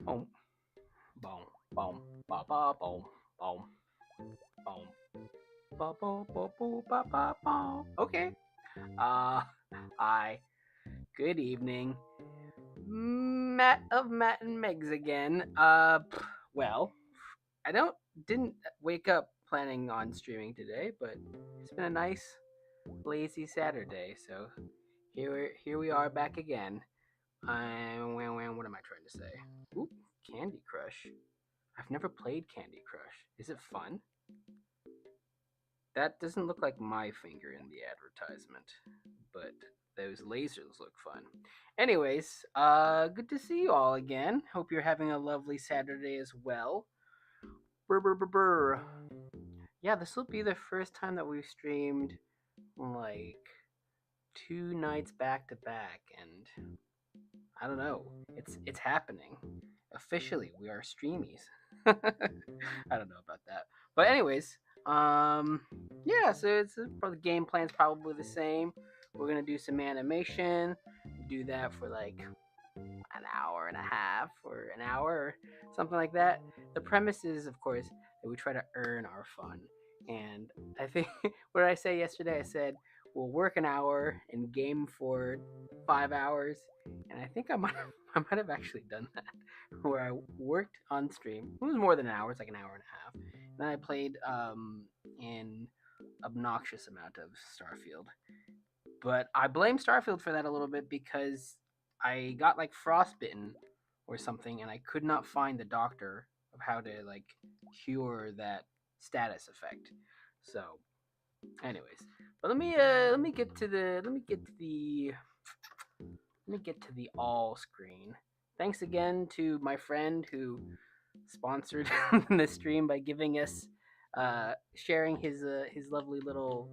Boom, boom, boom, ba ba boom, boom, boom, ba ba ba boo ba ba ba. Okay. Uh, hi. Good evening, Matt and Megs again. Well, I didn't wake up planning on streaming today, but it's been a nice lazy Saturday, so here we are back again. What am I trying to say? Ooh, Candy Crush. I've never played Candy Crush. Is it fun? That doesn't look like my finger in the advertisement, but those lasers look fun. Anyways, good to see you all again. Hope you're having a lovely Saturday as well. Brr, brr, brr, brr. Yeah, this will be the first time that we've streamed like 2 nights back to back, and I don't know. It's happening. Officially, we are streamies. I don't know about that, but anyways, um, yeah. So it's for the game plan's probably the same. We're gonna do some animation. Do that for like an hour and a half or an hour or something like that. The premise is, of course, that we try to earn our fun. And I think what did I say yesterday? I said we'll work an hour and game for 5 hours. And I think I might have actually done that, where I worked on stream. It was more than an hour. It's like an hour and a half. And then I played an obnoxious amount of Starfield. But I blame Starfield for that a little bit because I got like frostbitten or something, and I could not find the doctor of how to like cure that status effect. So, anyways, but let me get to the all screen. Thanks again to my friend who sponsored the stream by giving us sharing his lovely little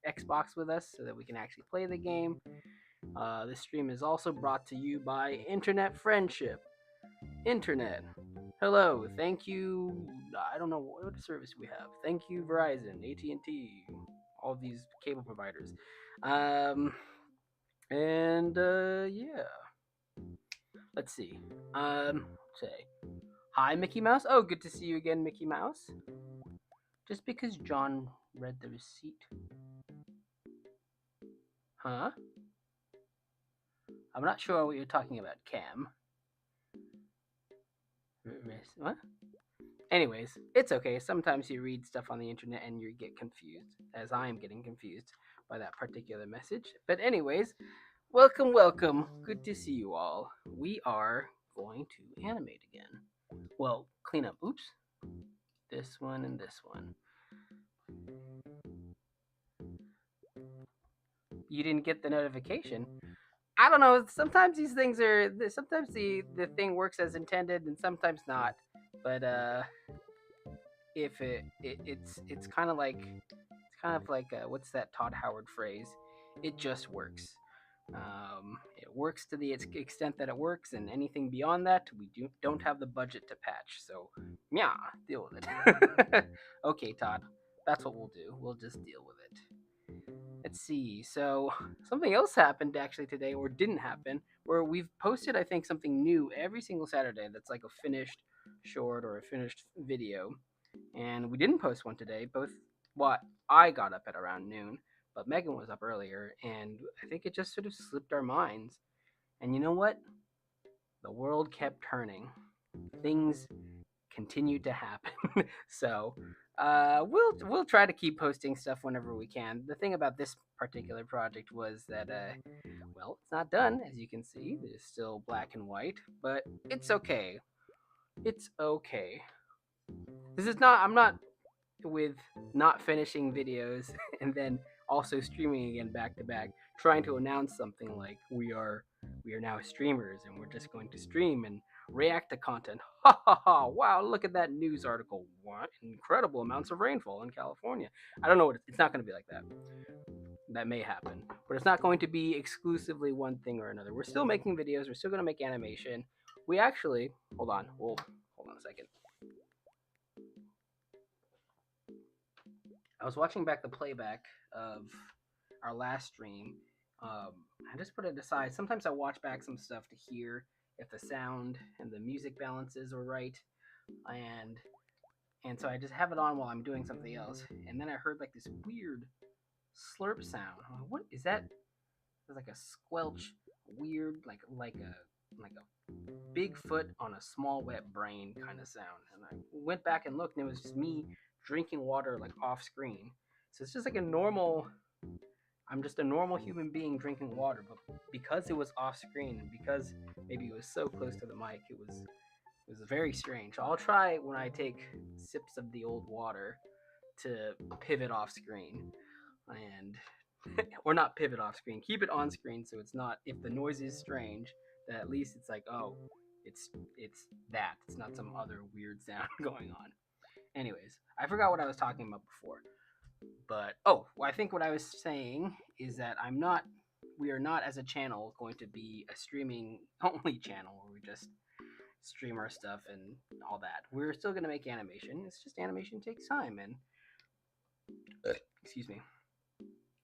Xbox with us so that we can actually play the game. This stream is also brought to you by Internet Friendship. Internet. Hello, thank you. I don't know what service we have. Thank you, Verizon, AT&T, all these cable providers. Um, and yeah, let's see. Say hi, Mickey Mouse. Oh, good to see you again, Mickey Mouse. Just because John read the receipt, huh? I'm not sure what you're talking about, Cam. What? Anyways, it's okay. Sometimes you read stuff on the internet and you get confused, as I am getting confused by that particular message. But, anyways, welcome, welcome. Good to see you all. We are going to animate again. Well, clean up. Oops. This one and this one. You didn't get the notification. I don't know. Sometimes these things are. Sometimes the thing works as intended, and sometimes not. But if it's kind of like what's that Todd Howard phrase? It just works. It works to the extent that it works, and anything beyond that, we don't have the budget to patch. So, yeah, deal with it. Okay, Todd, that's what we'll do. We'll just deal with it. Let's see. So something else happened actually today, or didn't happen, where we've posted I think something new every single Saturday. That's like a finished short or a finished video, and we didn't post one today. Both what I got up at around noon, but Megan was up earlier, and I think it just sort of slipped our minds. And you know what? The world kept turning. Things continued to happen. So we'll try to keep posting stuff whenever we can. The thing about this particular project was that well, it's not done as you can see. There's still black and white, but it's okay. It's okay. This is not. I'm not with not finishing videos and then also streaming again back to back, trying to announce something like we are now streamers and we're just going to stream and react to content. Ha ha ha! Wow, look at that news article. What incredible amounts of rainfall in California. I don't know what it's not going to be like that. That may happen, but it's not going to be exclusively one thing or another. We're still making videos. We're still going to make animation. We actually hold on. We'll hold on a second. I was watching back the playback of our last stream. I just put it aside. Sometimes I watch back some stuff to hear if the sound and the music balances are right, and so I just have it on while I'm doing something else, and then I heard like this weird slurp sound. I'm like, what is that? It's like a squelch, weird, like a big foot on a small wet brain kind of sound. And I went back and looked, and it was just me drinking water like off screen. So it's just like a normal. I'm just a normal human being drinking water, but because it was off screen and because maybe it was so close to the mic, it was very strange. I'll try when I take sips of the old water to pivot off screen and or not pivot off screen, keep it on screen so it's not, if the noise is strange, then at least it's like, oh, it's it's that. It's not some other weird sound going on. Anyways, I forgot what I was talking about before. But oh, well, I think what I was saying is that we are not as a channel going to be a streaming only channel where we just stream our stuff and all that. We're still going to make animation. It's just animation takes time, and excuse me.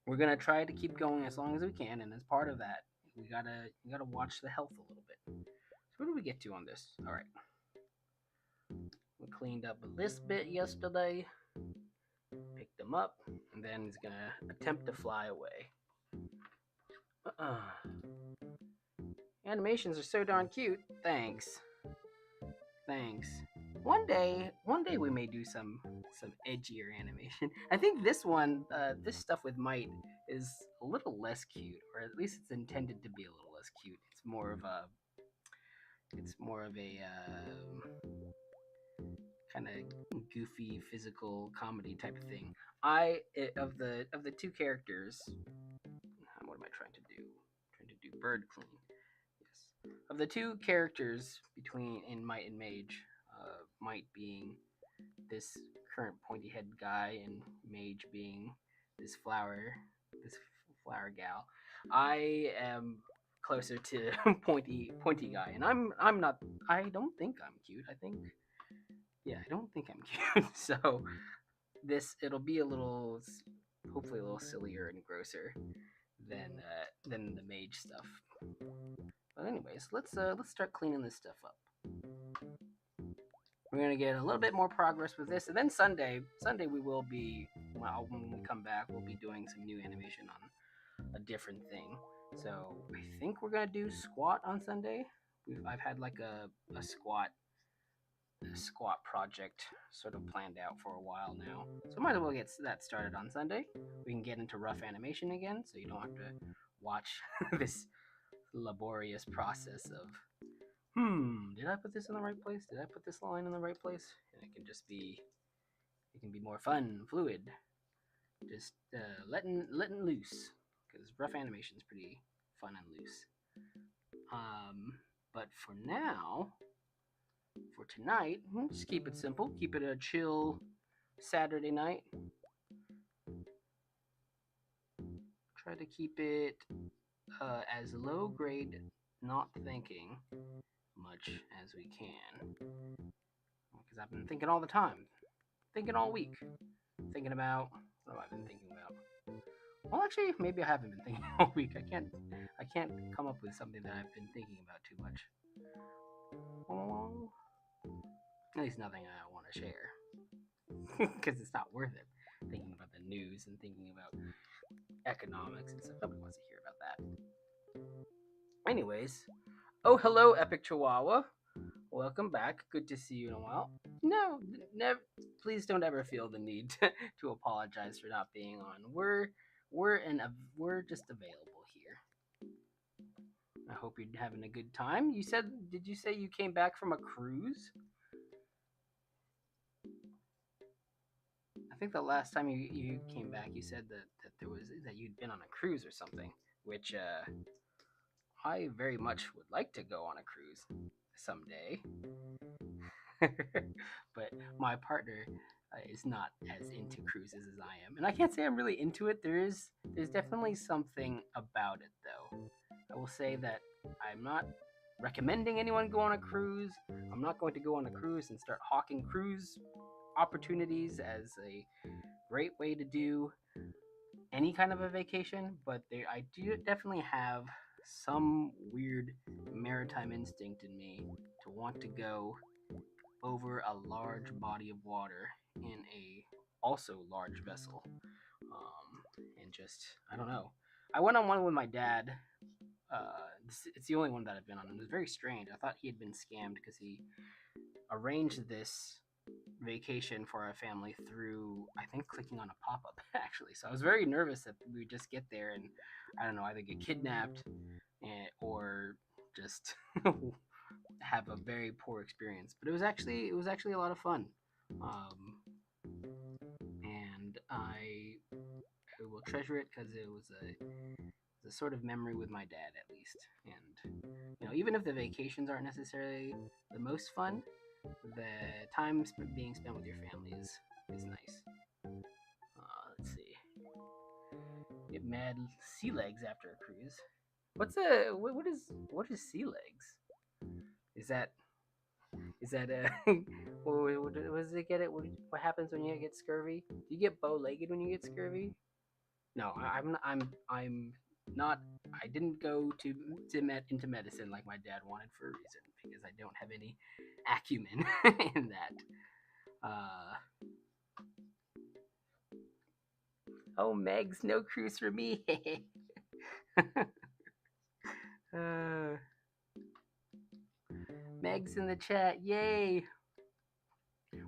We're going to try to keep going as long as we can, and as part of that, we gotta watch the health a little bit. So where did we get to on this? All right. We cleaned up this bit yesterday, picked him up, and then he's going to attempt to fly away. Animations are so darn cute. Thanks. Thanks. One day we may do some edgier animation. I think this one, this stuff with Might is a little less cute, or at least it's intended to be a little less cute. It's more of a kind of goofy physical comedy type of thing. Of the two characters, what am I trying to do? I'm trying to do bird clean. Yes. Of the two characters between in Might and Mage, Might being this current pointy head guy and Mage being this this flower gal, I am closer to pointy guy, and I'm not. I don't think I'm cute. I don't think I'm cute. So it'll be a little, hopefully a little sillier and grosser than the Mage stuff. But anyways, let's start cleaning this stuff up. We're gonna get a little bit more progress with this, and then Sunday we will be, well, when we come back, we'll be doing some new animation on a different thing. So I think we're gonna do squat on Sunday. I've had like a squat project sort of planned out for a while now, so might as well get that started on Sunday. We can get into rough animation again, so you don't have to watch this laborious process of did I put this in the right place? Did I put this line in the right place? And it can be more fun, fluid, just letting loose, because rough animation is pretty fun and loose. But for now, for tonight, just keep it simple. Keep it a chill Saturday night. Try to keep it as low grade, not thinking much as we can, because I've been thinking all the time, thinking all week, thinking about what have I been thinking about. Well, actually, maybe I haven't been thinking all week. I can't come up with something that I've been thinking about too much. Well, at least nothing I want to share, because it's not worth it. Thinking about the news and thinking about economics and stuff, nobody wants to hear about that. Anyways, oh, hello, Epic Chihuahua. Welcome back. Good to see you in a while. No, never. Please don't ever feel the need to apologize for not being on. We're just available here. I hope you're having a good time. Did you say you came back from a cruise? I think the last time you came back, you said that you'd been on a cruise or something, which I very much would like to go on a cruise someday. But my partner is not as into cruises as I am, and I can't say I'm really into it. There's definitely something about it, though. I will say that I'm not recommending anyone go on a cruise. I'm not going to go on a cruise and start hawking cruise opportunities as a great way to do any kind of a vacation, but I do definitely have some weird maritime instinct in me to want to go over a large body of water in a also large vessel. And just, I don't know. I went on one with my dad. It's the only one that I've been on. It was very strange. I thought he had been scammed because he arranged this vacation for our family through, I think, clicking on a pop-up actually. So I was very nervous that we would just get there and, I don't know, either get kidnapped or just have a very poor experience. But it was actually a lot of fun, and I will treasure it because it was a sort of memory with my dad at least. And even if the vacations aren't necessarily the most fun, the time being spent with your family is nice. Let's see. Get mad sea legs after a cruise. What is sea legs? Is that is that what does it get it? What happens when you get scurvy? Do you get bow legged when you get scurvy? No, I'm not. I didn't go into medicine like my dad wanted for a reason because I don't have any acumen in that. Oh, Megs, no cruise for me. uh, Meg's in the chat. Yay!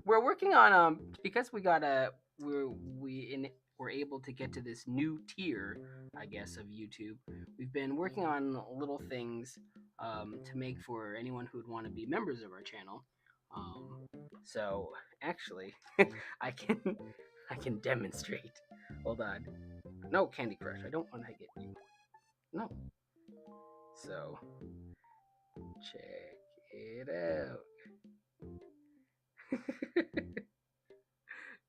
We're working on because we got a we're able to get to this new tier, I guess, of YouTube. We've been working on little things to make for anyone who would want to be members of our channel. So actually, I can I can demonstrate. Hold on. No, Candy Crush. I don't want to get you. No. So check it out.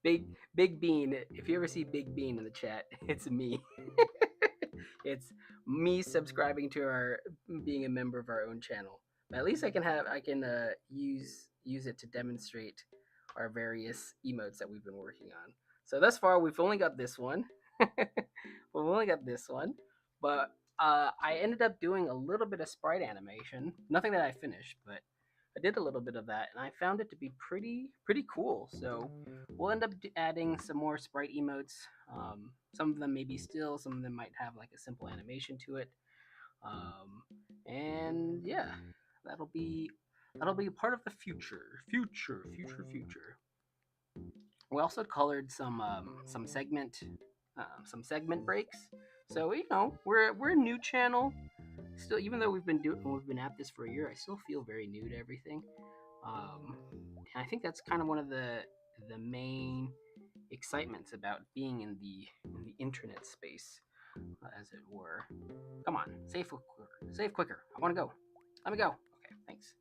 Big Bean. If you ever see Big Bean in the chat, it's me. It's me subscribing to our being a member of our own channel. But at least I can use it to demonstrate our various emotes that we've been working on. So thus far we've only got this one. We've only got this one, but I ended up doing a little bit of sprite animation. Nothing that I finished, but I did a little bit of that, and I found it to be pretty cool. So we'll end up adding some more sprite emotes. Some of them may be still, some of them might have like a simple animation to it. And yeah, that'll be that'll be part of the future. We also colored some segment breaks. So we're a new channel. Still, even though we've been at this for a year, I still feel very new to everything. And I think that's kind of one of the main excitements about being in the internet space, as it were. Come on, save quicker. I want to go. Let me go. Okay, thanks.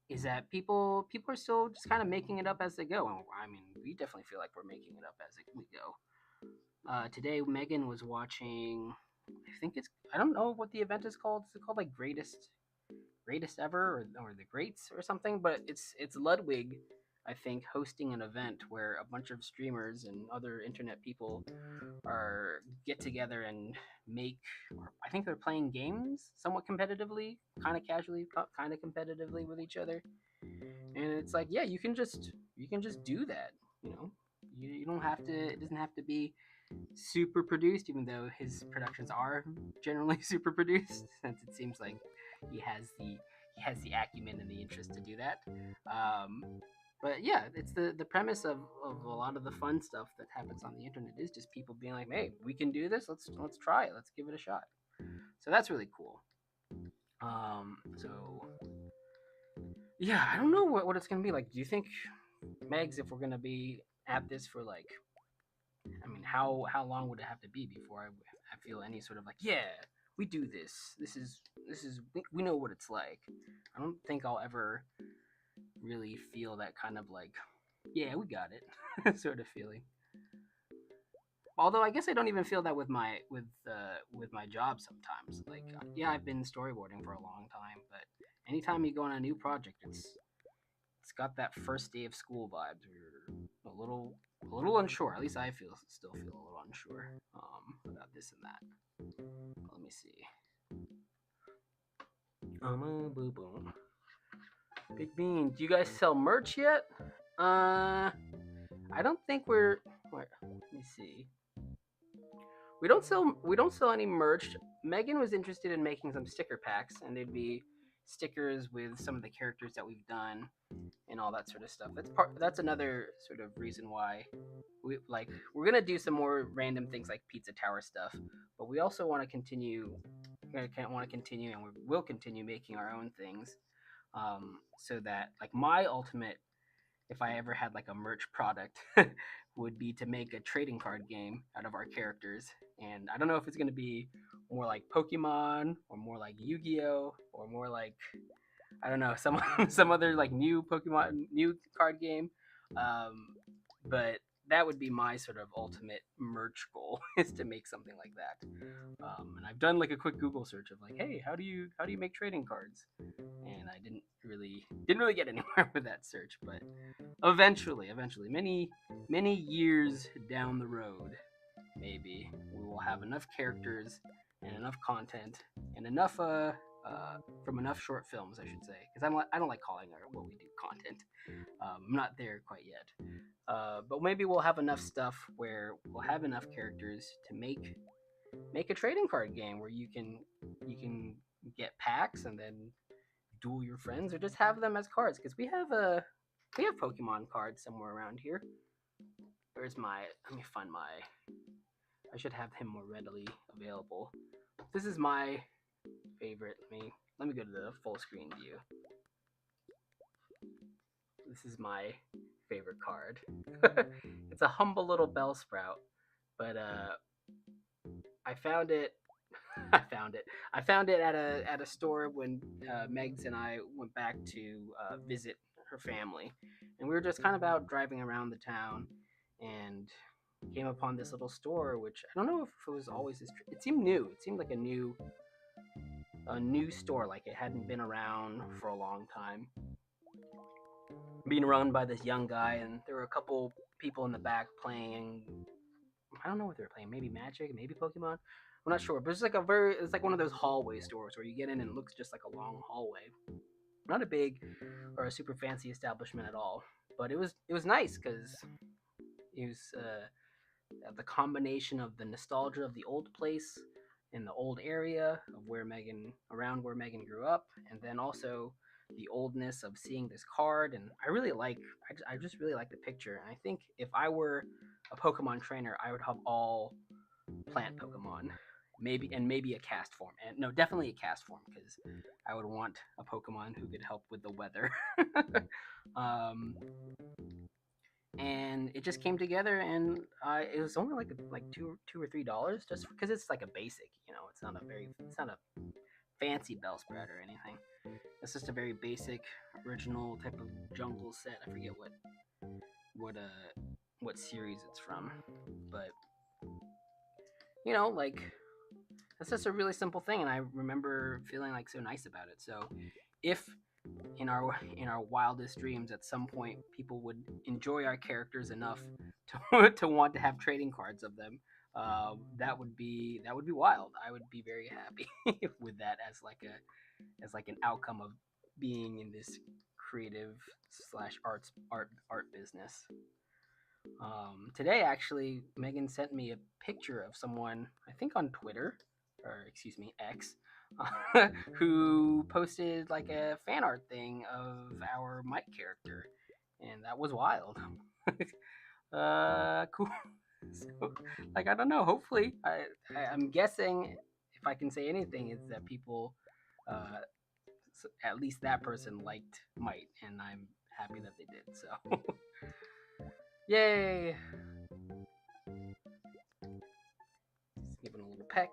Is that people are still just kind of making it up as they go. I mean, we definitely feel like we're making it up as we go. Today, Megan was watching. I don't know what the event is called. Is it called like greatest ever or the greats or something? But it's Ludwig, I think, hosting an event where a bunch of streamers and other internet people are get together and make. Or I think they're playing games somewhat competitively, kind of casually, kind of competitively with each other. And it's like, yeah, you can just do that. You know, you don't have to. It doesn't have to be super produced, even though his productions are generally super produced, since it seems like he has the he has the acumen and the interest to do that. Um, but yeah, it's the premise of a lot of the fun stuff that happens on the internet is just people being like, hey, we can do this. Let's try it. Let's give it a shot. So that's really cool. So yeah, I don't know what it's gonna be like. Do you think, Megs, if we're gonna be at this for like, I mean, how long would it have to be before I feel any sort of like, yeah, we do this. This is we know what it's like. I don't think I'll ever really feel that kind of like, yeah, we got it sort of feeling. Although I guess I don't even feel that with my job sometimes. Like, yeah, I've been storyboarding for a long time, but anytime you go on a new project, it's got that first day of school vibes. Where you're a a little unsure. At least I still feel a little unsure about this and that. Let me see. Boo boom. Big Bean, do you guys sell merch yet? I don't think we're. Wait, let me see. We don't sell any merch. Megan was interested in making some sticker packs, and they'd be stickers with some of the characters that we've done and all that sort of stuff. That's another sort of reason why we're gonna do some more random things like Pizza Tower stuff, but we also want to continue. Want to continue, and we will continue making our own things. So that like my ultimate, if I ever had like a merch product, would be to make a trading card game out of our characters. And I don't know if it's going to be more like Pokemon or more like Yu-Gi-Oh or more like, I don't know, some some other like new Pokemon new card game. Um, but that would be my sort of ultimate merch goal is to make something like that. And I've done like a quick Google search of like, hey, how do you make trading cards? And I didn't really get anywhere with that search, but eventually, many years down the road, maybe we will have enough characters and enough content and enough from enough short films, I should say, because I don't like calling what we do content. I'm not there quite yet. But maybe we'll have enough stuff where we'll have enough characters to make a trading card game where you can get packs and then duel your friends or just have them as cards because we have Pokemon cards somewhere around here. Where's my? Let me find my. I should have him more readily available. This is my favorite. Let me go to the full screen view. This is my favorite card. It's a humble little Bellsprout, but I found it. I found it at a store when Megs and I went back to visit her family, and we were just kind of out driving around the town, and came upon this little store, which I don't know if it was always this. It seemed new. It seemed like a new store, like it hadn't been around for a long time. Being run by this young guy, and there were a couple people in the back playing. I don't know what they were playing. Maybe Magic, maybe Pokemon. I'm not sure, but it's like one of those hallway stores where you get in and it looks just like a long hallway. Not a big or a super fancy establishment at all, but it was nice because it was the combination of the nostalgia of the old place in the old area of where Megan grew up, and then also the oldness of seeing this card. And I just really like the picture. And I think if I were a Pokemon trainer, I would have all plant Pokemon, maybe a cast form, and no, definitely a cast form because I would want a Pokemon who could help with the weather. um, and it just came together, and it was only like $2 or $3 just because it's like a basic, it's not a fancy Bellsprout or anything. It's just a very basic original type of jungle set. I forget what what series it's from, but like that's just a really simple thing, and I remember feeling like so nice about it. So if in our wildest dreams at some point people would enjoy our characters enough to want to have trading cards of them, that would be wild. I would be very happy with that as like an outcome of being in this creative slash art business. Today, actually, Megan sent me a picture of someone, I think on Twitter, or excuse me, X, who posted like a fan art thing of our Mike character, and that was wild. Cool. So, like, I don't know. Hopefully, I'm guessing if I can say anything is that people, at least that person liked Mike, and I'm happy that they did. So, yay! Just give it a little peck.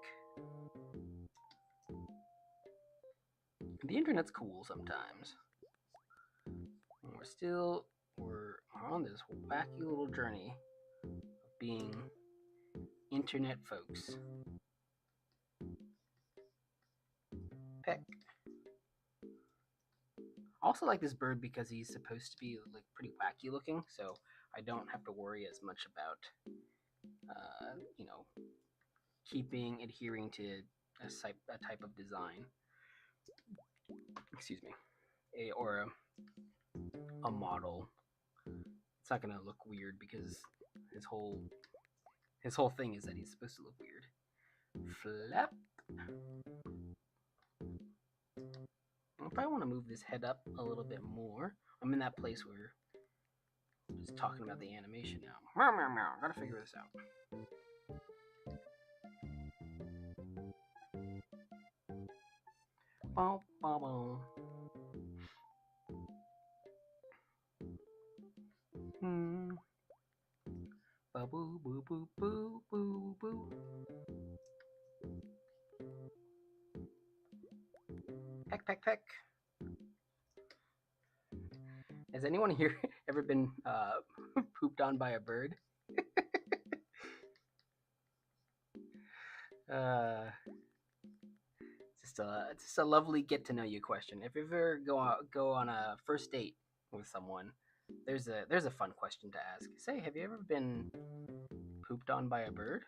The internet's cool sometimes. And we're on this wacky little journey of being internet folks. Peck. I also like this bird because he's supposed to be like pretty wacky looking, so I don't have to worry as much about you know, adhering to a type of design. Excuse me, or a model. It's not gonna look weird because his whole his whole thing is that he's supposed to look weird. Flap. I probably want to move this head up a little bit more. I'm in that place where I'm just talking about the animation now. Meow, meow, meow. Gotta figure this out. Bow, bow, bow. Hmm. Ba boo boo boo boo boo boo. Peck peck peck. Has anyone here ever been pooped on by a bird? Uh, just a lovely get to know you question. If you ever go on a first date with someone, there's a fun question to ask. Say, have you ever been pooped on by a bird?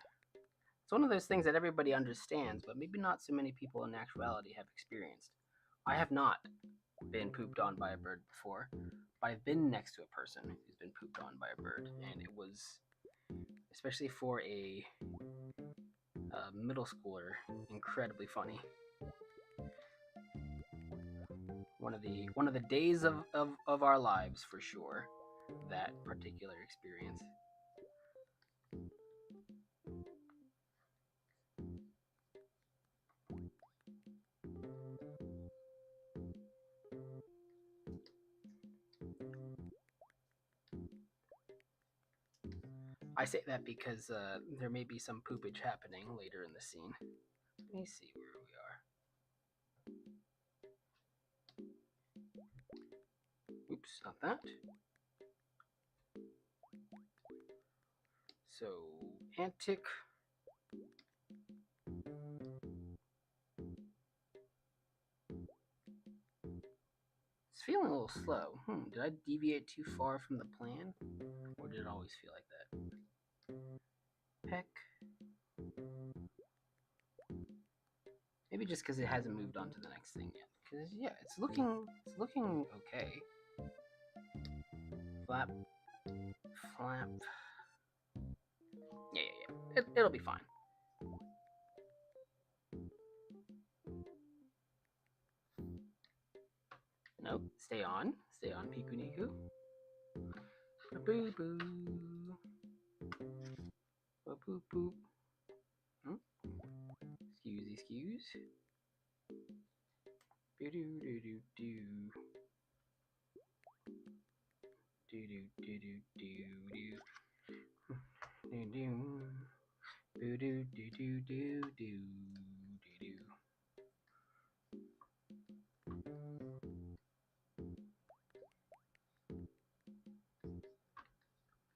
It's one of those things that everybody understands, but maybe not so many people in actuality have experienced. I have not been pooped on by a bird before, but I've been next to a person who's been pooped on by a bird, and it was, especially for a middle schooler, incredibly funny. One of the days of our lives for sure. That particular experience. I say that because there may be some poopage happening later in the scene. Let me see where we are. Oops, not that. So, antic. It's feeling a little slow. Did I deviate too far from the plan? Or did it always feel like that? Peck. Maybe just because it hasn't moved on to the next thing yet. Because yeah, it's looking okay. Flap, flap. Yeah. It'll be fine. Nope. Stay on, Piku Niku. Boo boo. Boop boop boop. Excuse. Do do do do do. Do do do do do do. Do do. Do do do do do do do.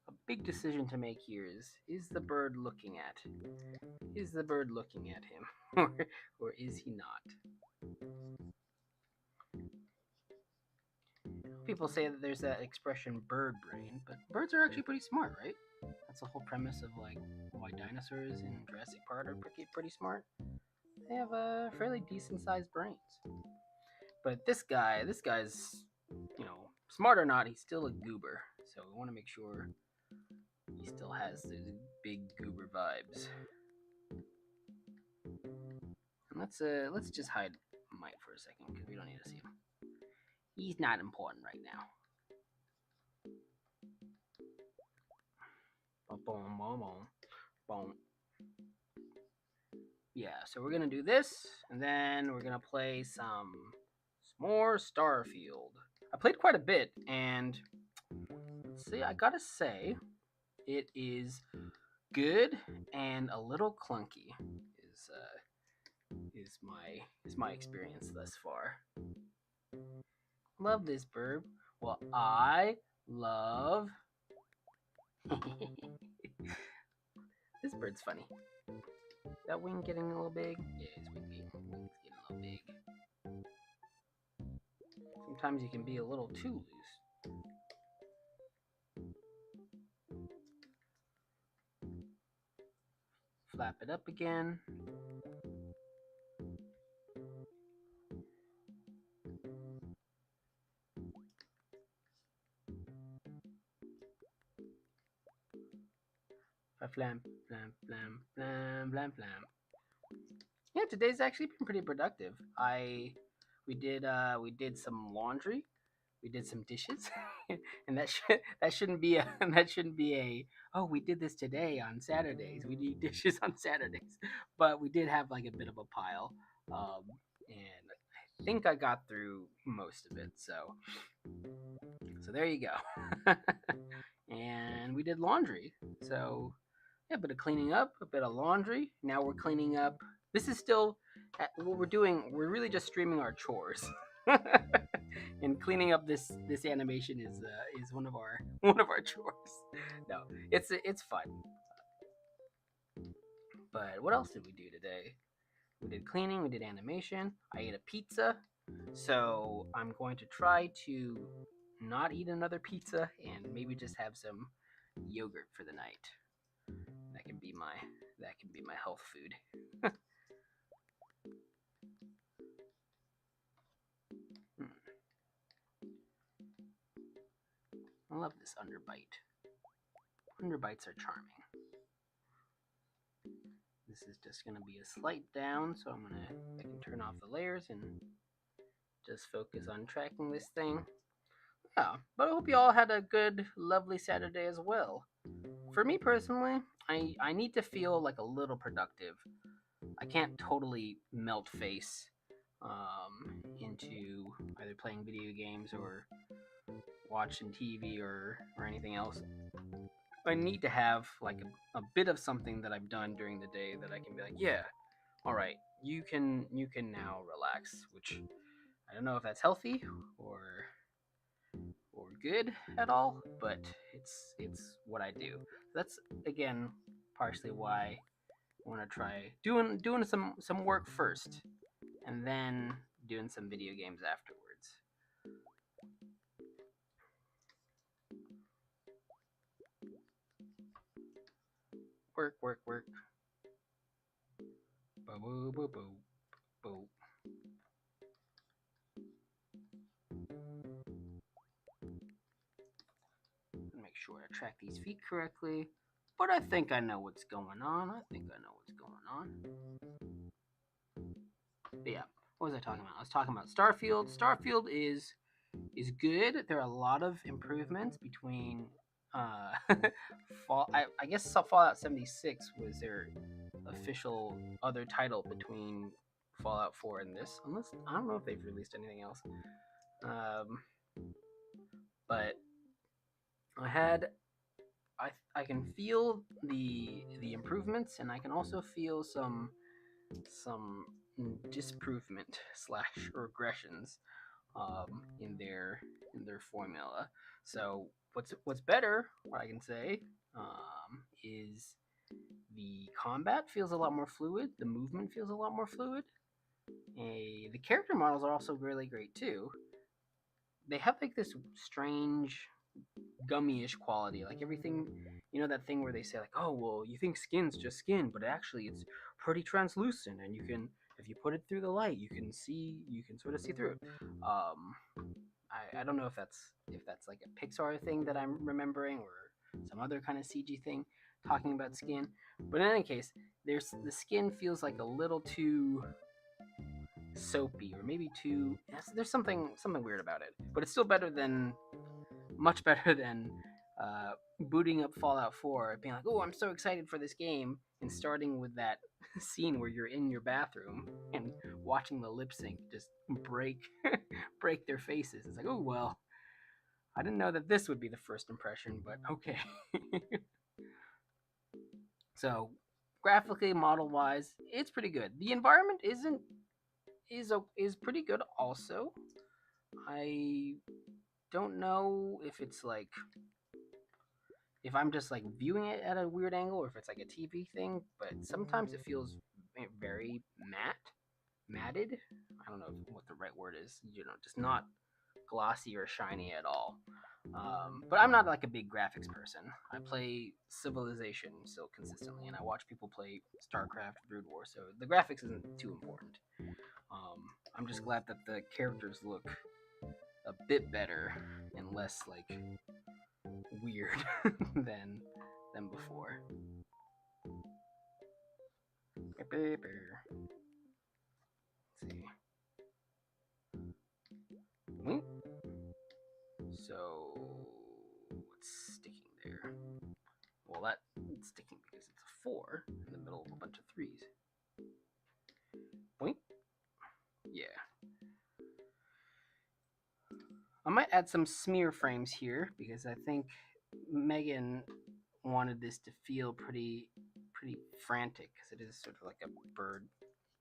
A big decision to make here is the bird looking at? Is the bird looking at him? or is he not? People say that there's that expression bird brain, but birds are actually pretty smart, right? That's the whole premise of like why dinosaurs in Jurassic Park are pretty smart. They have a fairly decent sized brains. But this guy's, smart or not, he's still a goober. So we want to make sure he still has those big goober vibes. And let's just hide Mike for a second because we don't need to see him. He's not important right now. Boom, boom, boom, boom. Yeah, so we're gonna do this, and then we're gonna play some more Starfield. I played quite a bit, and see, I gotta say, it is good and a little clunky. Is my experience thus far. Love this bird. Well, I love this bird's funny. That wing getting a little big? Yeah, his wing's getting a little big. sometimes you can be a little too loose. Flap it up again. Flam, flam, flam, flam, flam, flam. Yeah, today's actually been pretty productive. We did some laundry, we did some dishes, and that shouldn't be a that shouldn't be a oh we did this today on Saturdays. We do dishes on Saturdays, but we did have like a bit of a pile, and I think I got through most of it. So there you go. And we did laundry. So yeah, a bit of cleaning up, a bit of laundry. Now we're cleaning up. This is still what we're doing. We're really just streaming our chores, and cleaning up this animation is one of our one of our chores. No, it's fun. But what else did we do today? We did cleaning. We did animation. I ate a pizza. So I'm going to try to not eat another pizza and maybe just have some yogurt for the night. That can be my that can be my health food. I love this underbite. Underbites are charming. This is just gonna be a slight down, so I can turn off the layers and just focus on tracking this thing. Yeah, but I hope you all had a good, lovely Saturday as well. For me personally, I need to feel like a little productive. I can't totally melt face into either playing video games or watching TV or anything else. I need to have like a bit of something that I've done during the day that I can be like, yeah, all right, you can now relax. Which I don't know if that's healthy or or good at all, but it's what I do. That's again partially why I want to try doing some work first, and then doing some video games afterwards. Work, work, work. Boo, boo, boo, boo, boo. Make sure I track these feet correctly. But I think I know what's going on. I think I know what's going on. But yeah, what was I talking about? I was talking about Starfield. Starfield is good. There are a lot of improvements between Fall. I guess Fallout 76 was their official other title between Fallout 4 and this. Unless I don't know if they've released anything else. Um, but I had I can feel the improvements, and I can also feel some disprovement slash regressions in their formula. So what's better, what I can say, is the combat feels a lot more fluid. The movement feels a lot more fluid. The character models are also really great too. They have like this strange gummy-ish quality. Like everything, you know, that thing where they say like, "Oh, well, you think skin's just skin, but actually it's pretty translucent, and you can, if you put it through the light, you can sort of see through it." Um, I don't know if that's like a Pixar thing that I'm remembering or some other kind of CG thing talking about skin. But in any case, there's the skin feels like a little too soapy or maybe too. There's something weird about it, but it's still better than much better than booting up Fallout 4, being like, "Oh, I'm so excited for this game," and starting with that scene where you're in your bathroom and watching the lip sync just break break their faces. It's like, oh well, I didn't know that this would be the first impression, but okay. So, graphically, model wise, it's pretty good. The environment isn't is pretty good also. I don't know if it's like if I'm just like viewing it at a weird angle or if it's like a TV thing, but sometimes it feels very matted. I don't know what the right word is. You know, just not glossy or shiny at all. But I'm not like a big graphics person. I play Civilization still consistently, and I watch people play StarCraft, Brood War, so the graphics isn't too important. Um, I'm just glad that the characters look a bit better and less like weird than before. Let's see. So what's sticking there? Well, that's sticking because it's a 4 in the middle of a bunch of 3s. Boink. Yeah. I might add some smear frames here because I think Megan wanted this to feel pretty frantic because it is sort of like a bird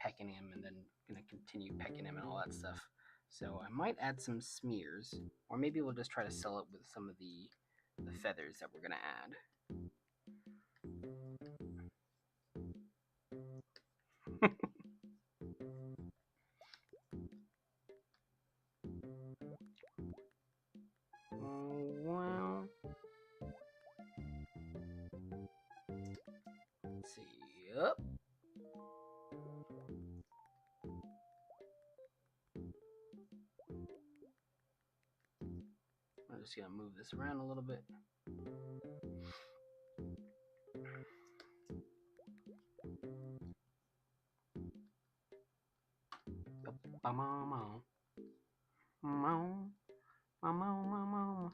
pecking him and then gonna continue pecking him and all that stuff. So I might add some smears, or maybe we'll just try to sell it with some of the feathers that we're gonna add. Well, let's see. Yep. I'm just gonna move this around a little bit.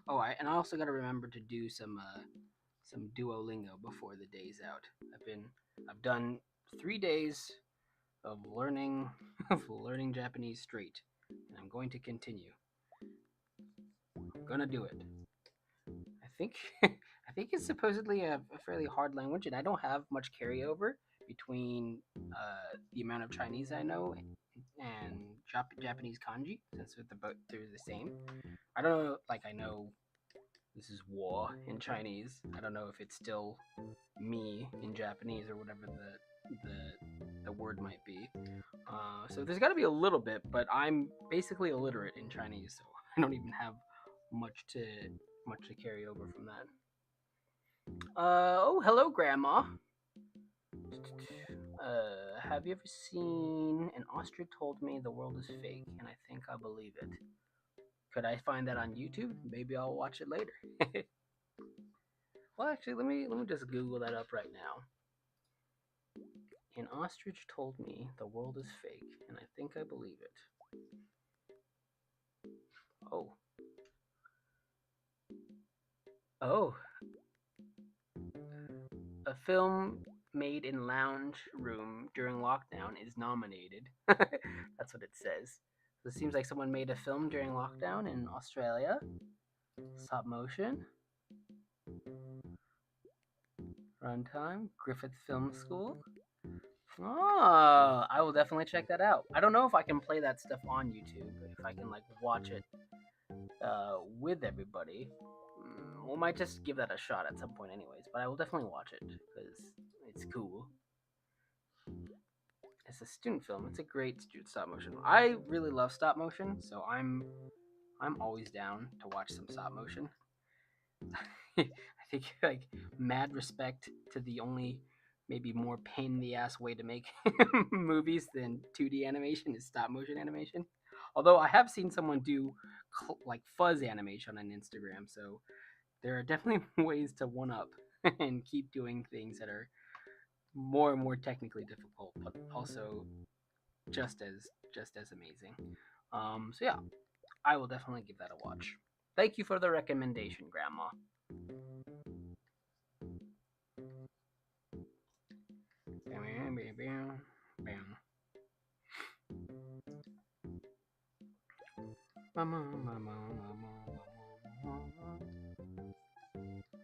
Oh, and I also got to remember to do some Duolingo before the day's out. I've done 3 days of learning of learning Japanese straight, and I'm going to continue. I'm gonna do it. I think I think it's supposedly a fairly hard language, and I don't have much carryover between the amount of Chinese I know and Japanese kanji, since they're the same. I don't know, like I know this is war in Chinese. I don't know if it's still me in Japanese or whatever the word might be. So there's got to be a little bit, but I'm basically illiterate in Chinese, so I don't even have much to much to carry over from that. Oh, hello, Grandma. Have you ever seen an ostrich told me the world is fake, and I think I believe it. Could I find that on YouTube? Maybe I'll watch it later. Well, actually, let me just Google that up right now. An ostrich told me the world is fake, and I think I believe it. Oh, oh, a film made in lounge room during lockdown is nominated. That's what it says. So it seems like someone made a film during lockdown in Australia. Stop motion. Runtime. Griffith Film School. Oh, I will definitely check that out. I don't know if I can play that stuff on YouTube, if I can like watch it with everybody. We might just give that a shot at some point, anyways. But I will definitely watch it because it's cool. It's a student film. It's a great student stop motion. I really love stop motion, so I'm always down to watch some stop motion. I think like mad respect to the only maybe more pain in the ass way to make movies than 2D animation is stop motion animation. Although I have seen someone do like fuzz animation on Instagram, so there are definitely ways to one up and keep doing things that are more and more technically difficult, but also just as amazing. So yeah, I will definitely give that a watch. Thank you for the recommendation, Grandma.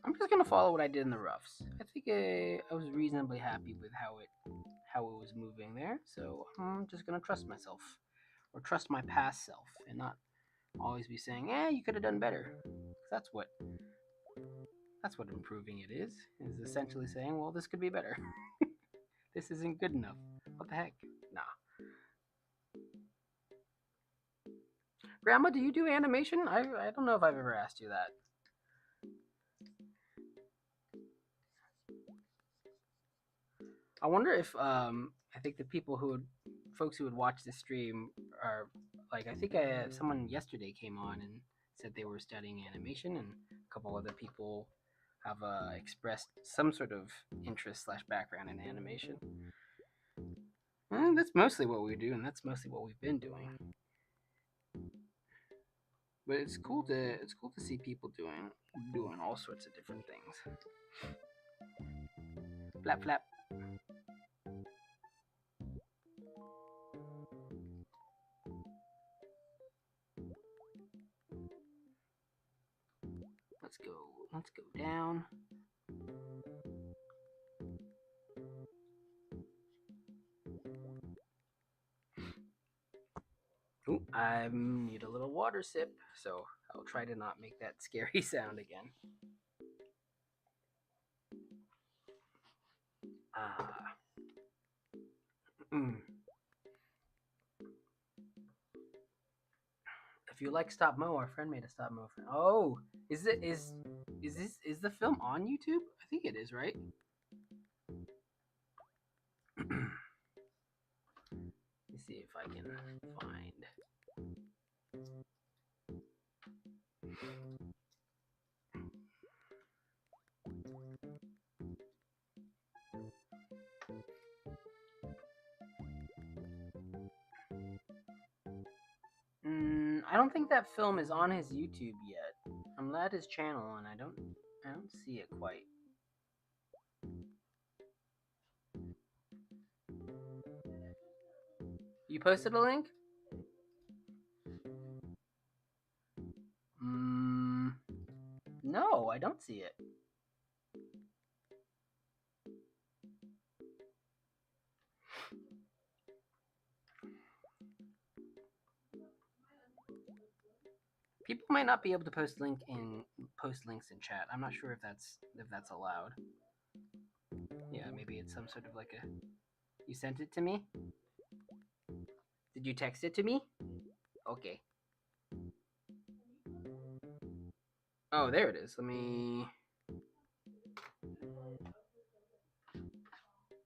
I'm just gonna follow what I did in the roughs. I think I was reasonably happy with how it was moving there, so I'm just gonna trust myself or trust my past self and not always be saying, "Eh, you could have done better." 'Cause that's what improving it is essentially saying, "Well, this could be better. This isn't good enough. What the heck?" Nah. Grandma, do you do animation? I don't know if I've ever asked you that. I wonder if I think the people who would folks who would watch the stream are like I think someone yesterday came on and said they were studying animation, and a couple other people have expressed some sort of interest slash background in animation. And that's mostly what we do, and that's mostly what we've been doing. But it's cool to see people doing all sorts of different things. Flap flap. Let's go. Let's go down. Ooh, I need a little water sip, so I'll try to not make that scary sound again. Ah. Mm. If you like stop mo, our friend made a stop mo. Oh, is the film on YouTube? I think it is, right? Let me see if I can find. I don't think that film is on his YouTube yet. I'm at his channel and I don't see it quite. You posted a link? No, I don't see it. People might not be able to post links in chat. I'm not sure if that's allowed. Yeah, maybe it's some sort of like a. You sent it to me? Did you text it to me? Okay. Oh, there it is. Let me.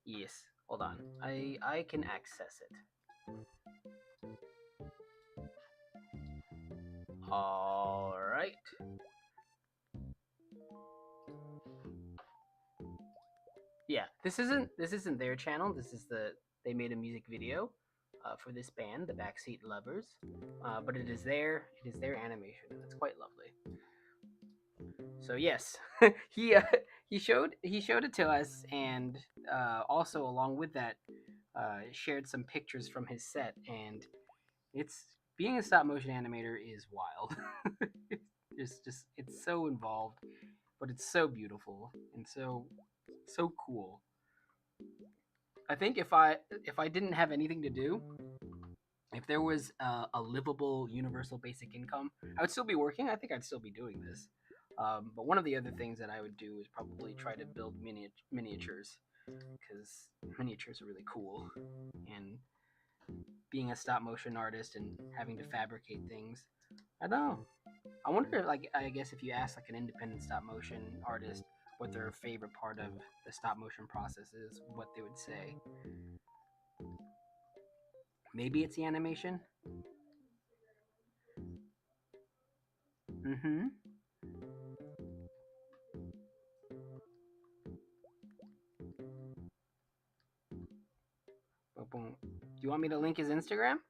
Yes. Hold on. I can access it. All right. Yeah, this isn't their channel. They made a music video for this band, the Backseat Lovers, but it is their animation, and it's quite lovely. So yes, he he showed it to us, and also along with that, shared some pictures from his set, and it's being a stop motion animator is wild. It's so involved, but it's so beautiful and so cool. I think if I didn't have anything to do, if there was a livable universal basic income, I would still be working. I think I'd still be doing this. But one of the other things that I would do is probably try to build miniatures because miniatures are really cool. And being a stop motion artist and having to fabricate things, I don't know. I wonder, if, like, I guess if you ask like an independent stop motion artist what their favorite part of the stop motion process is, what they would say. Maybe it's the animation. Mm-hmm. Boom, boom. Do you want me to link his Instagram?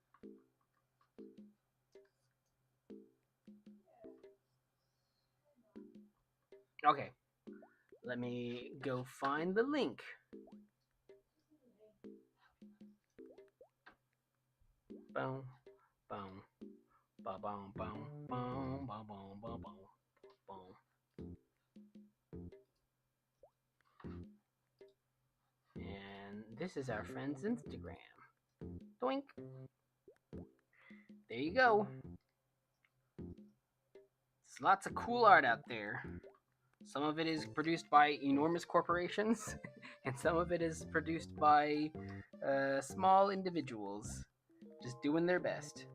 Okay. Let me go find the link. Boom, boom, boom, boom, boom, boom, boom, boom, boom, boom. And this is our friend's Instagram. Doink. There you go. There's lots of cool art out there. Some of it is produced by enormous corporations, and some of it is produced by small individuals just doing their best.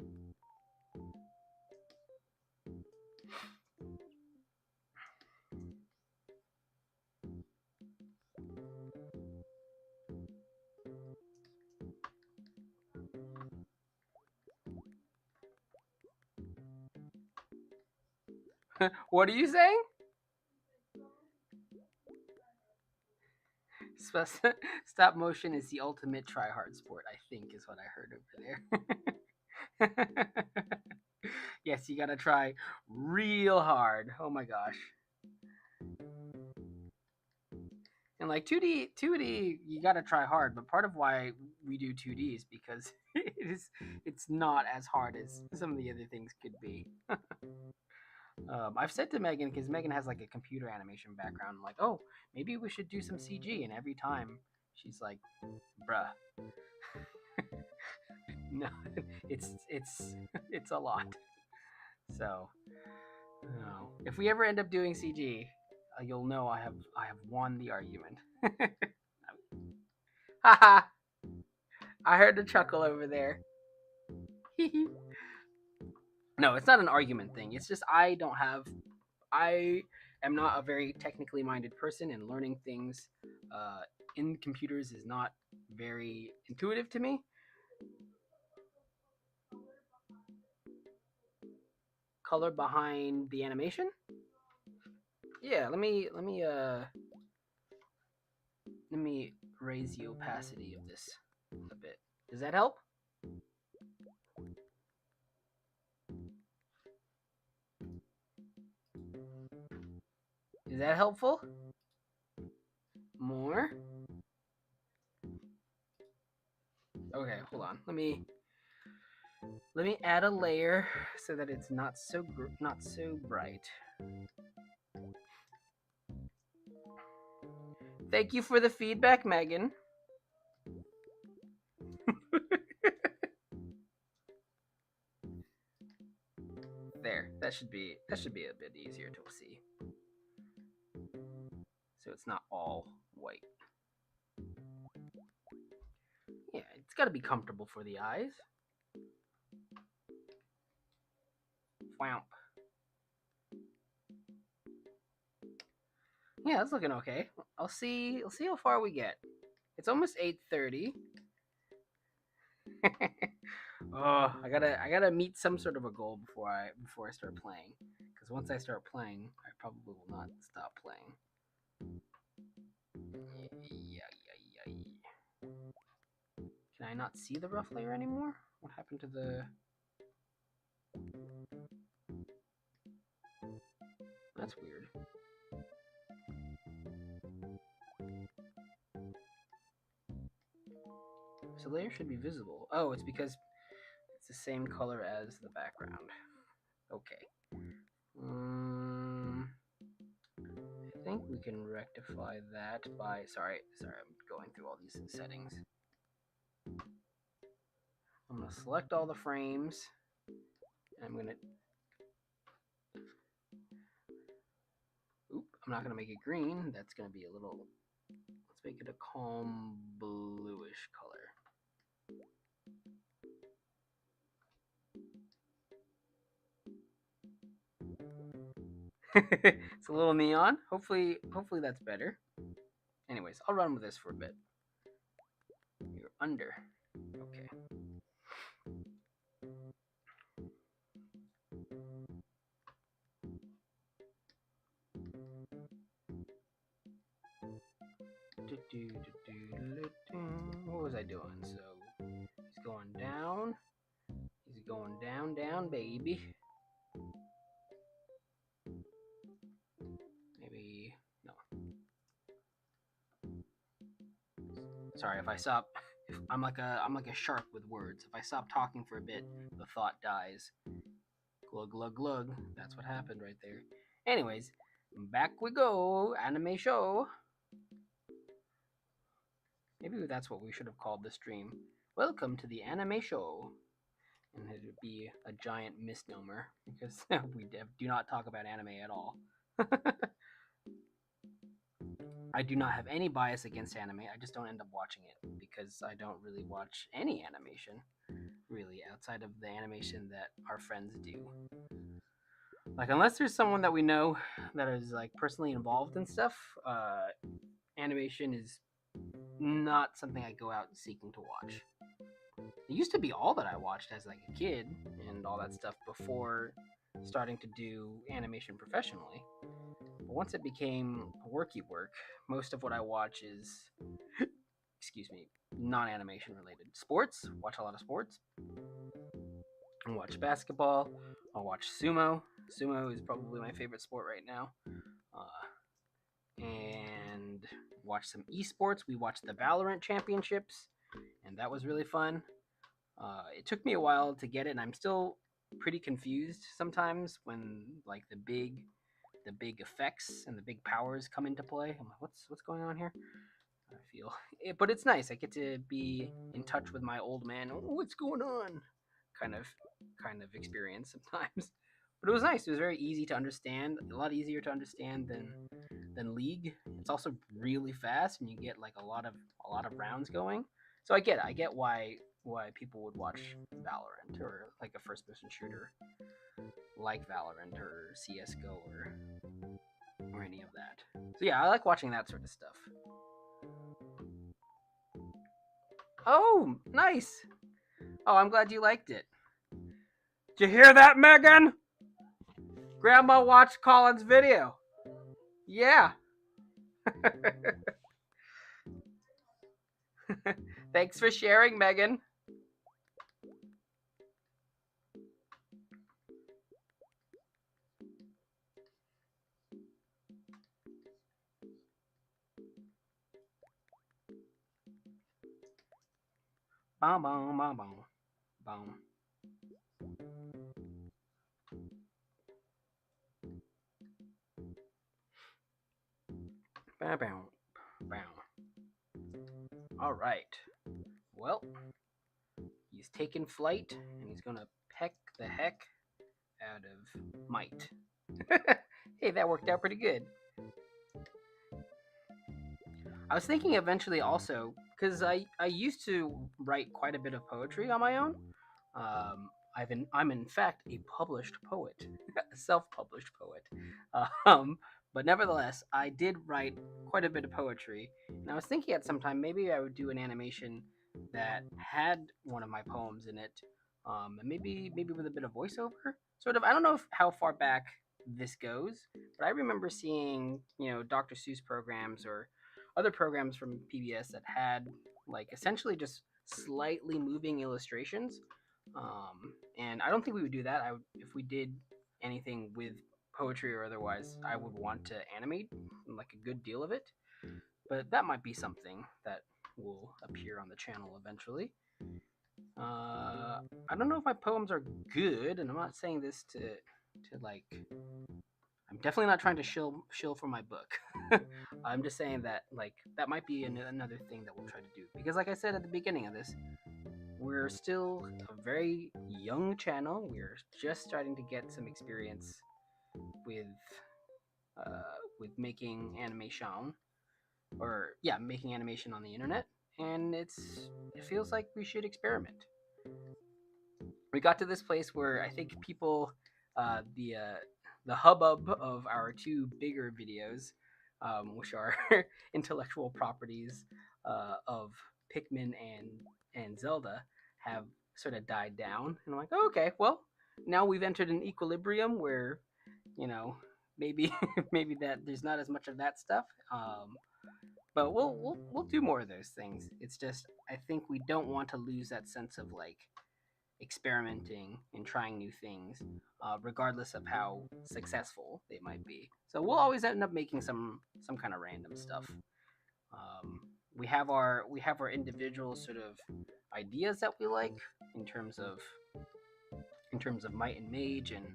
What are you saying? Stop motion is the ultimate try hard sport, I think, is what I heard over there. Yes, you gotta try real hard. Oh my gosh. And like 2D, you gotta try hard. But part of why we do 2D is because it's not as hard as some of the other things could be. I've said to Megan, because Megan has like a computer animation background, I'm like, oh, maybe we should do some CG. And every time she's like, bruh, no, it's a lot. So, no. If we ever end up doing CG, you'll know I have won the argument. Haha! I heard the chuckle over there. No, it's not an argument thing. It's just I am not a very technically minded person, and learning things uh, in computers is not very intuitive to me. Color behind the animation. Yeah, let me raise the opacity of this a bit. Does that help? Is that helpful? More? Okay, hold on. Let me add a layer so that it's not so bright. Thank you for the feedback, Megan. There, that should be a bit easier to see. So it's not all white. Yeah, it's got to be comfortable for the eyes. Wow. Yeah, that's looking okay. I'll see how far we get. It's almost 8:30. Oh, I gotta meet some sort of a goal before I start playing. Because once I start playing, I probably will not stop playing. Yeah, yeah, yeah. Can I not see the rough layer anymore? What happened to the? That's weird. So layer should be visible. Oh, it's because it's the same color as the background. Okay. I think we can rectify that by sorry, I'm going through all these settings. I'm gonna select all the frames. And I'm gonna I'm not gonna make it green. That's gonna be a little. Let's make it a calm bluish color. It's a little neon. Hopefully that's better. Anyways, I'll run with this for a bit. You're under. Okay. What was I doing? So he's going down. He's going down, down, baby. Maybe no. Sorry if I stop. I'm like a shark with words. If I stop talking for a bit, the thought dies. Glug glug glug. That's what happened right there. Anyways, back we go. Anime show. Maybe that's what we should have called the stream. Welcome to the anime show. And it would be a giant misnomer because we do not talk about anime at all. I do not have any bias against anime. I just don't end up watching it because I don't really watch any animation, really, outside of the animation that our friends do. Like, unless there's someone that we know that is like personally involved in stuff, animation is not something I go out seeking to watch. It used to be all that I watched as like a kid and all that stuff before starting to do animation professionally. But once it became worky work, most of what I watch is, excuse me, non-animation related. Sports, watch a lot of sports. I watch basketball. I'll watch sumo. Sumo is probably my favorite sport right now. And watch some esports. We watched the Valorant championships, and that was really fun. It took me a while to get it, and I'm still pretty confused sometimes when like the big effects and the big powers come into play. I'm like, what's going on here? I feel but it's nice. I get to be in touch with my old man. "Oh, what's going on? Kind of, kind of experience sometimes. But it was nice. It was very easy to understand. A lot easier to understand than League. It's also really fast, and you get like a lot of rounds going. So I get why people would watch Valorant or like a first person shooter like Valorant or CS:GO or any of that. So yeah, I like watching that sort of stuff. Oh, nice. Oh, I'm glad you liked it. Did you hear that, Megan? Grandma watched Colin's video. Yeah. Thanks for sharing, Megan. Bom, bom, bom, bom, bom. Bow, bow, bow. All right. Well, he's taken flight, and he's gonna peck the heck out of Might. Hey, that worked out pretty good. I was thinking eventually also because I used to write quite a bit of poetry on my own. I'm in fact a published poet, a self-published poet. Um, but nevertheless, I did write quite a bit of poetry, and I was thinking at some time maybe I would do an animation that had one of my poems in it, and maybe with a bit of voiceover. Sort of. I don't know how far back this goes, but I remember seeing Dr. Seuss programs or other programs from PBS that had like essentially just slightly moving illustrations. And I don't think we would do that. If we did anything with poetry or otherwise, I would want to animate like a good deal of it. But that might be something that will appear on the channel eventually. I don't know if my poems are good, and I'm not saying this to like. I'm definitely not trying to shill for my book. I'm just saying that like that might be another thing that we'll try to do because, like I said at the beginning of this, we're still a very young channel. We're just starting to get some experience with with making animation, or yeah, making animation on the internet, and it feels like we should experiment. We got to this place where I think people, the hubbub of our two bigger videos, which are intellectual properties of Pikmin and Zelda, have sort of died down. And I'm like, oh, okay, well, now we've entered an equilibrium where you know maybe maybe that there's not as much of that stuff. But we'll do more of those things. It's just I think we don't want to lose that sense of like experimenting and trying new things, regardless of how successful they might be. So we'll always end up making some kind of random stuff. Um, we have our individual sort of ideas that we like in terms of might and mage and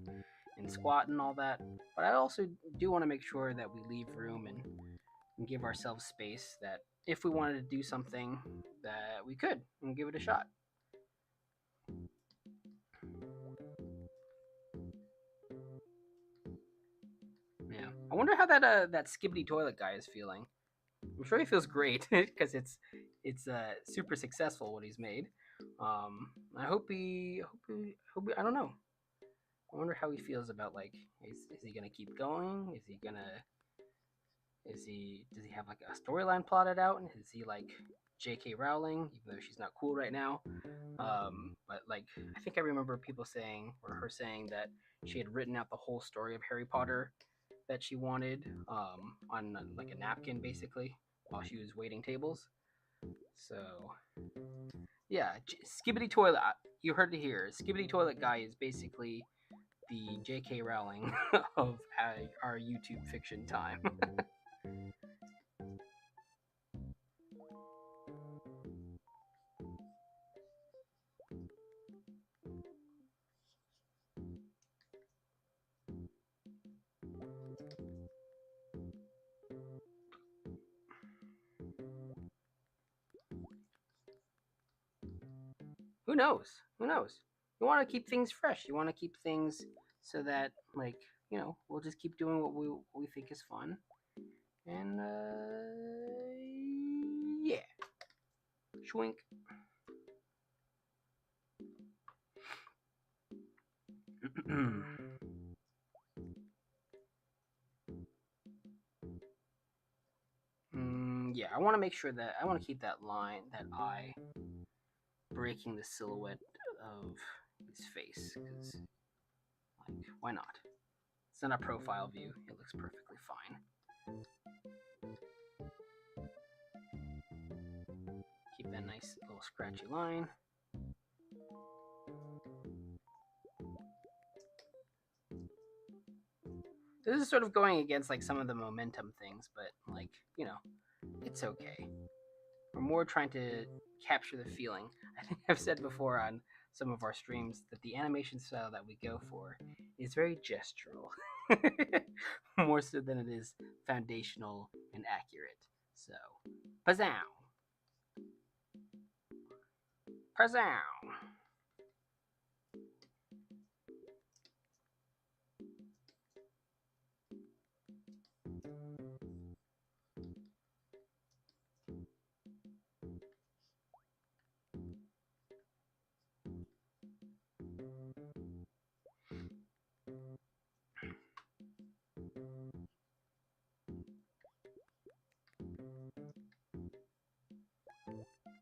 squat and all that. But I also do want to make sure that we leave room and give ourselves space that if we wanted to do something that we could and give it a shot. Yeah, I wonder how that skibbity toilet guy is feeling. I'm sure he feels great because it's super successful what he's made. I hope he. I don't know. I wonder how he feels about like is he gonna keep going? Is he does he have like a storyline plotted out? And is he like J.K. Rowling, even though she's not cool right now. But like, I think I remember people saying, or her saying, that she had written out the whole story of Harry Potter that she wanted on like a napkin, basically, while she was waiting tables. So yeah, Skibbity Toilet. You heard it here. Skibbity Toilet Guy is basically the J.K. Rowling of our YouTube fiction time. Who knows? Who knows? You want to keep things fresh. You want to keep things so that, like, we'll just keep doing what we think is fun. And yeah, schwink. Yeah, I want to make sure that I want to keep that line, that eye, breaking the silhouette of his face, because, like, why not? It's not a profile view. It looks perfectly fine. Keep that nice little scratchy line. This is sort of going against like some of the momentum things, but like, it's okay. We're more trying to capture the feeling. I think I've said before on some of our streams that the animation style that we go for is very gestural, more so than it is foundational and accurate. So, pazow, pazow.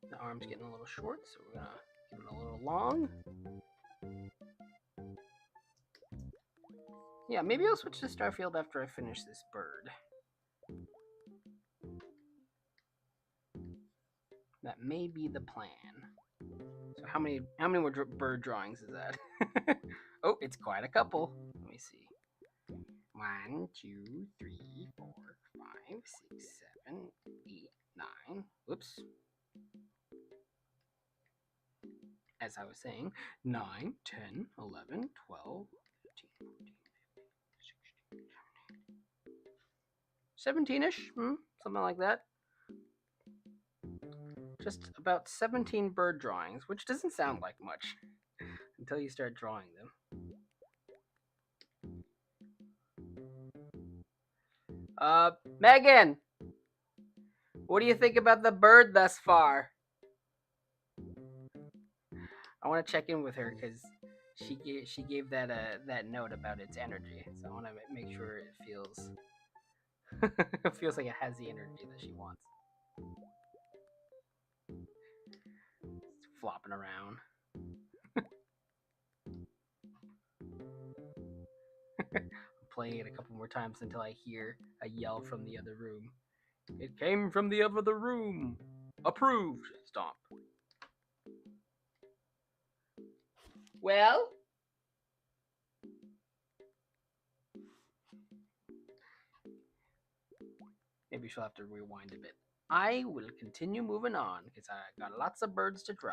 The arm's getting a little short, so we're gonna give it a little long. Yeah, maybe I'll switch to Starfield after I finish this bird. That may be the plan. So how many more bird drawings is that? Oh, it's quite a couple. Let me see. 1, 2, 3, 4, 5, 6, 7, 8, 9. Whoops. As I was saying, 9, 10, 11, 12, 13, 14, 15, 16, 17-ish, something like that. Just about 17 bird drawings, which doesn't sound like much until you start drawing them. Megan, what do you think about the bird thus far? I want to check in with her because she gave that note about its energy, so I want to make sure it feels it feels like it has the energy that she wants. It's flopping around. Playing it a couple more times until I hear a yell from the other room. It came from the other room. Approved. Stomp. Well, maybe she'll have to rewind a bit. I will continue moving on because I got lots of birds to draw.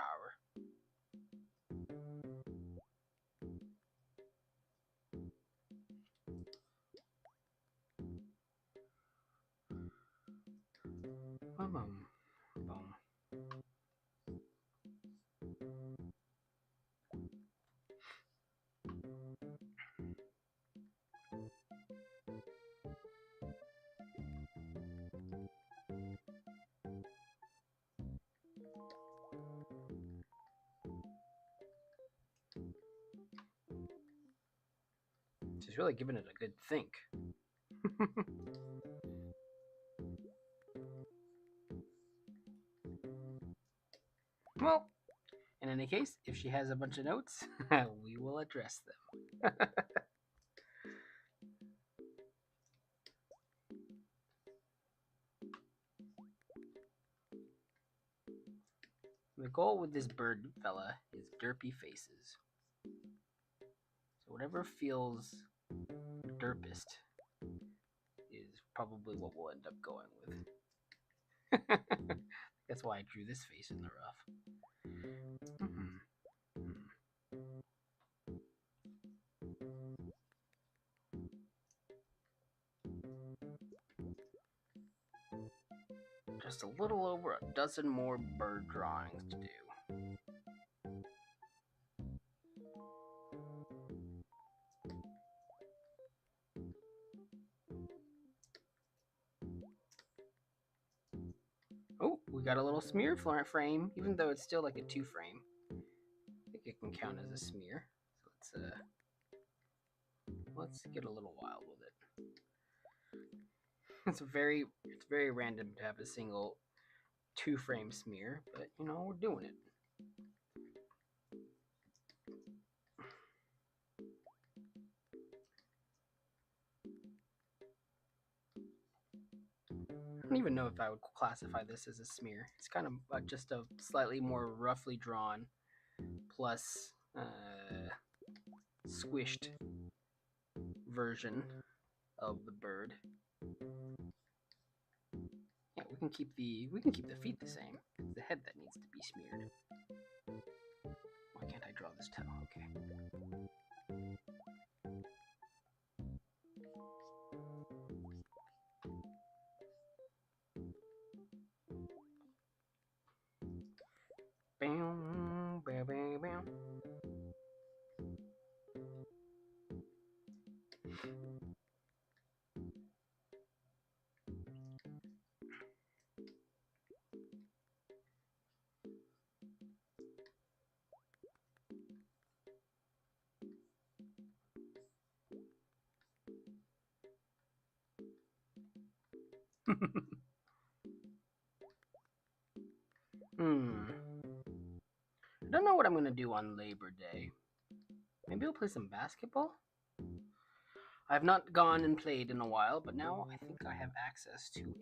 Bum, bum. She's really giving it a good think. Well, in any case, if she has a bunch of notes, we will address them. The goal with this bird fella is derpy faces. So whatever feels derpest is probably what we'll end up going with. That's why I drew this face in the rough. Mm-hmm. Just a little over a dozen more bird drawings to do. Oh, we got a little smear frame, even though it's still like a 2 frame. I think it can count as a smear. So let's get a little wild with it. It's very random to have a single 2 frame smear, but you know, we're doing it. I don't even know if I would classify this as a smear. It's kind of just a slightly more roughly drawn plus squished version of the bird. Yeah, we can keep the feet the same. It's the head that needs to be smeared. Why can't I draw this toe? Okay. Bam, bam, bam, bam. I don't know what I'm gonna do on Labor Day. Maybe I'll play some basketball? I've not gone and played in a while, but now I think I have access to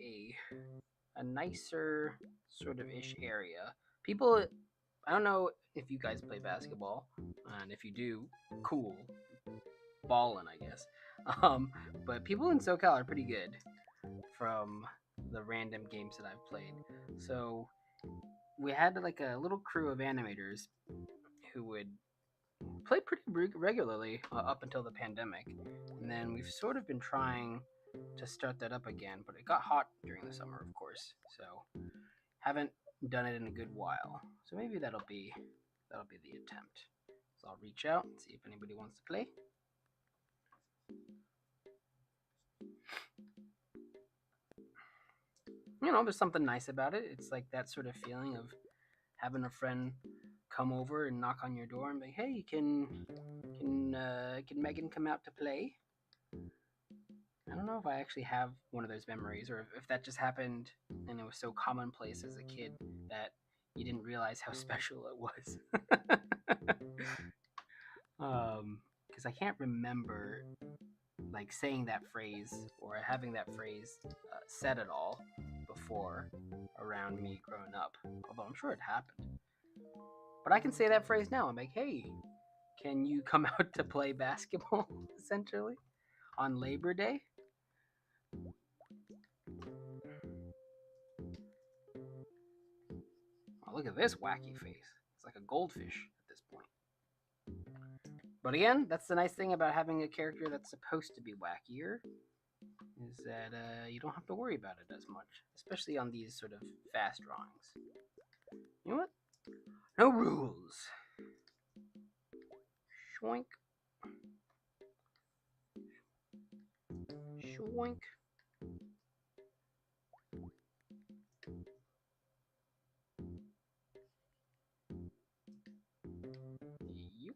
a nicer sort of ish area. People, I don't know if you guys play basketball, and if you do, cool, ballin', I guess. Um, but people in SoCal are pretty good from the random games that I've played. So we had like a little crew of animators who would play pretty regularly up until the pandemic, and then we've sort of been trying to start that up again, but it got hot during the summer, of course, so haven't done it in a good while. So maybe that'll be the attempt. So I'll reach out and see if anybody wants to play. You know, there's something nice about it. It's like that sort of feeling of having a friend come over and knock on your door and be, hey, can Megan come out to play? I don't know if I actually have one of those memories, or if that just happened and it was so commonplace as a kid that you didn't realize how special it was. Because I can't remember like saying that phrase or having that phrase said at all before around me growing up. Although I'm sure it happened. But I can say that phrase now. I'm like, hey, can you come out to play basketball, essentially, on Labor Day? Oh, look at this wacky face. It's like a goldfish at this point. But again, that's the nice thing about having a character that's supposed to be wackier, is that you don't have to worry about it as much, especially on these sort of fast drawings. You know what? No rules. Shoink. Shoink. Yep.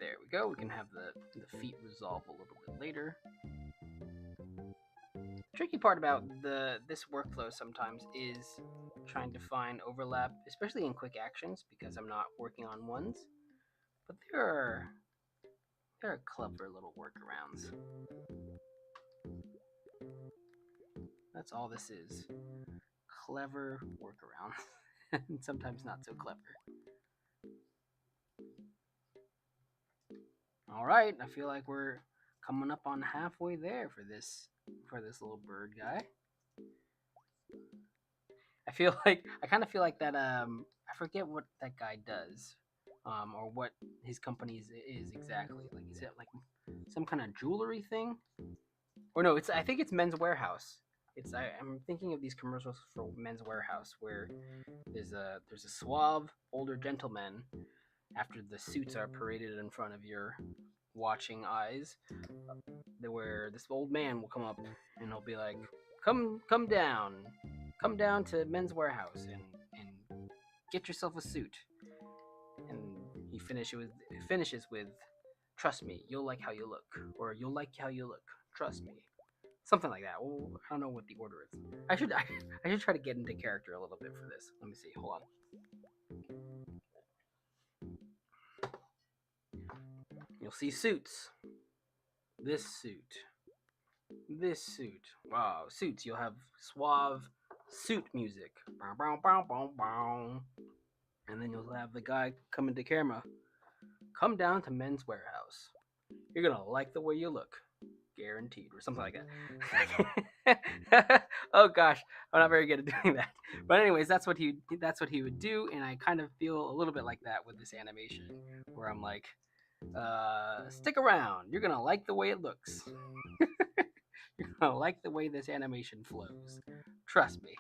There we go. We can have the feet resolve a little bit later. Tricky part about this workflow sometimes is trying to find overlap, especially in quick actions because I'm not working on ones. But there are clever little workarounds. That's all this is. Clever workarounds. And sometimes not so clever. All right, I feel like we're coming up on halfway there for this little bird guy. I kind of feel like that I forget what that guy does. Or what his company is exactly. Like is it like some kind of jewelry thing? Or no, it's I think it's Men's Warehouse. I'm thinking of these commercials for Men's Warehouse where there's a suave older gentleman after the suits are paraded in front of your watching eyes, where this old man will come up and he'll be like, come down to Men's Warehouse and get yourself a suit." And finishes with, "Trust me, you'll like how you look," or "You'll like how you look. Trust me." Something like that. Well, I don't know what the order is. I should try to get into character a little bit for this. Let me see. Hold on. You'll see suits. This suit. This suit. Wow, suits. You'll have suave suit music. Bow, bow, bow, bow, bow. And then you'll have the guy coming to camera. "Come down to Men's Warehouse. You're gonna like the way you look. Guaranteed," or something like that. Oh gosh, I'm not very good at doing that. But anyways, that's what he would do, and I kind of feel a little bit like that with this animation, where I'm like, "Stick around. You're gonna like the way it looks. You're gonna like the way this animation flows. Trust me."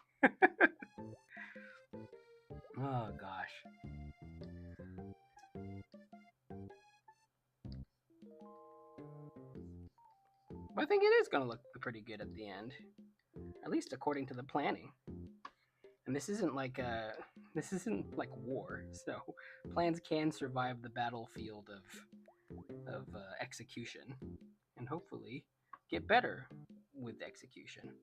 Oh gosh. But I think it is gonna look pretty good at the end, at least according to the planning. And this isn't like war, so plans can survive the battlefield of execution, and hopefully get better with execution.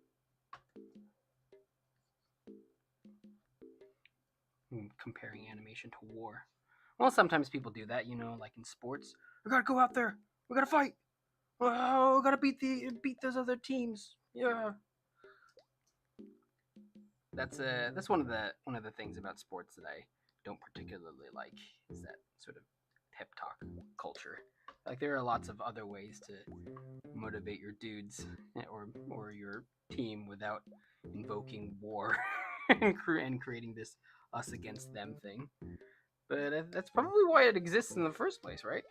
Comparing animation to war. Well, sometimes people do that, like in sports. "We gotta go out there. We gotta fight. Oh, we gotta beat those other teams." Yeah, that's one of the things about sports that I don't particularly like is that sort of pep talk culture. Like there are lots of other ways to motivate your dudes or your team without invoking war and creating this us against them thing. But that's probably why it exists in the first place, right?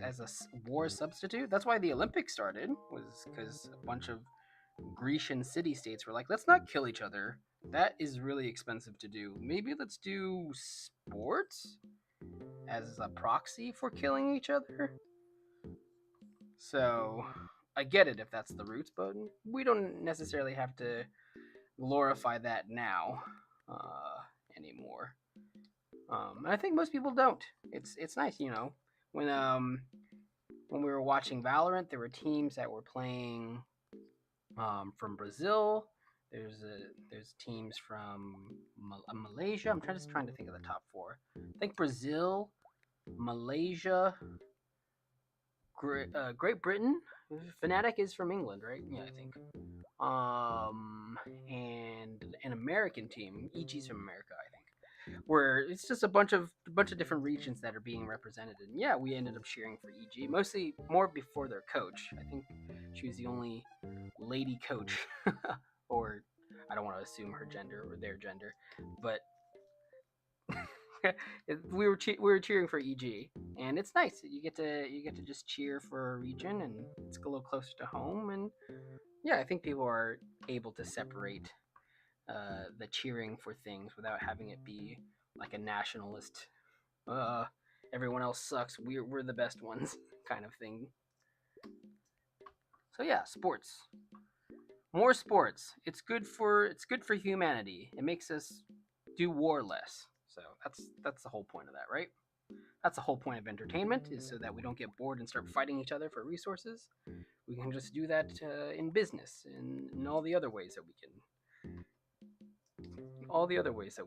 As a war substitute. That's why the Olympics started, was because a bunch of Grecian city states were like, "Let's not kill each other. That is really expensive to do. Maybe let's do sports as a proxy for killing each other." So I get it if that's the roots, but we don't necessarily have to glorify that now anymore. And I think most people don't. It's nice, when when we were watching Valorant, there were teams that were playing from Brazil. There's teams from Malaysia. I'm trying to think of the top four. I think Brazil, Malaysia, Great Britain. Fnatic is from England, right? Yeah, I think. And an American team. EG's from America, I think. Where it's just a bunch of different regions that are being represented. And yeah, we ended up cheering for EG, mostly more before their coach. I think she was the only lady coach, or I don't want to assume her gender or their gender, but we were cheering for EG, and it's nice. You get to just cheer for a region, and it's a little closer to home. And yeah, I think people are able to separate the cheering for things without having it be like a nationalist. Uh, Everyone else sucks. We're the best ones, kind of thing. So yeah, sports. More sports. It's good for humanity. It makes us do war less. So that's the whole point of that, right? That's the whole point of entertainment, is so that we don't get bored and start fighting each other for resources. We can just do that in business and in all the other ways that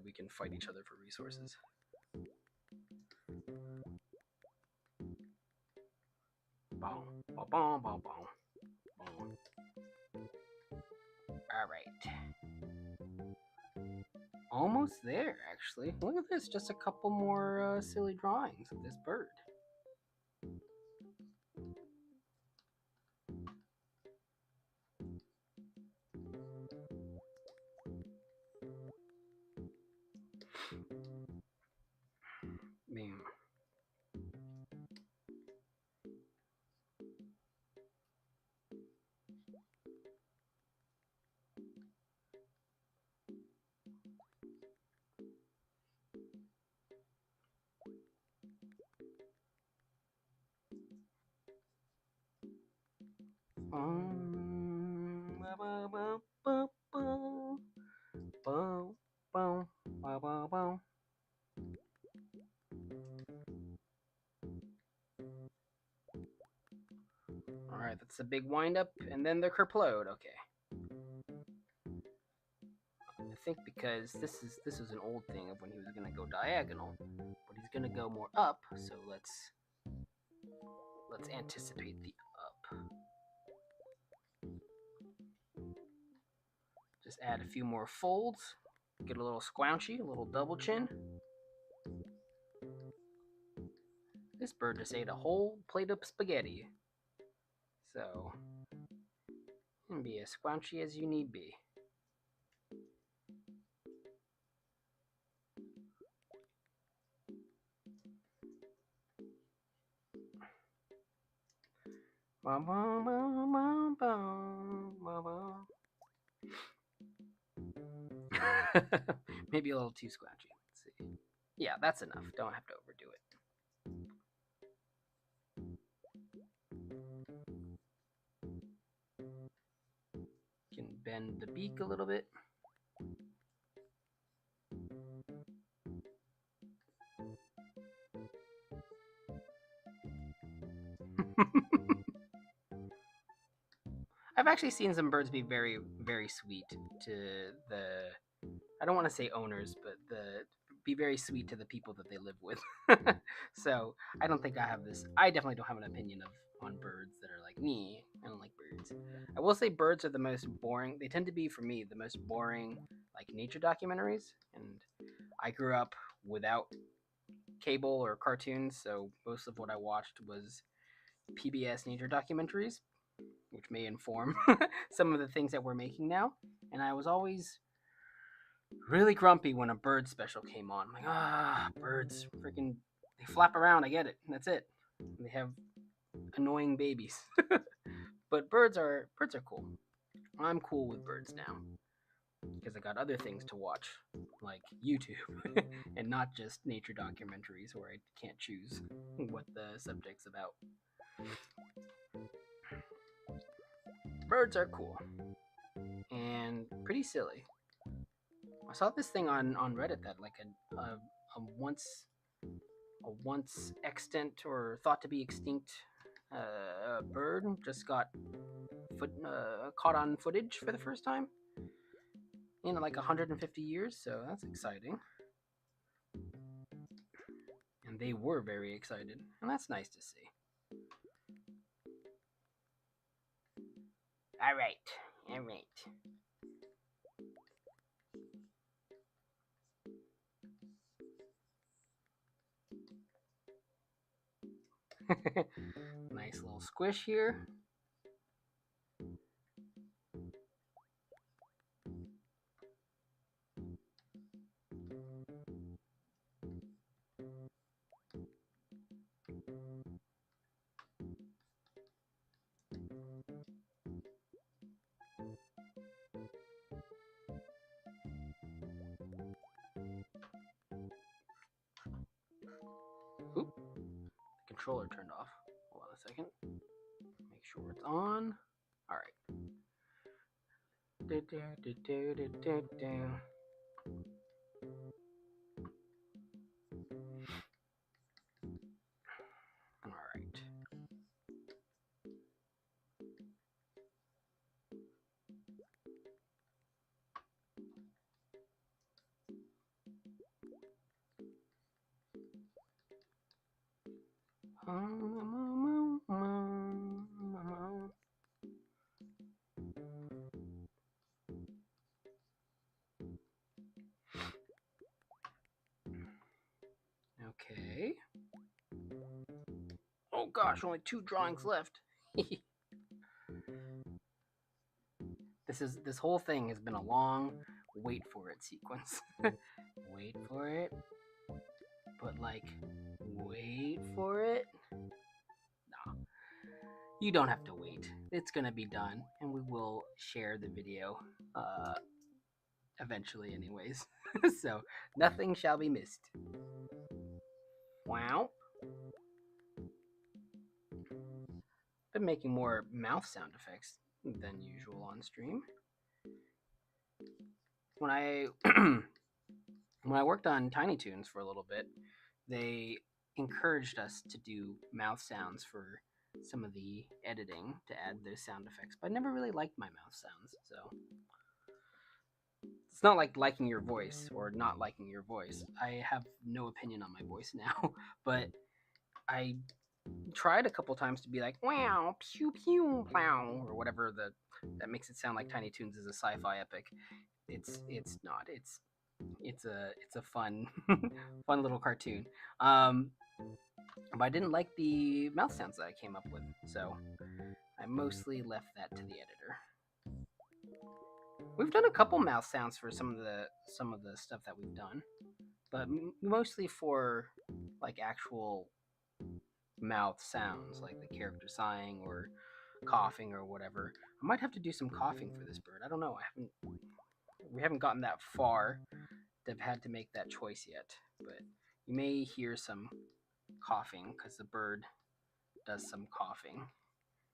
we can fight each other for resources. Boom, boom, boom, boom, boom. All right. Almost there, actually. Look at this, just a couple more silly drawings of this bird. Bam. Ba, ba, ba, ba, ba. Boom, boom, boom, boom, boom. All right, that's a big windup, and then the kerplode. Okay, I think because this is an old thing of when he was gonna go diagonal, but he's gonna go more up. So let's anticipate the up. Just add a few more folds. Get a little squounchy, a little double chin. This bird just ate a whole plate of spaghetti. So, you can be as squounchy as you need be. Maybe a little too squouchy. Let's see. Yeah, that's enough. Don't have to overdo it. You can bend the beak a little bit. I've actually seen some birds be very, very sweet to the. I don't want to say owners, but the be very sweet to the people that they live with. So I don't think I have this. I definitely don't have an opinion of on birds that are like me. I don't like birds. I will say birds are the most boring. They tend to be for me the most boring like nature documentaries. And I grew up without cable or cartoons, so most of what I watched was PBS nature documentaries, which may inform some of the things that we're making now. And I was always really grumpy when a bird special came on. I'm like, birds, freaking, they flap around. I get it. That's it. They have annoying babies. But birds are cool. I'm cool with birds now because I got other things to watch, like YouTube, and not just nature documentaries where I can't choose what the subject's about. Birds are cool and pretty silly. I saw this thing on Reddit that like a once extant or thought to be extinct bird just got caught on footage for the first time in like 150 years. So that's exciting, and they were very excited, and that's nice to see. All right, all right. Nice little squish here. Oop, the controller turned off. Hold on a second. Make sure it's on. All right. Do, do, do, do, do, do, do. Okay. Oh gosh, only 2 drawings left. This whole thing has been a long wait for it sequence. Wait for it, but like wait for it. No, you don't have to wait. It's gonna be done, and we will share the video eventually, anyways. So nothing shall be missed. Wow. Been making more mouth sound effects than usual on stream. When I when I worked on Tiny Toons for a little bit, they encouraged us to do mouth sounds for some of the editing to add those sound effects. But I never really liked my mouth sounds, so it's not like liking your voice or not liking your voice. I have no opinion on my voice now, but I tried a couple times to be like wow pew pew plow or whatever that makes it sound like Tiny Toons is a sci-fi epic. It's not. It's a fun fun little cartoon. But I didn't like the mouth sounds that I came up with, so I mostly left that to the editor. We've done a couple mouth sounds for some of the stuff that we've done, but mostly for like actual mouth sounds, like the character sighing or coughing or whatever. I might have to do some coughing for this bird. I don't know. We haven't gotten that far to have had to make that choice yet, but you may hear some coughing because the bird does some coughing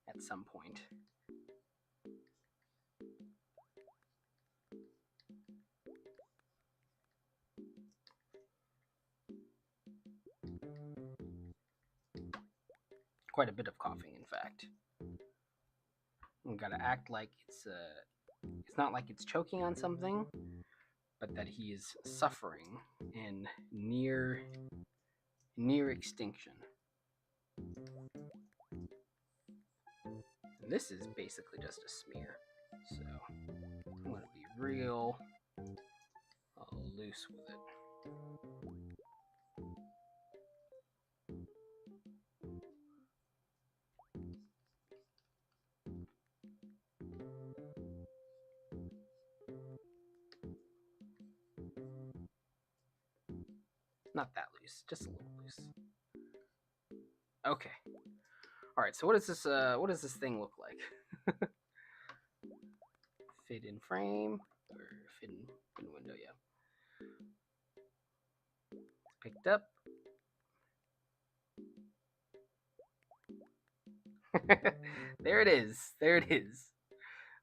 at some point. Quite a bit of coughing, in fact. You gotta act like it's not like it's choking on something, but that he is suffering in near extinction. And this is basically just a smear, so I'm gonna be real loose with it. Not that loose, just a little loose. Okay. All right. So what does this thing look like? Fit in frame or fit in window? Yeah. Picked up. There it is. There it is.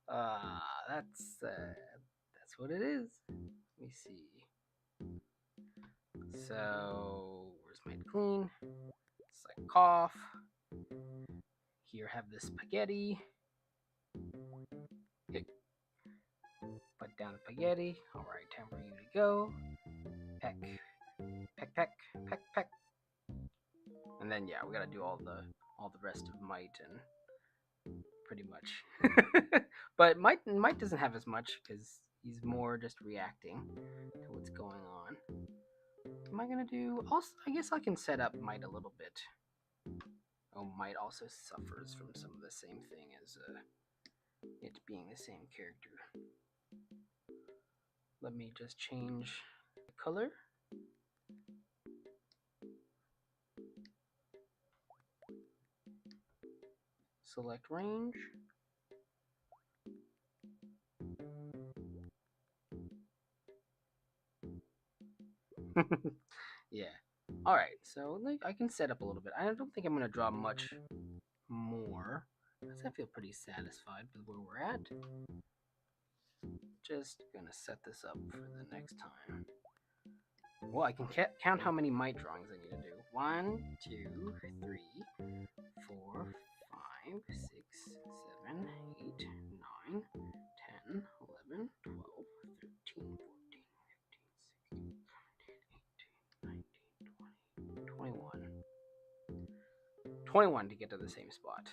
That's what it is. Let me see. So where's my clean? It's like cough. Here have the spaghetti. Put down the spaghetti. All right, time for you to go. Peck, peck, peck, peck, peck. And then yeah, we gotta do all the rest of Might and pretty much. But Might doesn't have as much because he's more just reacting to what's going on. Am I gonna do? Also, I guess I can set up Might a little bit. Oh, Might also suffers from some of the same thing as it being the same character. Let me just change the color. Select range. Yeah. All right. So like I can set up a little bit. I don't think I'm gonna draw much more because I feel pretty satisfied with where we're at. Just gonna set this up for the next time. Well, I can count how many Might drawings I need to do. 1, 2, 3, 4, 5, 6, 7, 8, 9, 10, 11, 12, 13, 14, 15, 16, 17, 18, 19, 20, 21. 21 to get to the same spot.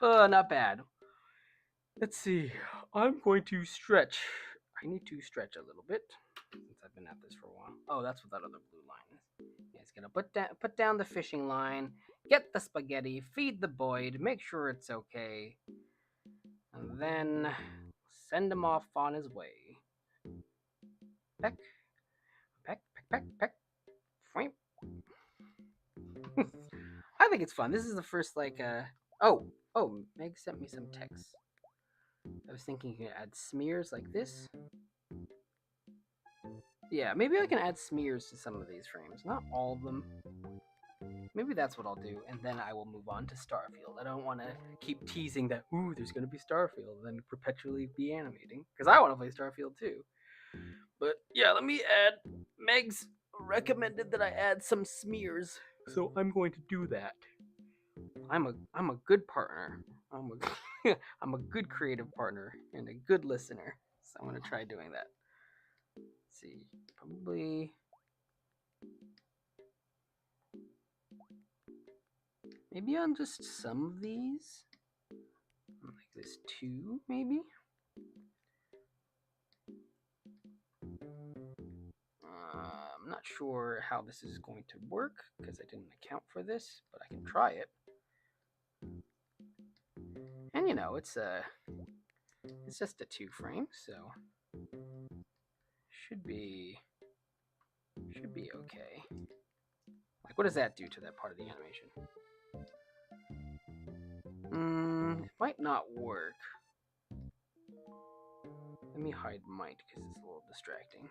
Not bad. Let's see. I'm going to stretch. I need to stretch a little bit since I've been at this for a while. Oh, that's what that other blue line is. Yeah, it's gonna put down the fishing line, get the spaghetti, feed the Boyd, make sure it's okay, and then send him off on his way. Peck, peck, peck, peck, peck. I think it's fun. This is the first oh, Meg sent me some text. I was thinking you could add smears like this. Yeah, maybe I can add smears to some of these frames. Not all of them. Maybe that's what I'll do, and then I will move on to Starfield. I don't want to keep teasing that, ooh, there's going to be Starfield, and then perpetually be animating. Because I want to play Starfield too. But yeah, let me add. Meg's recommended that I add some smears, so I'm going to do that. I'm a good partner. I'm a good creative partner and a good listener. So I'm gonna try doing that. Let's see, probably maybe on just some of these, like this too, maybe. I'm not sure how this is going to work because I didn't account for this, but I can try it. And you know, it's just a 2 frame, so should be okay. Like, what does that do to that part of the animation? It might not work. Let me hide might because it's a little distracting.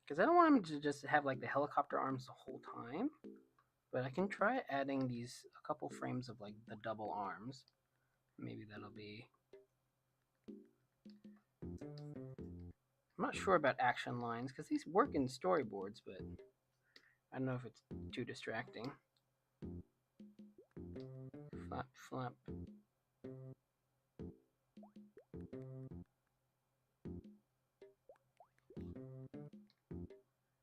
Because I don't want him to just have like the helicopter arms the whole time. But I can try adding a couple frames of like the double arms. Maybe that'll be... I'm not sure about action lines because these work in storyboards, but I don't know if it's too distracting. Flap, flap.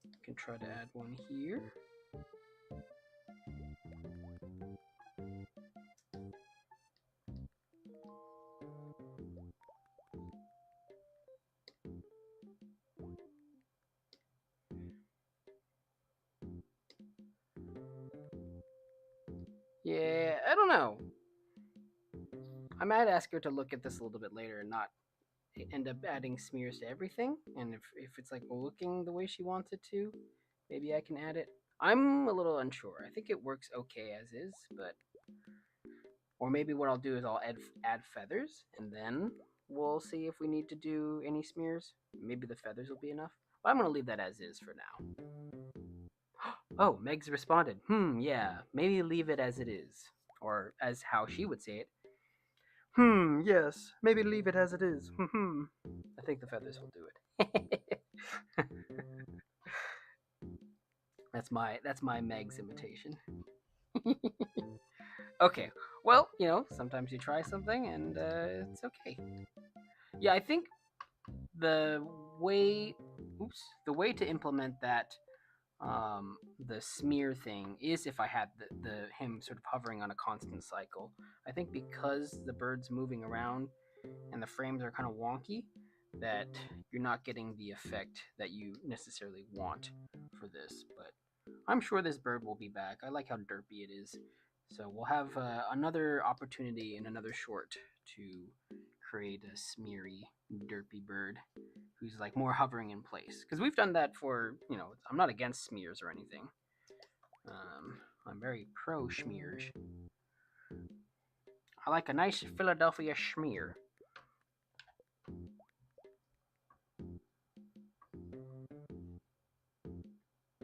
I can try to add one here. Yeah, I don't know. I might ask her to look at this a little bit later and not end up adding smears to everything. And if it's like looking the way she wants it to, maybe I can add it. I'm a little unsure. I think it works okay as is, but... Or maybe what I'll do is I'll add feathers, and then we'll see if we need to do any smears. Maybe the feathers will be enough. But I'm going to leave that as is for now. Oh, Meg's responded. Yeah, maybe leave it as it is. Or as how she would say it. Yes, maybe leave it as it is. I think the feathers will do it. That's my Meg's imitation. Okay, well, you know, sometimes you try something and it's okay. Yeah, I think the way to implement that the smear thing is if I had the him sort of hovering on a constant cycle. I think because the bird's moving around and the frames are kind of wonky, that you're not getting the effect that you necessarily want for this. But I'm sure this bird will be back. I like how derpy it is. So we'll have another opportunity in another short to create a smeary, derpy bird who's like more hovering in place. Because we've done that for, you know, I'm not against smears or anything. I'm very pro smears. I like a nice Philadelphia smear.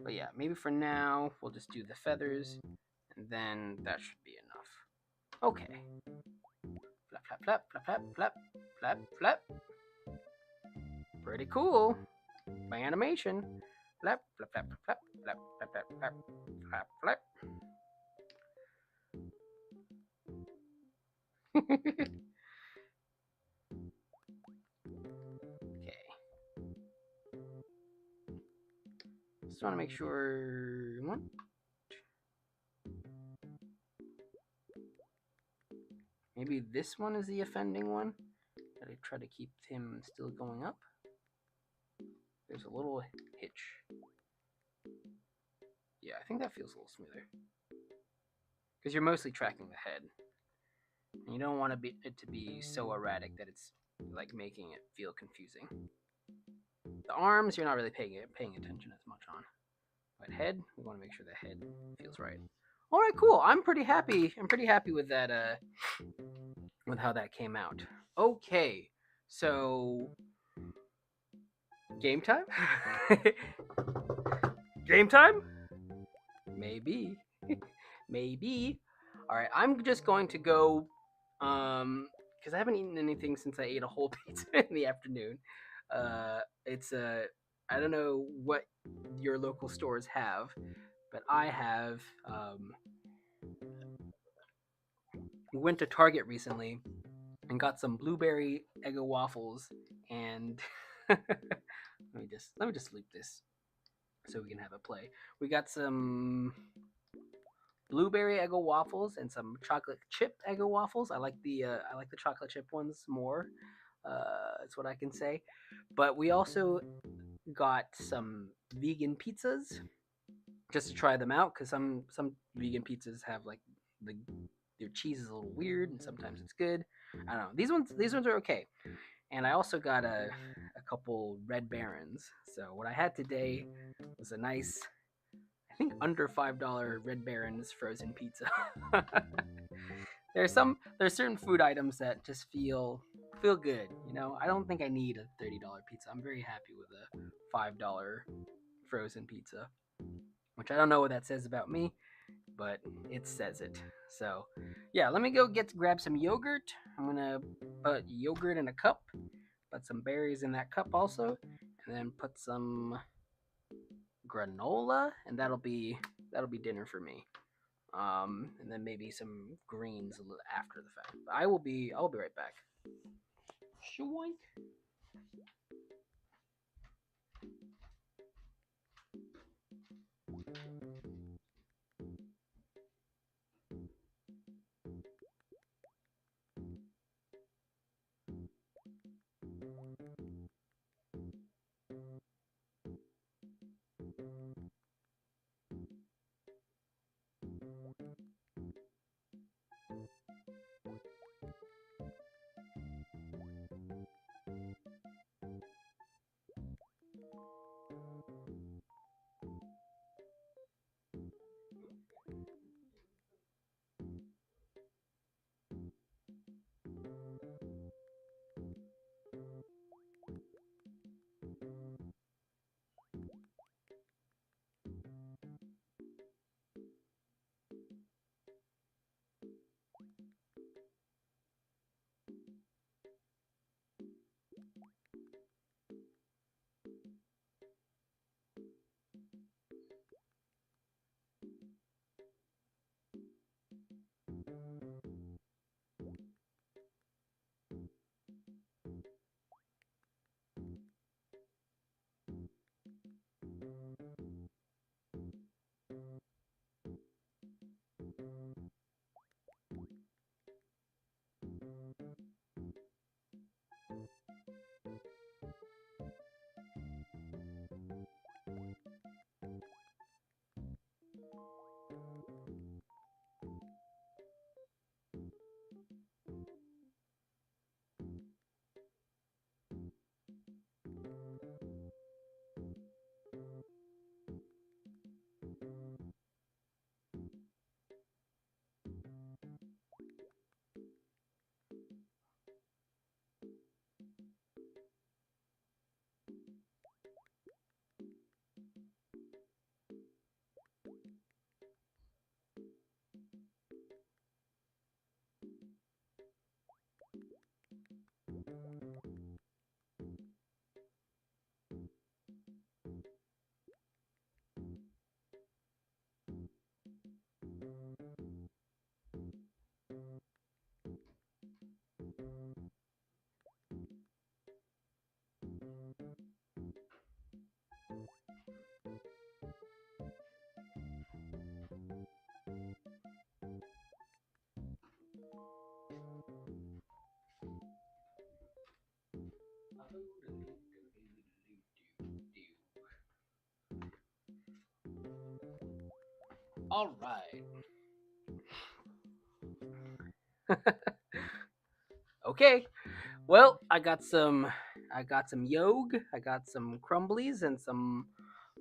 But yeah, maybe for now, we'll just do the feathers, and then that should be enough. Okay. Flap, Flap, flap, flap, flap, flap, flap. Pretty cool. My animation. Flap, flap, flap, flap, flap, flap, flap, flap, flap, flap. Okay. Just want to make sure. Maybe this one is the offending one. Gotta try to keep him still going up. There's a little hitch. Yeah, I think that feels a little smoother. Because you're mostly tracking the head. And you don't want it to be so erratic that it's like making it feel confusing. The arms, you're not really paying attention as much on. But head, we want to make sure the head feels right. All right, cool. I'm pretty happy. I'm pretty happy with that. With how that came out. Okay, so game time. Game time. Maybe. Maybe. All right, I'm just going to go. Because I haven't eaten anything since I ate a whole pizza in the afternoon. It's a. I don't know what your local stores have, but I have. We went to Target recently and got some blueberry Eggo waffles, and let me just loop this so we can have it play. We got some blueberry Eggo waffles and some chocolate chip Eggo waffles. I like the chocolate chip ones more. That's what I can say. But we also got some vegan pizzas just to try them out because some vegan pizzas have like the their cheese is a little weird and sometimes it's good. I don't know. These ones are okay. And I also got a couple Red Barons. So what I had today was a nice, I think under $5 Red Baron's frozen pizza. There's certain food items that just feel good. You know, I don't think I need a $30 pizza. I'm very happy with a $5 frozen pizza, which I don't know what that says about me, but it says it. So, yeah, let me go grab some yogurt. I'm gonna put yogurt in a cup, put some berries in that cup also, and then put some granola, and that'll be dinner for me. And then maybe some greens a little after the fact. But I'll be right back. Shoink. All right. Okay. Well, I got some yog, I got some crumblies and some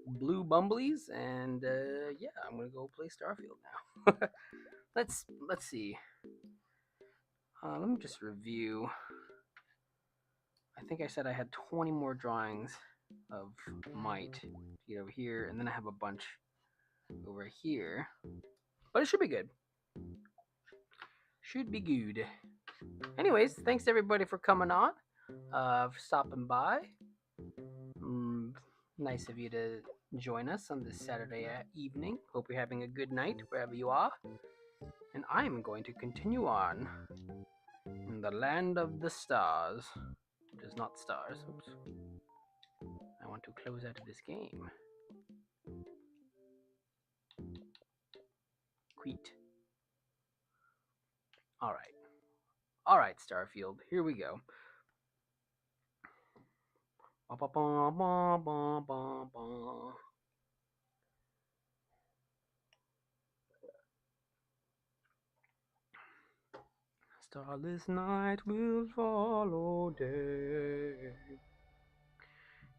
blue bumblies, and yeah, I'm gonna go play Starfield now. Let's see. Let me just review. I think I said I had 20 more drawings of might to get over here, and then I have a bunch over here. But it should be good. Should be good. Anyways, thanks everybody for coming on, for stopping by. Mm, nice of you to join us on this Saturday evening. Hope you're having a good night wherever you are. And I'm going to continue on in the land of the stars. Which is not stars. Oops. I want to close out of this game. Quit. Alright. Alright, Starfield. Here we go. Starless night will follow day.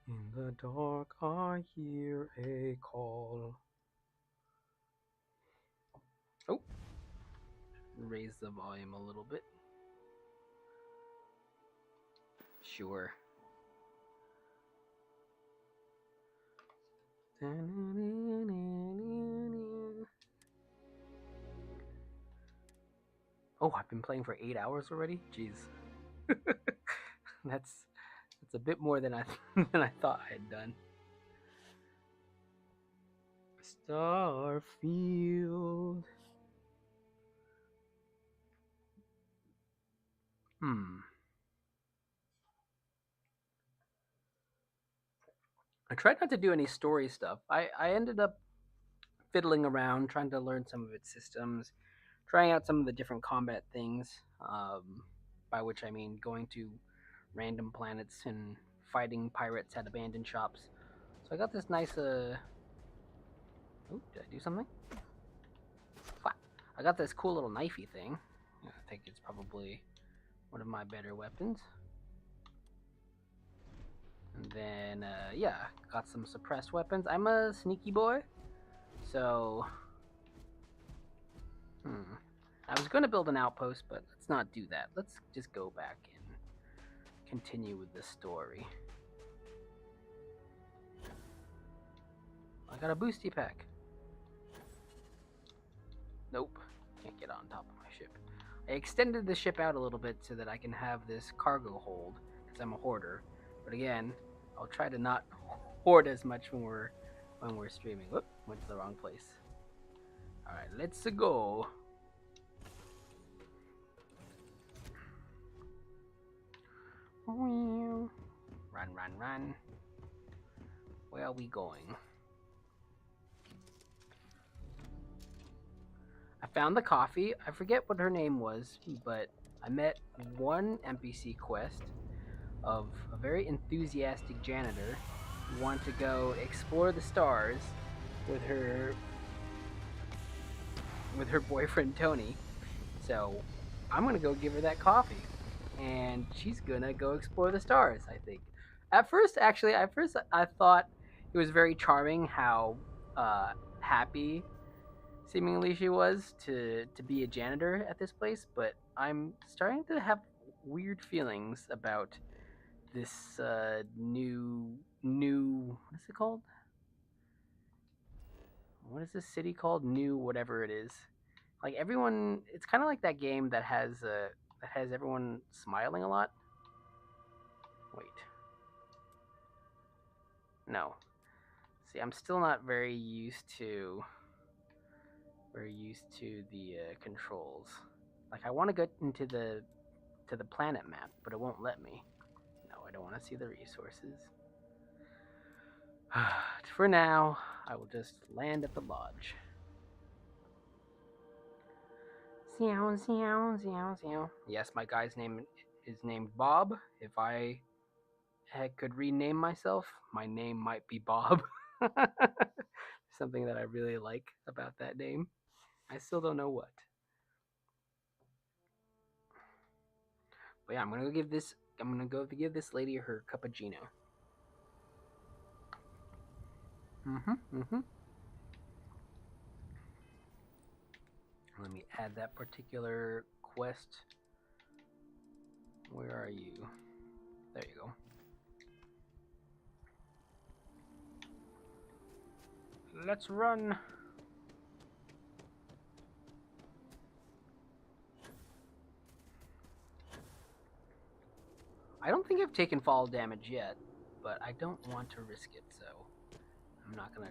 In the dark I hear a call. Oh, raise the volume a little bit. Sure. Oh, I've been playing for 8 hours already? Jeez. that's a bit more than I than I thought I had done. Starfield. I tried not to do any story stuff. I ended up fiddling around, trying to learn some of its systems, trying out some of the different combat things, by which I mean going to random planets and fighting pirates at abandoned shops. So I got this nice, oh, did I do something? What? I got this cool little knifey thing. I think it's probably one of my better weapons. And then, yeah, got some suppressed weapons. I'm a sneaky boy, so I was going to build an outpost, but let's not do that. Let's just go back and continue with the story. I got a boosty pack. Nope, can't get on top of my ship. I extended the ship out a little bit so that I can have this cargo hold, because I'm a hoarder. But again, I'll try to not hoard as much when we're streaming. Whoop, went to the wrong place. All right, let's go. Run, run, run. Where are we going? I found the coffee. I forget what her name was, but I met one NPC quest of a very enthusiastic janitor who wanted to go explore the stars with her boyfriend Tony. So I'm gonna go give her that coffee, and she's gonna go explore the stars. I think. At first, I thought it was very charming how happy seemingly she was to be a janitor at this place, but I'm starting to have weird feelings about this new what is it called? What is this city called? New whatever it is. Like everyone, it's kind of like that game that has everyone smiling a lot. Wait, no. See, I'm still not very used to the controls. Like I want to get into the planet map, but it won't let me. No, I don't want to see the resources. For now, I will just land at the lodge. Yes, my guy's name is named Bob. If I could rename myself, my name might be Bob. something that I really like about that name. I still don't know what. But yeah, I'm gonna go give this. I'm gonna go give this lady her cappuccino. Mm-hmm. Let me add that particular quest. Where are you? There you go. Let's run. I don't think I've taken fall damage yet, but I don't want to risk it, so I'm not gonna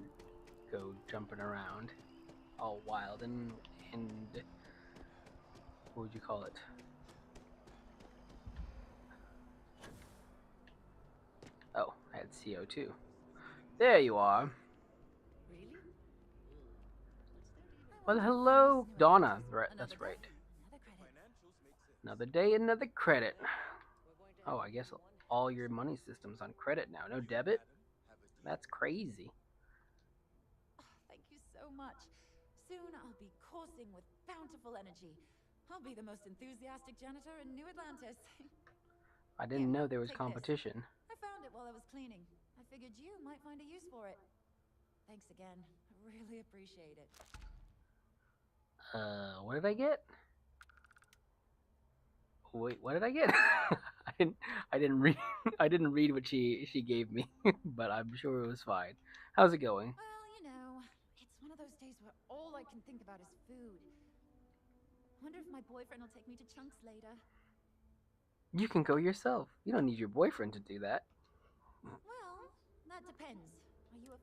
go jumping around all wild and what would you call it? Oh, I had CO2. There you are. Really? Well, hello, Donna. Right, that's right. Another day, another credit. Oh, I guess all your money system's on credit now. No debit? That's crazy. Oh, thank you so much. Soon I'll be coursing with bountiful energy. I'll be the most enthusiastic janitor in New Atlantis. I didn't know there was Take competition. this. I found it while I was cleaning. I figured you might find a use for it. Thanks again. I really appreciate it. What did I get? Wait, what did I get? I didn't read I didn't read what she gave me, but I'm sure it was fine. How's it going? Well, it's one of those days where all I can think about is food. Wonder if my boyfriend will take me to Chunks later. You can go yourself. You don't need your boyfriend to do that. Well, that depends. Are you a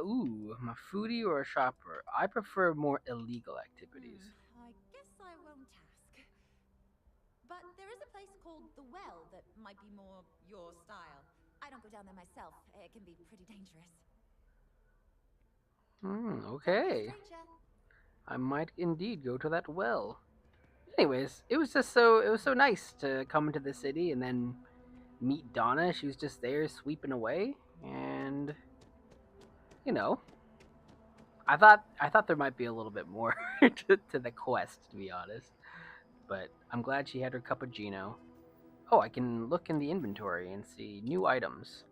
Ooh, I'm a foodie or a shopper. I prefer more illegal activities. I guess I won't ask. But there is a place called The Well that might be more your style. I don't go down there myself. It can be pretty dangerous. Okay. I might indeed go to that well. Anyways, it was so nice to come into the city and then meet Donna. She was just there sweeping away, and you know, I thought there might be a little bit more to the quest, to be honest. But I'm glad she had her cappuccino. Oh, I can look in the inventory and see new items.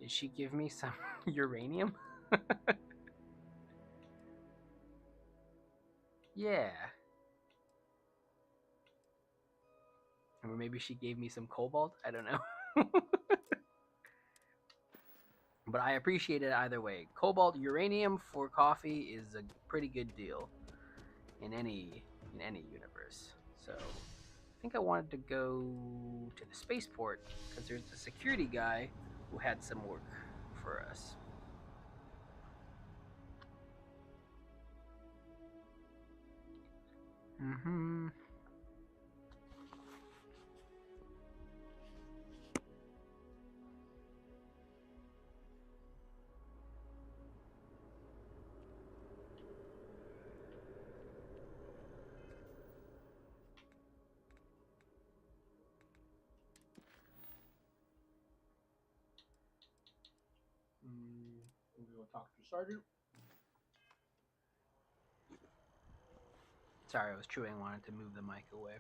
Did she give me some uranium? Yeah. Or maybe she gave me some cobalt. I don't know. But I appreciate it either way. Cobalt uranium for coffee is a pretty good deal in any universe. So I think I wanted to go to the spaceport because there's a security guy who had some work for us. Mm-hmm. We'll go talk to Sergeant. Sorry, I was chewing. Wanted to move the mic away.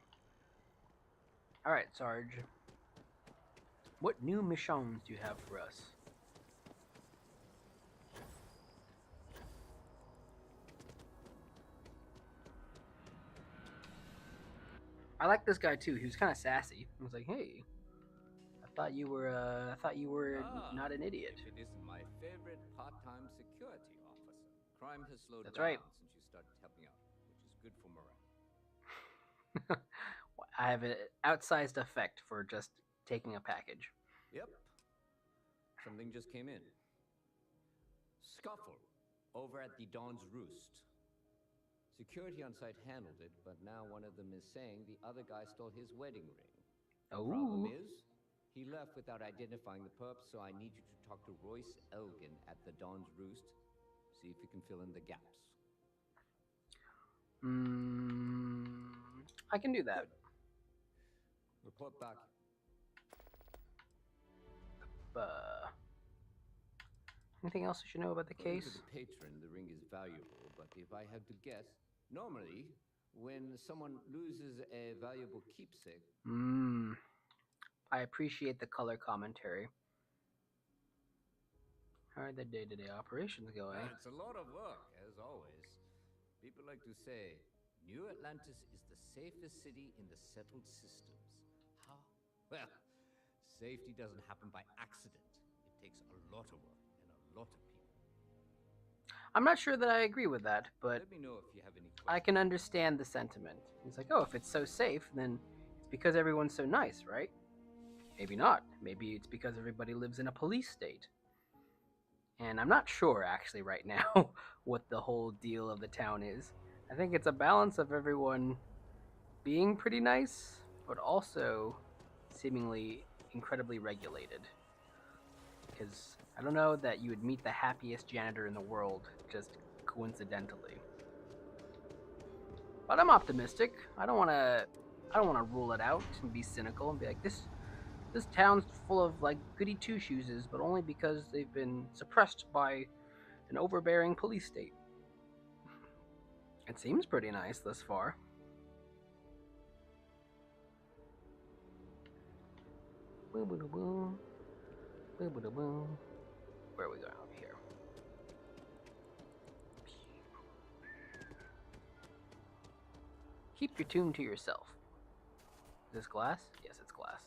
All right, Sarge. What new missions do you have for us? I like this guy too. He was kind of sassy. I was like, "Hey, I thought you were not an idiot." It is my favorite part-time security officer. Crime has slowed That's down right. since you started helping out, which is good for morale. I have an outsized effect for just taking a package. Yep. Something just came in. Scuffle over at the Dawn's Roost. Security on site handled it, but now one of them is saying the other guy stole his wedding ring. Problem Oh, is, he left without identifying the perp, so I need you to talk to Royce Elgin at the Dawn's Roost. See if you can fill in the gaps. I can do that. Good. Report back. Uh, Anything else you should know about the According case? to the patron, the ring is valuable, but if I had to guess, normally, when someone loses a valuable keepsake, Mmm. I appreciate the color commentary. How are the day-to-day operations going? it's a lot of work, as always. People like to say, New Atlantis is the safest city in the settled systems. How? Well, safety doesn't happen by accident. It takes a lot of work and a lot of people. I'm not sure that I agree with that, but Let me know if you have any I questions. can understand the sentiment. It's like, oh, if it's so safe, then it's because everyone's so nice, right? Maybe not. Maybe it's because everybody lives in a police state. And I'm not sure, actually, right now, what the whole deal of the town is. I think it's a balance of everyone being pretty nice, but also seemingly incredibly regulated. Because I don't know that you would meet the happiest janitor in the world just coincidentally. But I'm optimistic. I don't want to rule it out and be cynical and be like this town's full of like goody two shoeses, but only because they've been suppressed by an overbearing police state. It seems pretty nice thus far. Where are we going over here? Keep your tune to yourself. Is this glass? Yes, it's glass.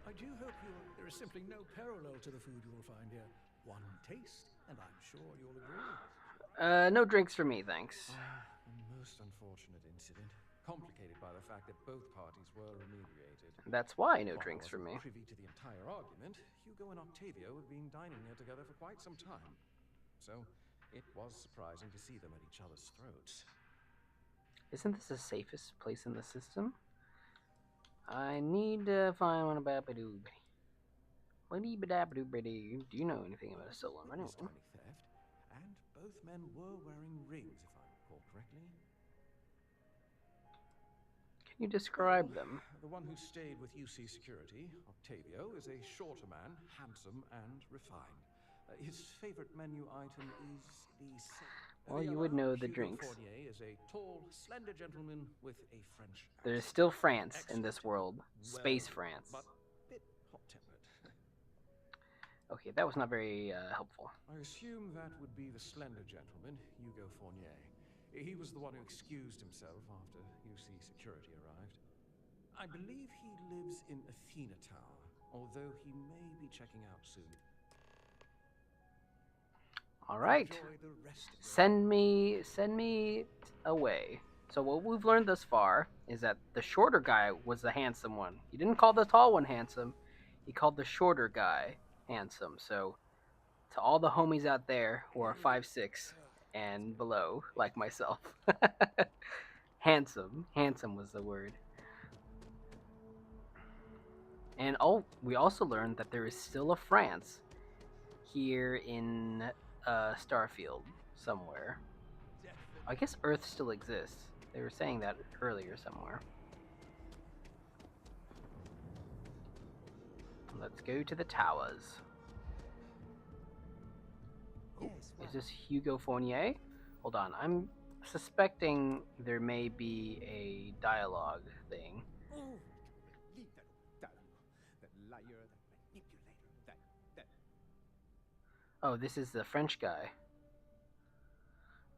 I do hope there is simply no parallel to the food you will find here. One taste, and I'm sure you'll agree. No drinks for me, thanks. A most unfortunate incident, complicated by the fact that both parties were remediated. That's why no While I drinks for wasn't me. privy to the entire argument, Hugo and Octavio had been dining here together for quite some time. So, it was surprising to see them at each other's throats. Isn't this the safest place in the system? I need to find one about Badoo. Do you know anything about a stolen money? Witnessed any theft, and both men were wearing rings, if I recall correctly. Can you describe them? The one who stayed with UC Security, Octavio, is a shorter man, handsome and refined. His favorite menu item is the... Well, you would know the Hugo drinks. Fournier is a tall, slender gentleman with a French accent. There's still France in this Excellent, world. Space well, France. but a bit hot-tempered. Okay, that was not very helpful. I assume that would be the slender gentleman, Hugo Fournier. He was the one who excused himself after UC Security arrived. I believe he lives in Athena Tower, although he may be checking out soon. All right. Enjoy the rest of your... Send me away. So what we've learned thus far is that the shorter guy was the handsome one. He didn't call the tall one handsome. He called the shorter guy handsome. So to all the homies out there who are 5'6" and below, like myself, handsome was the word. And we also learned that there is still a France here in Starfield somewhere. I guess Earth still exists. They were saying that earlier somewhere. Let's go to the towers. Oh, is this Hugo Fournier? Hold on, I'm suspecting there may be a dialogue thing. Oh, leave that Octavio, that liar, that manipulator, that... Oh, this is the French guy.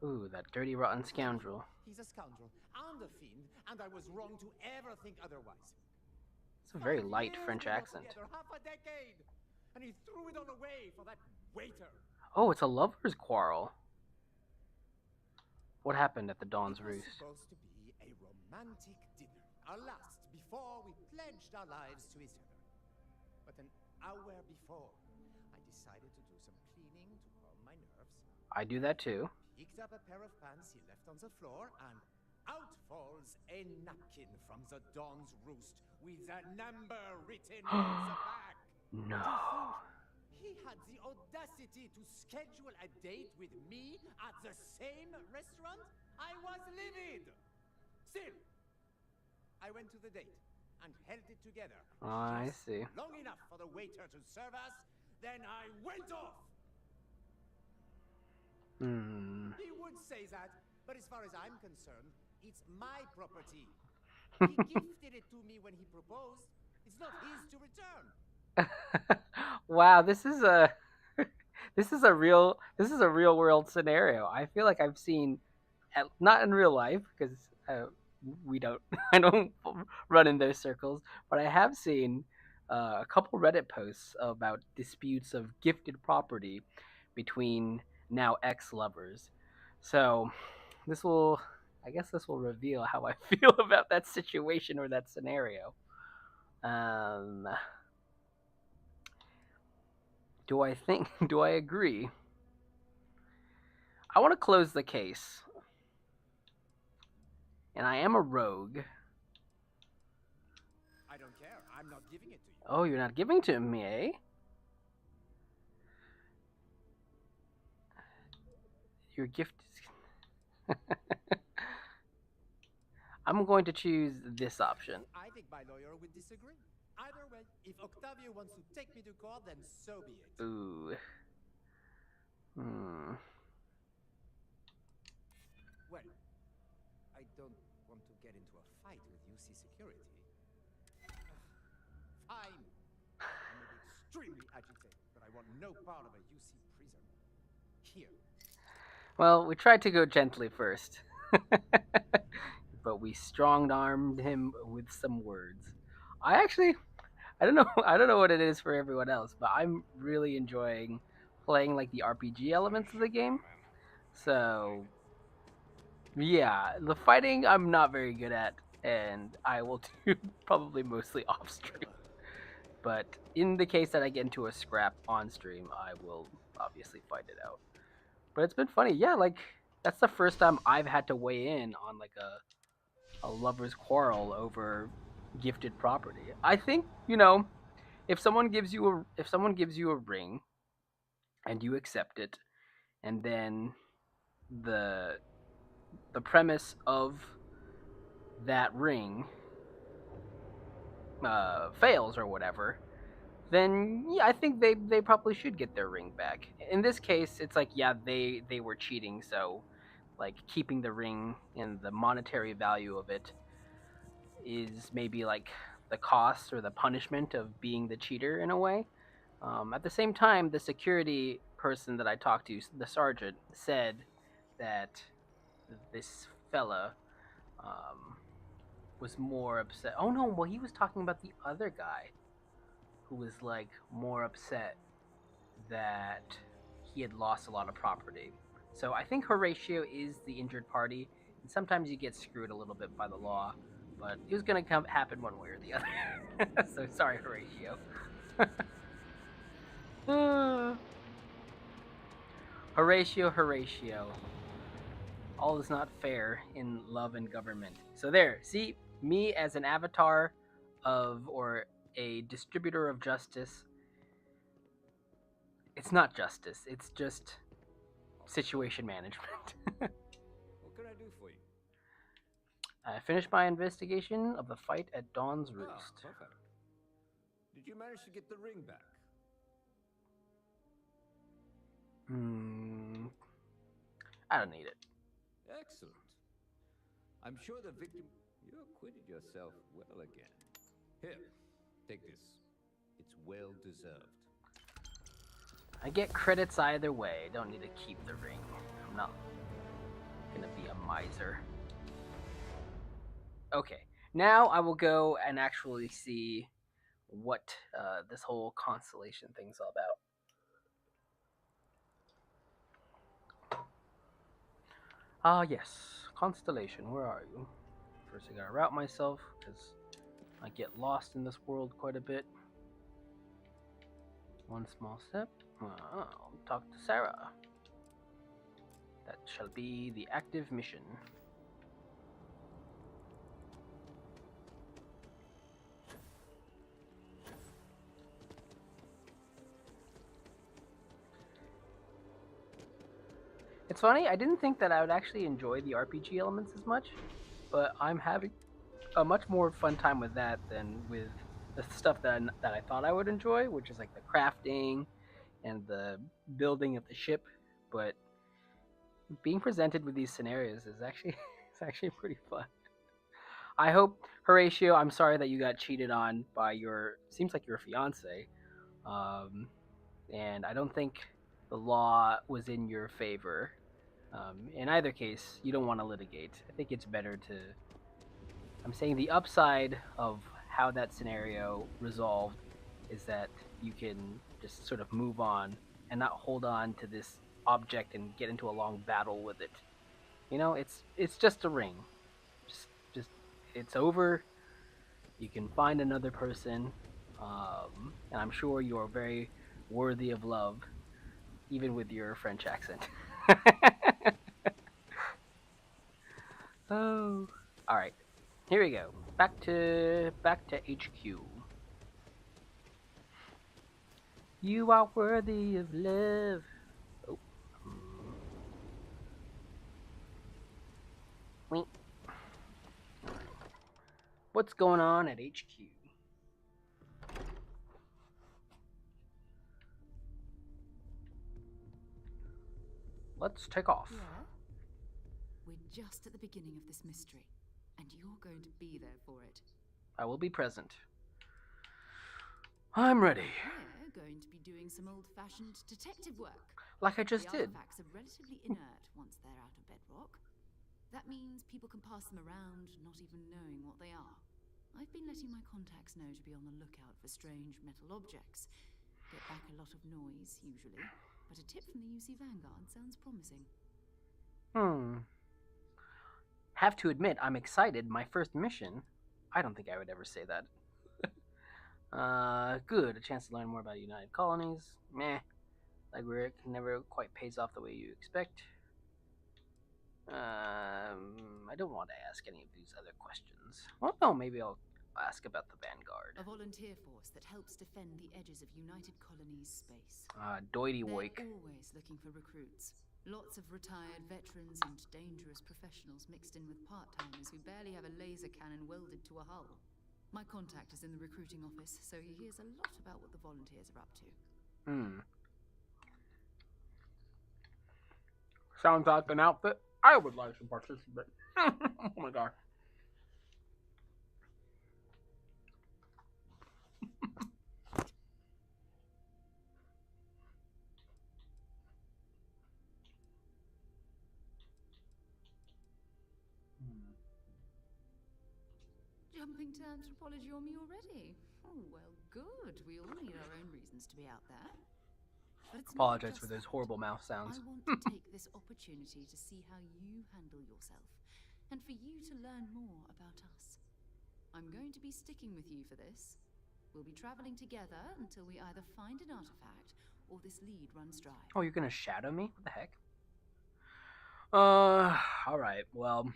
Ooh, that dirty, rotten scoundrel. He's a scoundrel and a fiend, and I was wrong to ever think otherwise. It's a very 5 light years French we were accent. together, half a decade, and he threw it all away for that waiter. Oh, it's a lover's quarrel. What happened at the Dawn's It was Roost? supposed to be a romantic dinner, our last before we pledged our lives to each other. But an hour before, I decided to do some cleaning to calm my nerves. I do that too. Picked up a pair of pants he left on the floor, and out falls a napkin from the Dawn's Roost with a number written on the back. No. He had the audacity to schedule a date with me at the same restaurant? I was livid! Still, I went to the date and held it together. Oh, I Just see. long enough for the waiter to serve us, then I went off. Hmm. He would say that, but as far as I'm concerned, it's my property. He gifted it to me when he proposed. It's not his to return. Wow, this is a this is a real world scenario. I feel like I've seen, not in real life because we don't I don't run in those circles, but I have seen a couple Reddit posts about disputes of gifted property between now ex lovers. So this will, I guess this will reveal how I feel about that situation or that scenario. Um, do I think? Do I agree? I want to close the case, and I am a rogue. I don't care. I'm not giving it to you. Oh, you're not giving to me, eh? Your gift is. I'm going to choose this option. I think my lawyer would disagree. Either way, if Octavio wants to take me to court, then so be it. Ooh. Hmm. Well, I don't want to get into a fight with UC security. Fine. I may be extremely agitated, but I want no part of a UC prison. Here. Well, we tried to go gently first, but we strong-armed him with some words. I actually, I don't know, I don't know what it is for everyone else, but I'm really enjoying playing like the RPG elements of the game. So yeah, the fighting I'm not very good at, and I will do probably mostly off stream. But in the case that I get into a scrap on stream, I will obviously fight it out. But it's been funny, yeah. Like that's the first time I've had to weigh in on like a lover's quarrel over gifted property. I think if someone gives you a ring and you accept it, and then the the premise of that ring fails or whatever, then yeah, I think they probably should get their ring back. In this case, it's like yeah, they were cheating, so like keeping the ring and the monetary value of it is maybe like the cost or the punishment of being the cheater in a way. At the same time, the security person that I talked to, the sergeant, said that this fella um, was more upset. Oh no, well he was talking about the other guy who was like more upset that he had lost a lot of property. So I think Horatio is the injured party, and sometimes you get screwed a little bit by the law, but it was gonna happen one way or the other. So sorry, Horatio. Horatio, Horatio. All is not fair in love and government. So there, see me as an avatar of or a distributor of justice. It's not justice. It's just situation management. What can I do for you? I finished my investigation of the fight at Dawn's Ah, Roost. perfect. Did you manage to get the ring back? I don't need it. Excellent. I'm sure the victim... You acquitted yourself well again. Here, take this. It's well deserved. I get credits either way. Don't need to keep the ring. I'm not gonna be a miser. Okay, now I will go and actually see what this whole constellation thing's all about. Ah, yes. Constellation, where are you? First, I gotta route myself, because I get lost in this world quite a bit. One small step. I'll talk to Sarah. That shall be the active mission. It's funny, I didn't think that I would actually enjoy the RPG elements as much, but I'm having a much more fun time with that than with the stuff that I thought I would enjoy, which is like the crafting and the building of the ship. But being presented with these scenarios is actually it's actually pretty fun. I hope Horatio, I'm sorry that you got cheated on by your seems like your fiance. Um, and I don't think the law was in your favor. In either case, you don't want to litigate. I think it's better to. I'm saying the upside of how that scenario resolved is that you can just sort of move on and not hold on to this object and get into a long battle with it. You know, it's just a ring. Just it's over. You can find another person, and I'm sure you're very worthy of love, even with your French accent. Oh, all right. Here we go. Back to HQ. You are worthy of love. Oh, wait. What's going on at HQ? Let's take off. Yeah? We're just at the beginning of this mystery, and you're going to be there for it. I will be present. I'm ready. We're going to be doing some old-fashioned detective work. Like I just the did. artifacts are relatively inert once they're out of bedrock. That means people can pass them around, not even knowing what they are. I've been letting my contacts know to be on the lookout for strange metal objects. Get back a lot of noise, usually, but a tip from the UC Vanguard sounds promising. Have to admit, I'm excited. My first mission. I don't think I would ever say that. Good. A chance to learn more about United Colonies. Meh. Like where it never quite pays off the way you expect. I don't want to ask any of these other questions. Well, no, maybe I'll ask about the Vanguard. A volunteer force that helps defend the edges of United Colonies space. Doity They're Woik. always looking for recruits. Lots of retired veterans and dangerous professionals mixed in with part-timers who barely have a laser cannon welded to a hull. My contact is in the recruiting office, so he hears a lot about what the volunteers are up to. Sounds like an outfit I would like to participate. Oh my god. Jumping to anthropology on me already? Oh, well, good. We all need our own reasons to be out there. But it's not Apologize just for those that. horrible mouth sounds. I want to take this opportunity to see how you handle yourself, and for you to learn more about us. I'm going to be sticking with you for this. We'll be traveling together until we either find an artifact or this lead runs dry. Oh, you're gonna shadow me? What the heck? Alright, well.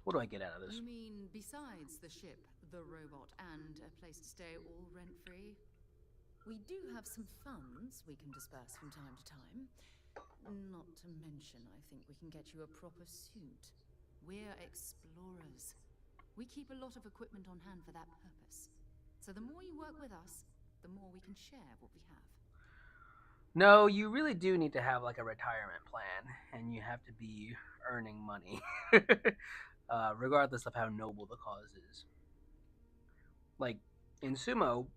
What do I get out of this? You mean besides the ship, the robot, and a place to stay all rent-free? We do have some funds we can disperse from time to time. Not to mention, I think we can get you a proper suit. We're explorers. We keep a lot of equipment on hand for that purpose. So the more you work with us, the more we can share what we have. No, you really do need to have like a retirement plan, and you have to be earning money, regardless of how noble the cause is. Like in sumo,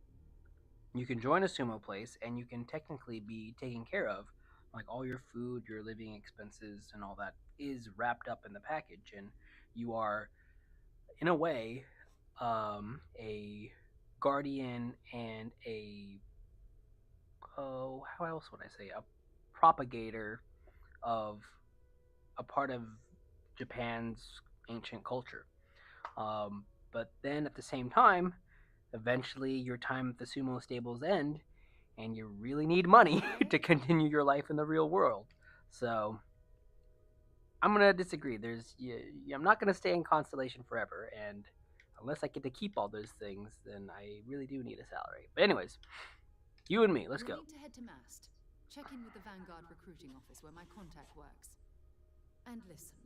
you can join a sumo place, and you can technically be taken care of. Like all your food, your living expenses, and all that is wrapped up in the package, and you are, in a way, a guardian and a how else would I say a propagator of a part of Japan's ancient culture. But then at the same time, eventually your time at the sumo stables end, and you really need money to continue your life in the real world. So I'm gonna disagree. I'm not gonna stay in Constellation forever, and unless I get to keep all those things, then I really do need a salary. But anyways, you and me, let's go. We'll need to head to Mast. Check in with the Vanguard recruiting office where my contact works. And listen,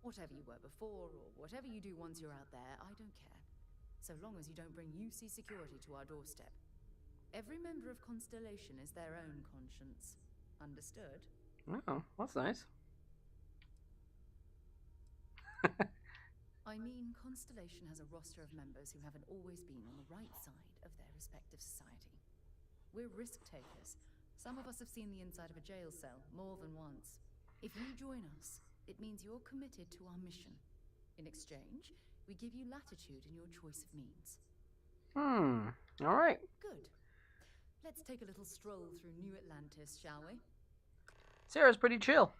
Whatever you were before, or whatever you do once you're out there, I don't care. So long as you don't bring UC security to our doorstep. Every member of Constellation is their own conscience. Understood? Oh, that's nice. I mean, Constellation has a roster of members who haven't always been on the right side of their respective society. We're risk takers. Some of us have seen the inside of a jail cell more than once. If you join us, it means you're committed to our mission. In exchange, we give you latitude in your choice of means. All right. Good. Let's take a little stroll through New Atlantis, shall we? Sarah's pretty chill.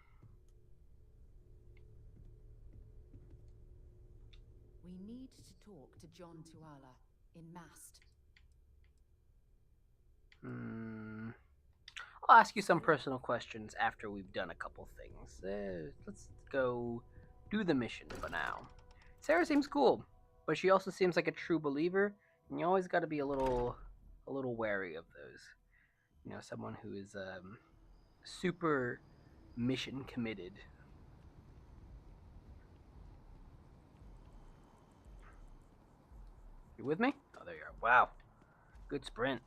We need to talk to John Tuala in Mast. I'll ask you some personal questions after we've done a couple things. Let's go do the mission for now. Sarah seems cool, but she also seems like a true believer, and you always got to be a little wary of those. You know, someone who is super mission committed. You with me? Oh, there you are. Wow, good sprint.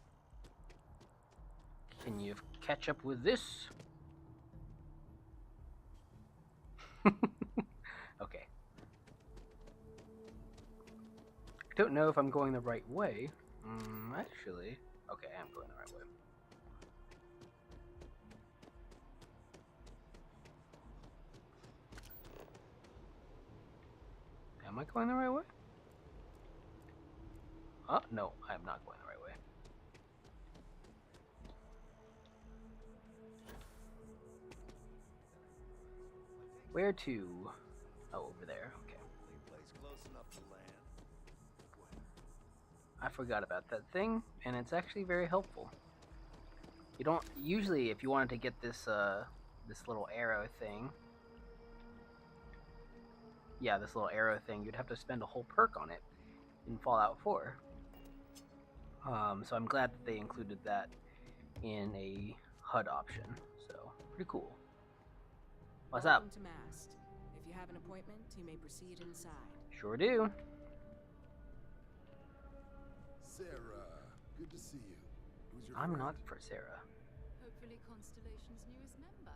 Can you catch up with this? Okay. I don't know if I'm going the right way. Actually, okay, I am going the right way. Am I going the right way? Oh, no, I am not going the right way. Where to? Oh, over there. Okay. I forgot about that thing, and it's actually very helpful. You don't usually, if you wanted to get this this little arrow thing. Yeah, this little arrow thing, you'd have to spend a whole perk on it in Fallout 4. So I'm glad that they included that in a HUD option. So pretty cool. What's up? Welcome to Mast. If you have an appointment, you may proceed inside. Sure do. Sarah, good to see you. Who's your I'm friend? not for Sarah. Hopefully Constellation's newest member.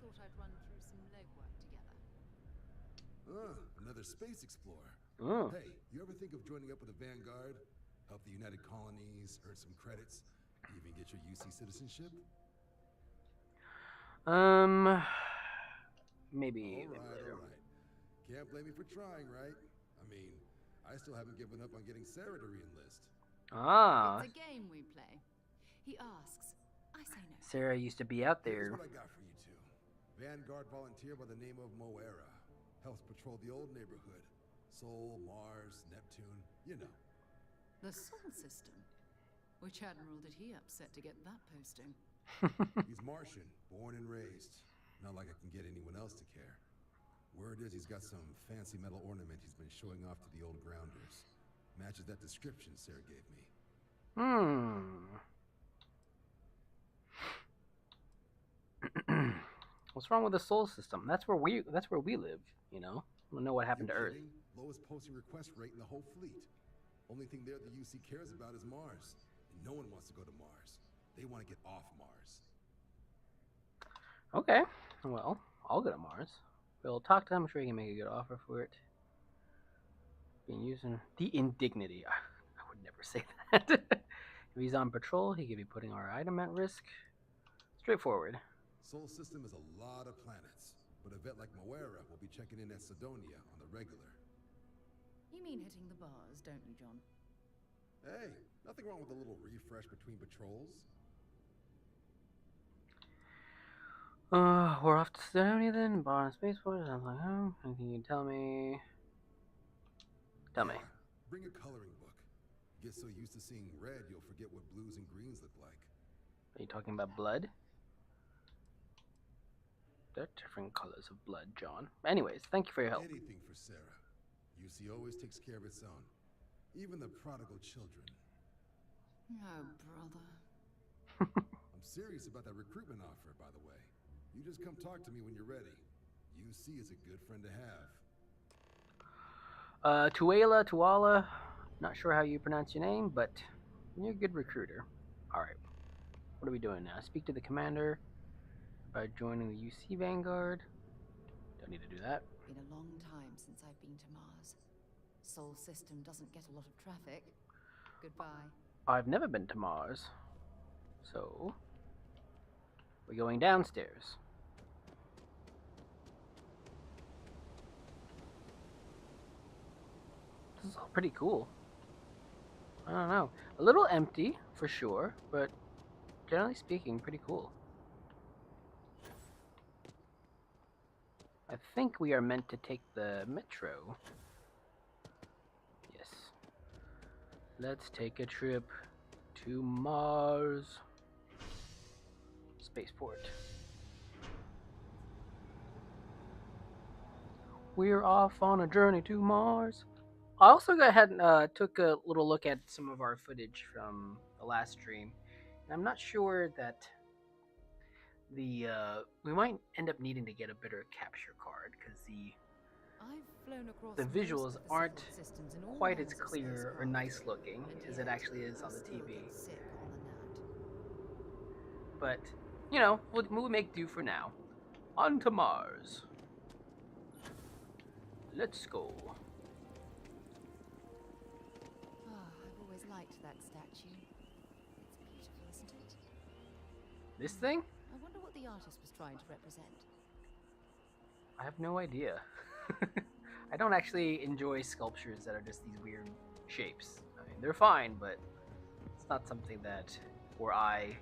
Thought I'd run through some legwork together. Another space explorer. Oh. Hey, you ever think of joining up with the Vanguard? Help the United Colonies, earn some credits, even get your UC citizenship? Maybe All later. right. Can't blame me for trying, right? I mean, I still haven't given up on getting Sarah to re-enlist. Ah, It's a game we play. He asks, I say no. Sarah used to be out Here's there. what I got for you two. Vanguard volunteer by the name of Moera. Helps patrol the old neighborhood. Sol, Mars, Neptune, you know. The Sol system. Which admiral did he upset to get that posting? He's Martian, born and raised. Not like I can get anyone else to care. Word is he's got some fancy metal ornament he's been showing off to the old grounders. Matches that description Sarah gave me. What's wrong with the soul system? That's where we live, you know? I don't know what happened to You're Earth. kidding? Lowest posting request rate in the whole fleet. Only thing there the UC cares about is Mars. And no one wants to go to Mars. They want to get off Mars. Okay. Well, I'll go to Mars. We'll talk to him. I'm sure he can make a good offer for it. Being using the indignity. I would never say that. If he's on patrol, he could be putting our item at risk. Straightforward. Sol system is a lot of planets, but a vet like Moera will be checking in at Sidonia on the regular. You mean hitting the bars, don't you, John? Hey, nothing wrong with a little refresh between patrols. We're off to Sidonia then. Bar and spaceport. I'm like, oh, anything you can tell me? Tell me. Yeah, bring a coloring book. Get so used to seeing red, you'll forget what blues and greens look like. Are you talking about blood? There are different colors of blood, John. Anyways, thank you for your help. Anything for Sarah. UC always takes care of its own. Even the prodigal children. Oh, brother. I'm serious about that recruitment offer, by the way. You just come talk to me when you're ready. UC is a good friend to have. Tuala. Not sure how you pronounce your name, but you're a good recruiter. All right, what are we doing now? Speak to the commander by joining the UC Vanguard. Don't need to do that. Been a long time since I've been to Mars. Sol system doesn't get a lot of traffic. Goodbye. I've never been to Mars, so we're going downstairs. This is all pretty cool. I don't know. A little empty, for sure, but generally speaking, pretty cool. I think we are meant to take the metro. Yes. Let's take a trip to Mars. Spaceport. We're off on a journey to Mars. I also got ahead and took a little look at some of our footage from the last stream. And I'm not sure that we might end up needing to get a better capture card because the visuals aren't quite as clear or nice looking as it actually is on the TV. But you know, we'll make do for now. On to Mars. Let's go. I've always liked that statue. It's beautiful, isn't it? This thing? I wonder what the artist was trying to represent. I have no idea. I don't actually enjoy sculptures that are just these weird shapes. I mean, they're fine, but it's not something that where I...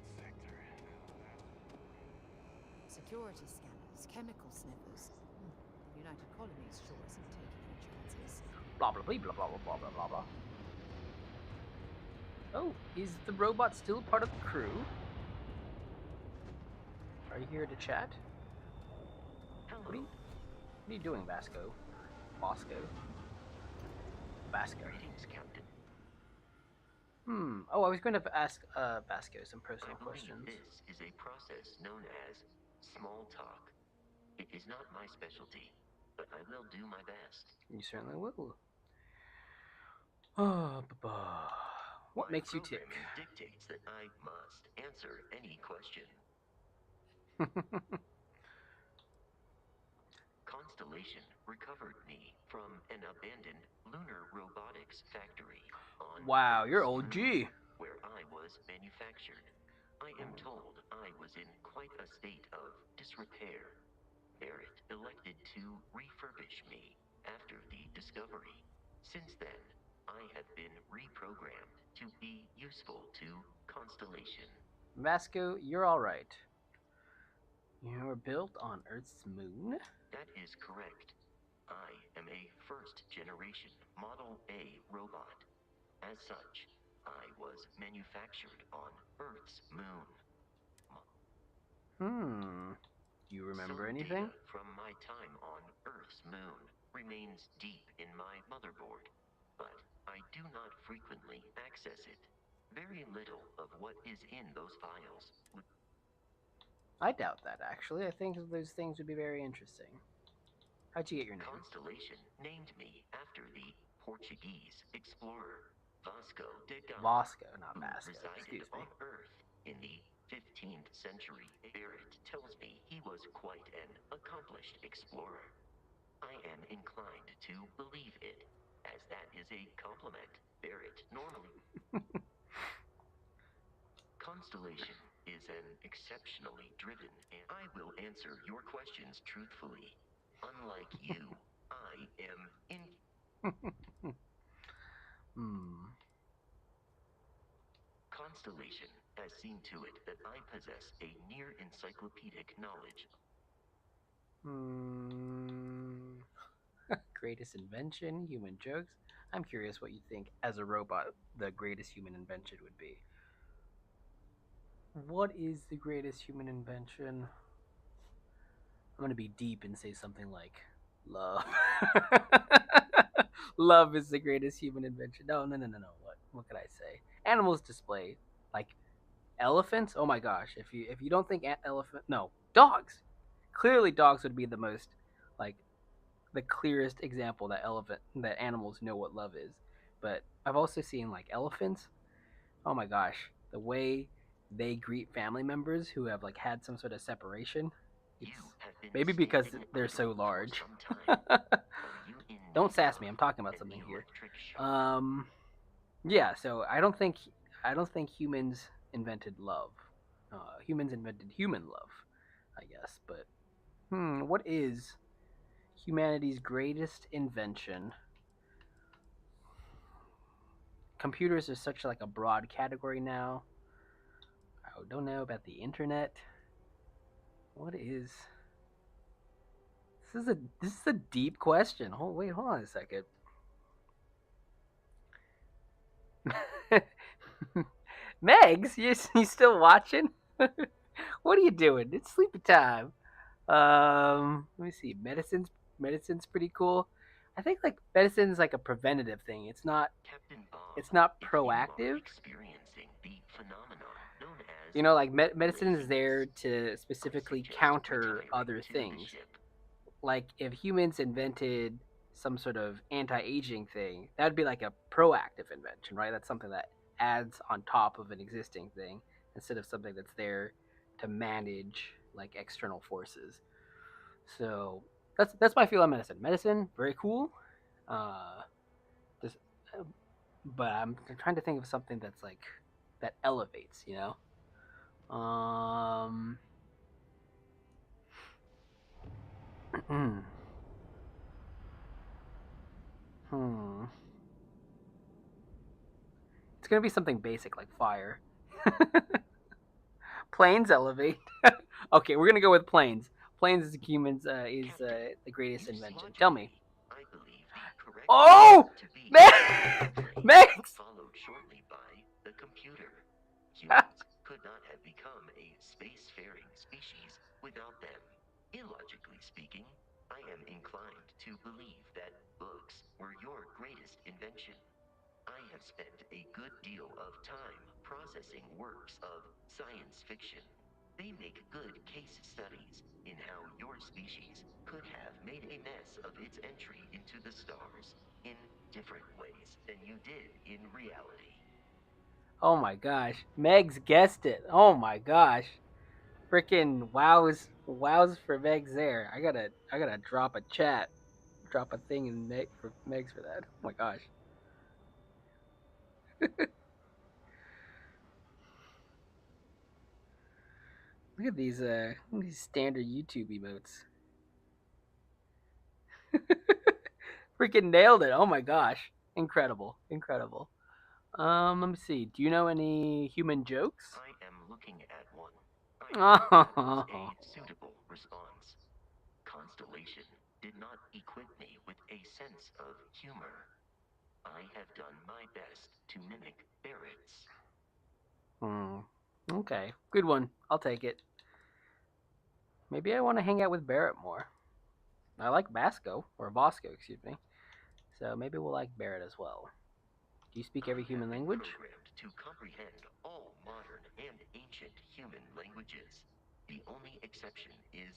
Security scanners, chemical sniffers. The United Colonies sure isn't taking any chances. Blah blah blah blah blah blah blah blah blah. Oh, is the robot still part of the crew? Are you here to chat? What are you doing, Vasco? Bosco? Vasco. Greetings, Captain. Oh, I was going to ask Vasco some personal I believe questions. this is a process known as small talk. It is not my specialty, but I will do my best. You certainly will. Oh, what makes you tick? Programming dictates that I must answer any question. Constellation recovered me from an abandoned lunar robotics factory on Wow, you're Earth's OG. moon, where I was manufactured. I am told I was in quite a state of disrepair. Barrett elected to refurbish me after the discovery. Since then, I have been reprogrammed to be useful to Constellation. Vasco, you're alright. You were built on Earth's moon? That is correct. I am a first-generation Model A robot. As such, I was manufactured on Earth's moon. Do you remember Some anything? data from my time on Earth's moon remains deep in my motherboard, but I do not frequently access it. Very little of what is in those files would... I doubt that, actually. I think those things would be very interesting. How'd you get your name? Constellation named me after the Portuguese explorer Vasco da Gama, Vasco, not who Vasco. resided Excuse me. on Earth in the 15th century. Barrett tells me he was quite an accomplished explorer. I am inclined to believe it, as that is a compliment Barrett normally... Constellation is an exceptionally driven, and I will answer your questions truthfully. Unlike you, I am in... Constellation has seen to it that I possess a near encyclopedic knowledge. Greatest invention, human jokes. I'm curious what you think, as a robot, the greatest human invention would be. What is the greatest human invention? I'm gonna be deep and say something like love. Love is the greatest human invention. No. What could I say? Animals display, like elephants. Oh my gosh! If you don't think elephant, no, dogs. Clearly, dogs would be the most, like, the clearest example that animals know what love is. But I've also seen like elephants. Oh my gosh, the way they greet family members who have like had some sort of separation. It's You have been maybe because standing they're idle so for large. some time. Are you in Don't need sass of me. I'm talking about an something here. electric shock? Um, yeah. So I don't think humans invented love. Humans invented human love, I guess. But what is humanity's greatest invention? Computers are such like a broad category now. I don't know about the internet. What is this is a deep question. Hold on a second. Megs, you still watching? What are you doing? It's sleepy time. Let me see. Medicine's pretty cool. I think like medicine's like a preventative thing. Captain Bob, It's not if you are proactive. experiencing the phenomenon known as You know, like medicine is there laziness, to I specifically suggest counter retiring other to the things. ship. Like if humans invented some sort of anti-aging thing, that would be like a proactive invention, right? That's something that adds on top of an existing thing instead of something that's there to manage like external forces. So that's my feel on medicine. Medicine, very cool. Uh, just, but I'm trying to think of something that's like that elevates, you know. Hmm. It's gonna be something basic like fire. Planes elevate. Okay, we're gonna go with planes. Planes as humans is Captain, the greatest invention. Tell me. logically, I believe the correct Oh, answer to be airplane, Max. followed shortly by the computer. Humans could not have become a spacefaring species without them. Illogically speaking, I am inclined to believe that books were your greatest invention. I have spent a good deal of time processing works of science fiction. They make good case studies in how your species could have made a mess of its entry into the stars in different ways than you did in reality. Oh my gosh, Megs guessed it. Oh my gosh, freaking wows for Megs there. I gotta drop a chat, drop a thing in for Megs for that. Oh my gosh. Look at these standard YouTube emotes. Freaking nailed it. Oh my gosh. Incredible. Incredible. Let me see. Do you know any human jokes? I am looking at one. I think that was a Oh, suitable response. Constellation did not equip me with a sense of humor. I have done my best to mimic Barrett's. hmm. Okay. Good one. I'll take it. Maybe I want to hang out with Barrett more. I like Basco, or Bosco, excuse me. So maybe we'll like Barrett as well. Do you speak I every have human been language? programmed to comprehend all modern and ancient human languages. The only exception is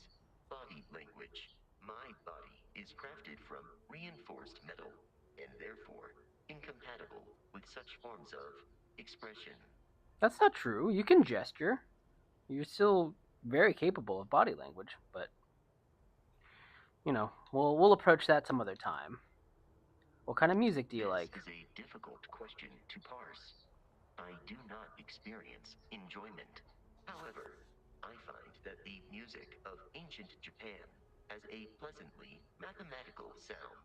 body language. My body is crafted from reinforced metal and therefore incompatible with such forms of expression. That's not true. You can gesture. You're still very capable of body language, but we'll approach that some other time. What kind of music do you This like? is a difficult question to parse. I do not experience enjoyment. However, I find that the music of ancient Japan has a pleasantly mathematical sound.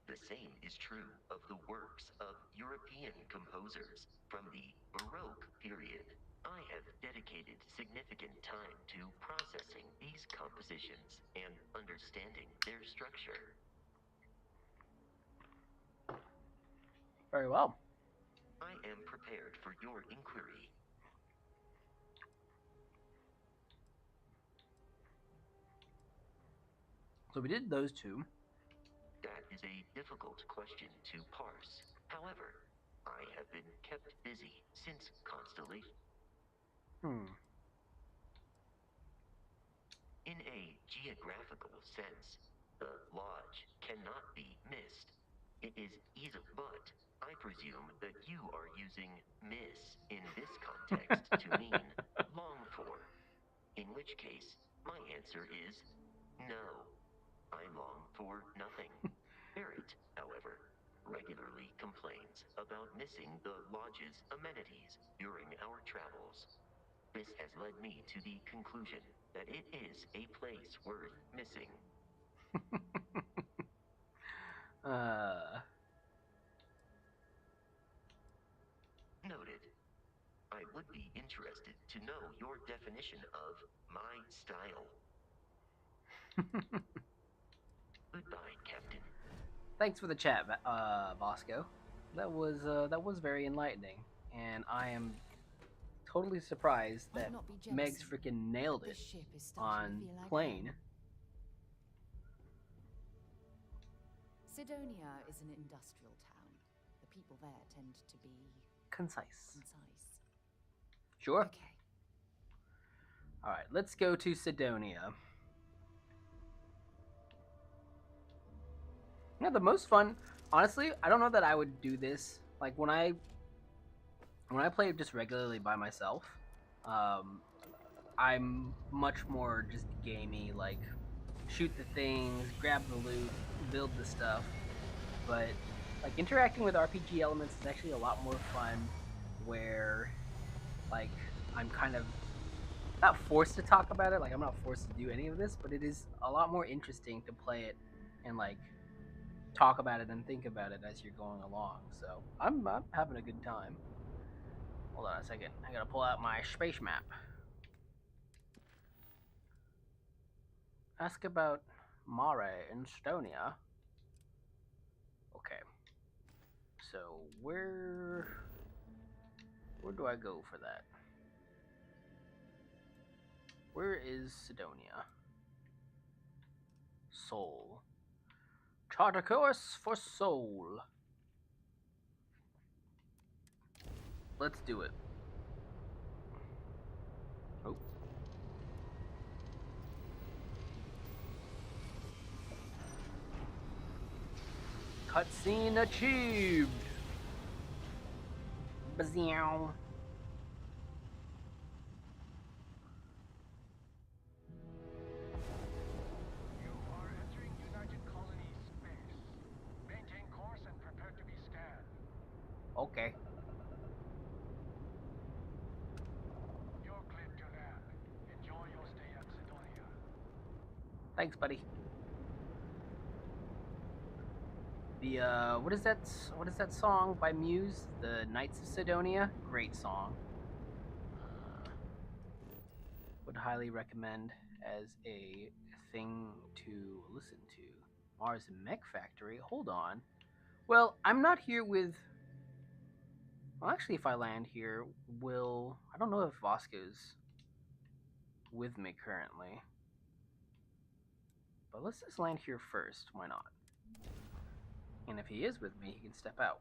The same is true of the works of European composers from the Baroque period. I have dedicated significant time to processing these compositions and understanding their structure. Very well. I am prepared for your inquiry. So we did those two. That is a difficult question to parse. However, I have been kept busy since Constellation. Hmm. In a geographical sense, the lodge cannot be missed. It is easy, but I presume that you are using miss in this context to mean long for. In which case, my answer is no. I long for nothing. Barrett, however, regularly complains about missing the lodge's amenities during our travels. This has led me to the conclusion that it is a place worth missing. uh, Noted. I would be interested to know your definition of my style. Goodbye, Captain. Thanks for the chat, Bosco. That was very enlightening, and I am totally surprised that Might not be Meg's jealousy, freaking nailed but it this ship is starting on to feel like plane. home. Sidonia is an industrial town. The people there tend to be Concise. concise. Sure. Okay. All right, let's go to Sidonia. Yeah, the most fun. Honestly, I don't know that I would do this. Like when I play just regularly by myself, um, I'm much more just gamey. Like shoot the things, grab the loot, build the stuff. But like interacting with RPG elements is actually a lot more fun. Where like I'm kind of not forced to talk about it. Like I'm not forced to do any of this, but it is a lot more interesting to play it and like talk about it and think about it as you're going along. So I'm having a good time. Hold on a second. I gotta pull out my space map. Ask about Mare in Estonia. Okay. So where do I go for that? Where is Sidonia? Seoul. Charter course for Seoul. Let's do it. Oh. Cutscene achieved. Bazow. You are entering United Colonies space. Maintain course and prepare to be scanned. Okay. You're cleared to land. Enjoy your stay at Sidonia. Thanks, buddy. The what is that song by Muse? The Knights of Sidonia? Great song. Would highly recommend as a thing to listen to. Mars Mech Factory. Hold on. Well, I'm not here with. Well, actually, if I land here, I don't know if Vasco's with me currently. But let's just land here first. Why not? And if he is with me, he can step out.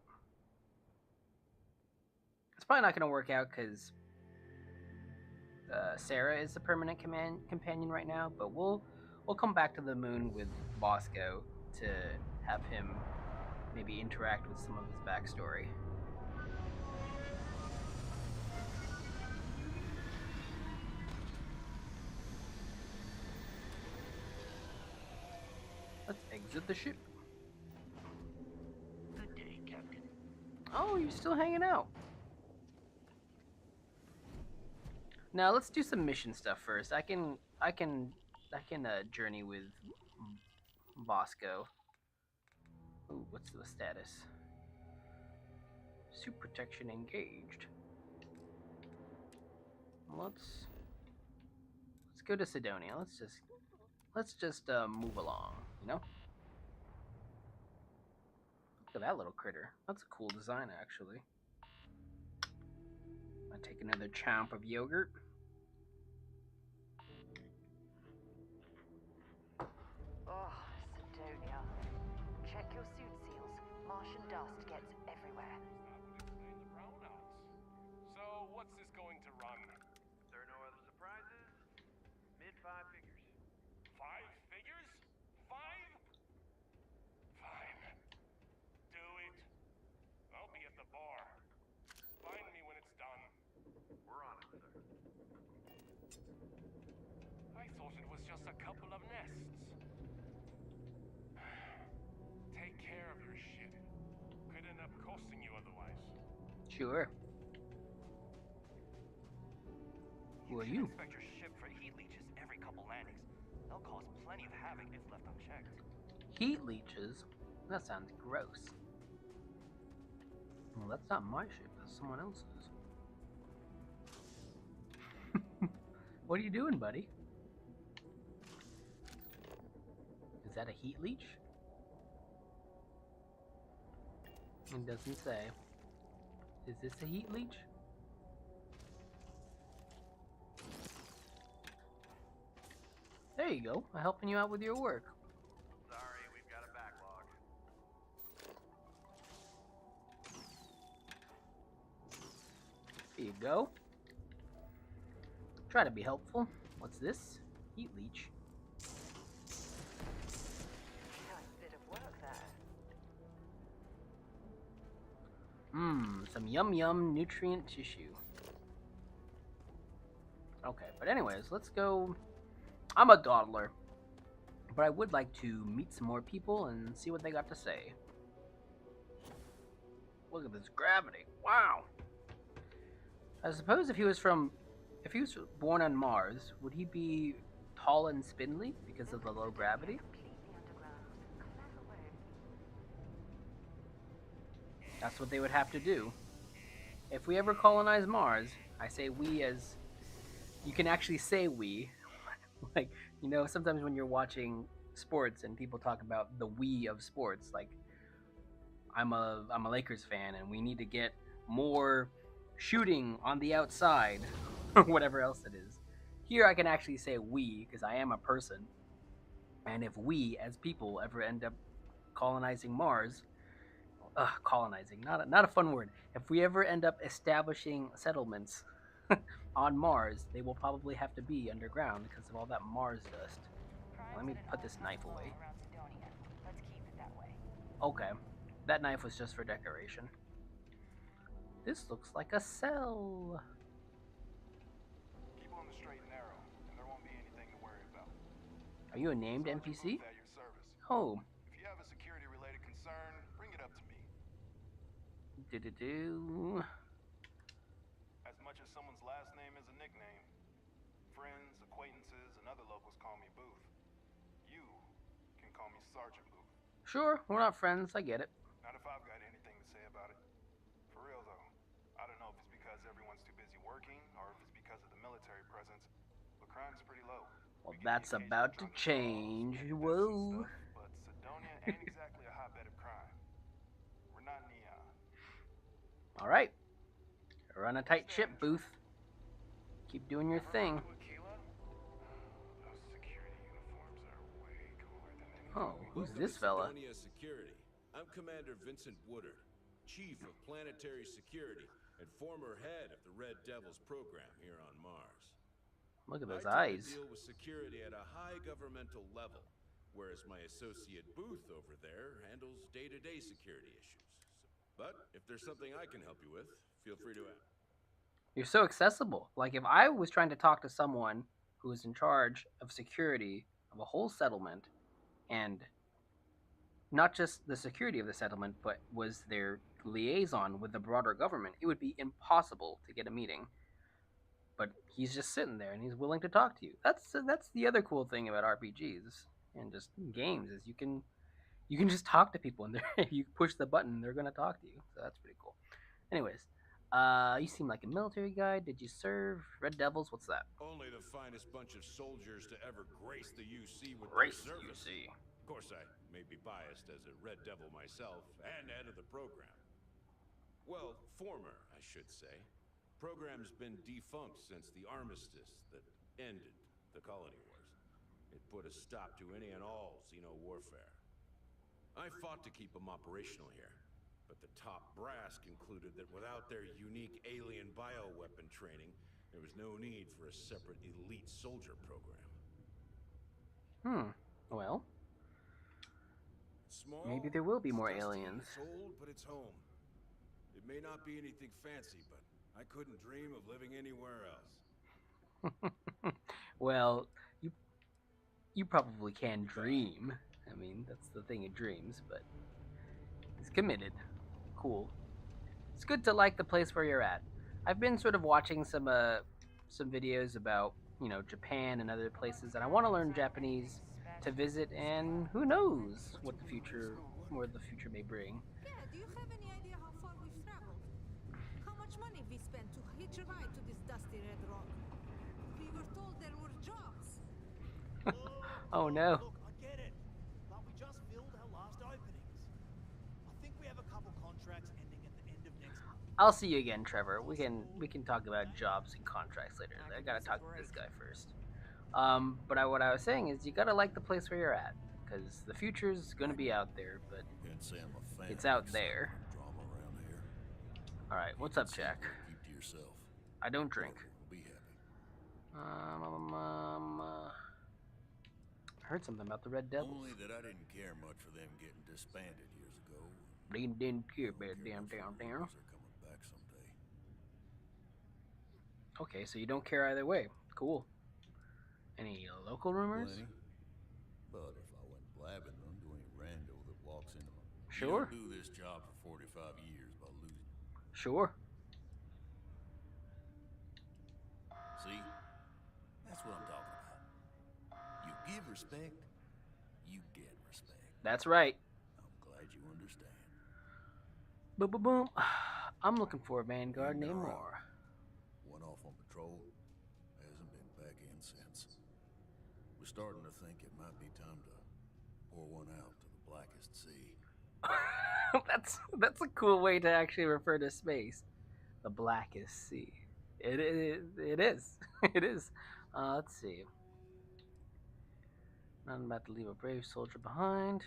It's probably not going to work out because Sarah is the permanent companion right now. But we'll come back to the moon with Bosco to have him maybe interact with some of his backstory. Let's exit the ship. Good day, Captain. Oh, you're still hanging out. Now let's do some mission stuff first. I can journey with Bosco. Ooh, what's the status? Suit protection engaged. Let's go to Sidonia. Let's just move along. You know. Look at that little critter. That's a cool design, actually. I take another chomp of yogurt. Oh, Sidonia. Check your suit seals. Martian dust gets everywhere. So, what's this going to run? There are no other surprises? Mid-five figures. 5 figures? 5? thought it was just a couple of nests. Take care of your shit. Could end up costing you otherwise. Sure. Who are you? Inspect your ship for heat leeches every couple landings. They'll cause plenty of havoc if left unchecked. Heat leeches? That sounds gross. Well, that's not my ship, that's someone else's. What are you doing, buddy? Is that a heat leech? It doesn't say. Is this a heat leech? There you go. I'm helping you out with your work. Sorry, we've got a backlog. Here you go. Try to be helpful. What's this? Heat leech. Nice bit of work there. Some yum yum nutrient tissue. Okay, but anyways, let's go. I'm a dawdler, but I would like to meet some more people and see what they got to say. Look at this gravity. Wow. I suppose if he was born on Mars, would he be tall and spindly because of the low gravity? Completely underground. Clever way. That's what they would have to do. If we ever colonize Mars, I say we as... You can actually say we. Like, you know, sometimes when you're watching sports and people talk about the we of sports, like, I'm a Lakers fan and we need to get more shooting on the outside, or whatever else it is. Here I can actually say we, because I am a person. And if we, as people, ever end up colonizing Mars... colonizing, not a fun word. If we ever end up establishing settlements on Mars, they will probably have to be underground because of all that Mars dust. Let me put this knife away. Let's keep it that way. Okay, that knife was just for decoration. This looks like a cell. Keep on the straight and narrow, and there won't be anything to worry about. Are you a named NPC? At your service. Oh. If you have a security-related concern, bring it up to me. Do-do-do. As much as someone's last name is a nickname, friends, acquaintances, and other locals call me Booth. You can call me Sergeant Booth. Sure, we're not friends, I get it. Not if I've got anything to say about it. For real though, I don't know if it's because everyone's too busy working, or if it's because of the military presence, but crime's pretty low. Well, that's about to change. Whoa. But Sidonia ain't exactly a hotbed of crime. We're not neon. Alright. Run a tight ship, Booth. Keep doing your thing. Those security uniforms are way cooler than anything. Oh, who's Welcome this to fella? Sidonia Security. I'm Commander Vincent Woodard, Chief of Planetary Security and former head of the Red Devils program here on Mars. Look at those I eyes. deal with security at a high governmental level, whereas my associate Booth over there handles day-to-day security issues. But if there's something I can help you with, feel free to ask. You're so accessible. Like, if I was trying to talk to someone who was in charge of security of a whole settlement, and not just the security of the settlement, but was their liaison with the broader government, it would be impossible to get a meeting. But he's just sitting there and he's willing to talk to you. That's the other cool thing about RPGs and just games is you can just talk to people and you push the button, they're gonna talk to you. So that's pretty cool. Anyways, you seem like a military guy. Did you serve Red Devils? What's that? Only the finest bunch of soldiers to ever grace the UC with Grace their service. UC. Of course, I may be biased as a Red Devil myself and head of the program. Well, former, I should say. Program's been defunct since the armistice that ended the colony wars. It put a stop to any and all xeno-warfare. I fought to keep them operational here, but the top brass concluded that without their unique alien bioweapon training, there was no need for a separate elite soldier program. Well, Small, maybe there will be more it's dusty, aliens. It's old, but it's home. It may not be anything fancy, but I couldn't dream of living anywhere else. Well, you probably can dream. I mean, that's the thing of dreams, but he's committed. Cool. It's good to like the place where you're at. I've been sort of watching some videos about, Japan and other places, and I want to learn Japanese to visit, and who knows where the future may bring. Yeah, do you have any idea how far we've traveled? How much money we spent to hitch a ride to this dusty red rock? We were told there were jobs. Oh no. Look, I get it. But we just filled our last openings. I think we have a couple contracts ending at the end of next month. I'll see you again, Trevor. We can talk about jobs and contracts later. I gotta talk to this guy first. But what I was saying is you gotta like the place where you're at, because the future's gonna be out there, but Can't say I'm a fan it's of out excitement there. or drama around here. All right, what's Keep up, it Jack? simple, keep to yourself. I don't drink. We'll be happy. I heard something about the Red Devils. Only that I didn't care much for them getting disbanded years ago. They didn't care about damn. They're coming back someday. Okay, so you don't care either way. Cool. Any local rumors? Plenty. But if I went blabbing them to any rando that walks into my... Sure. You don't do this job for 45 years by losing. Sure. See? That's what I'm talking about. You give respect, you get respect. That's right. I'm glad you understand. Boom, boom, boom. I'm looking for a Vanguard named Moore. Went off on patrol. Hasn't been back in since. We're starting to think it might be time to pour one out to the blackest sea. That's a cool way to actually refer to space. The blackest sea. It is. It is. Let's see. Not about to leave a brave soldier behind.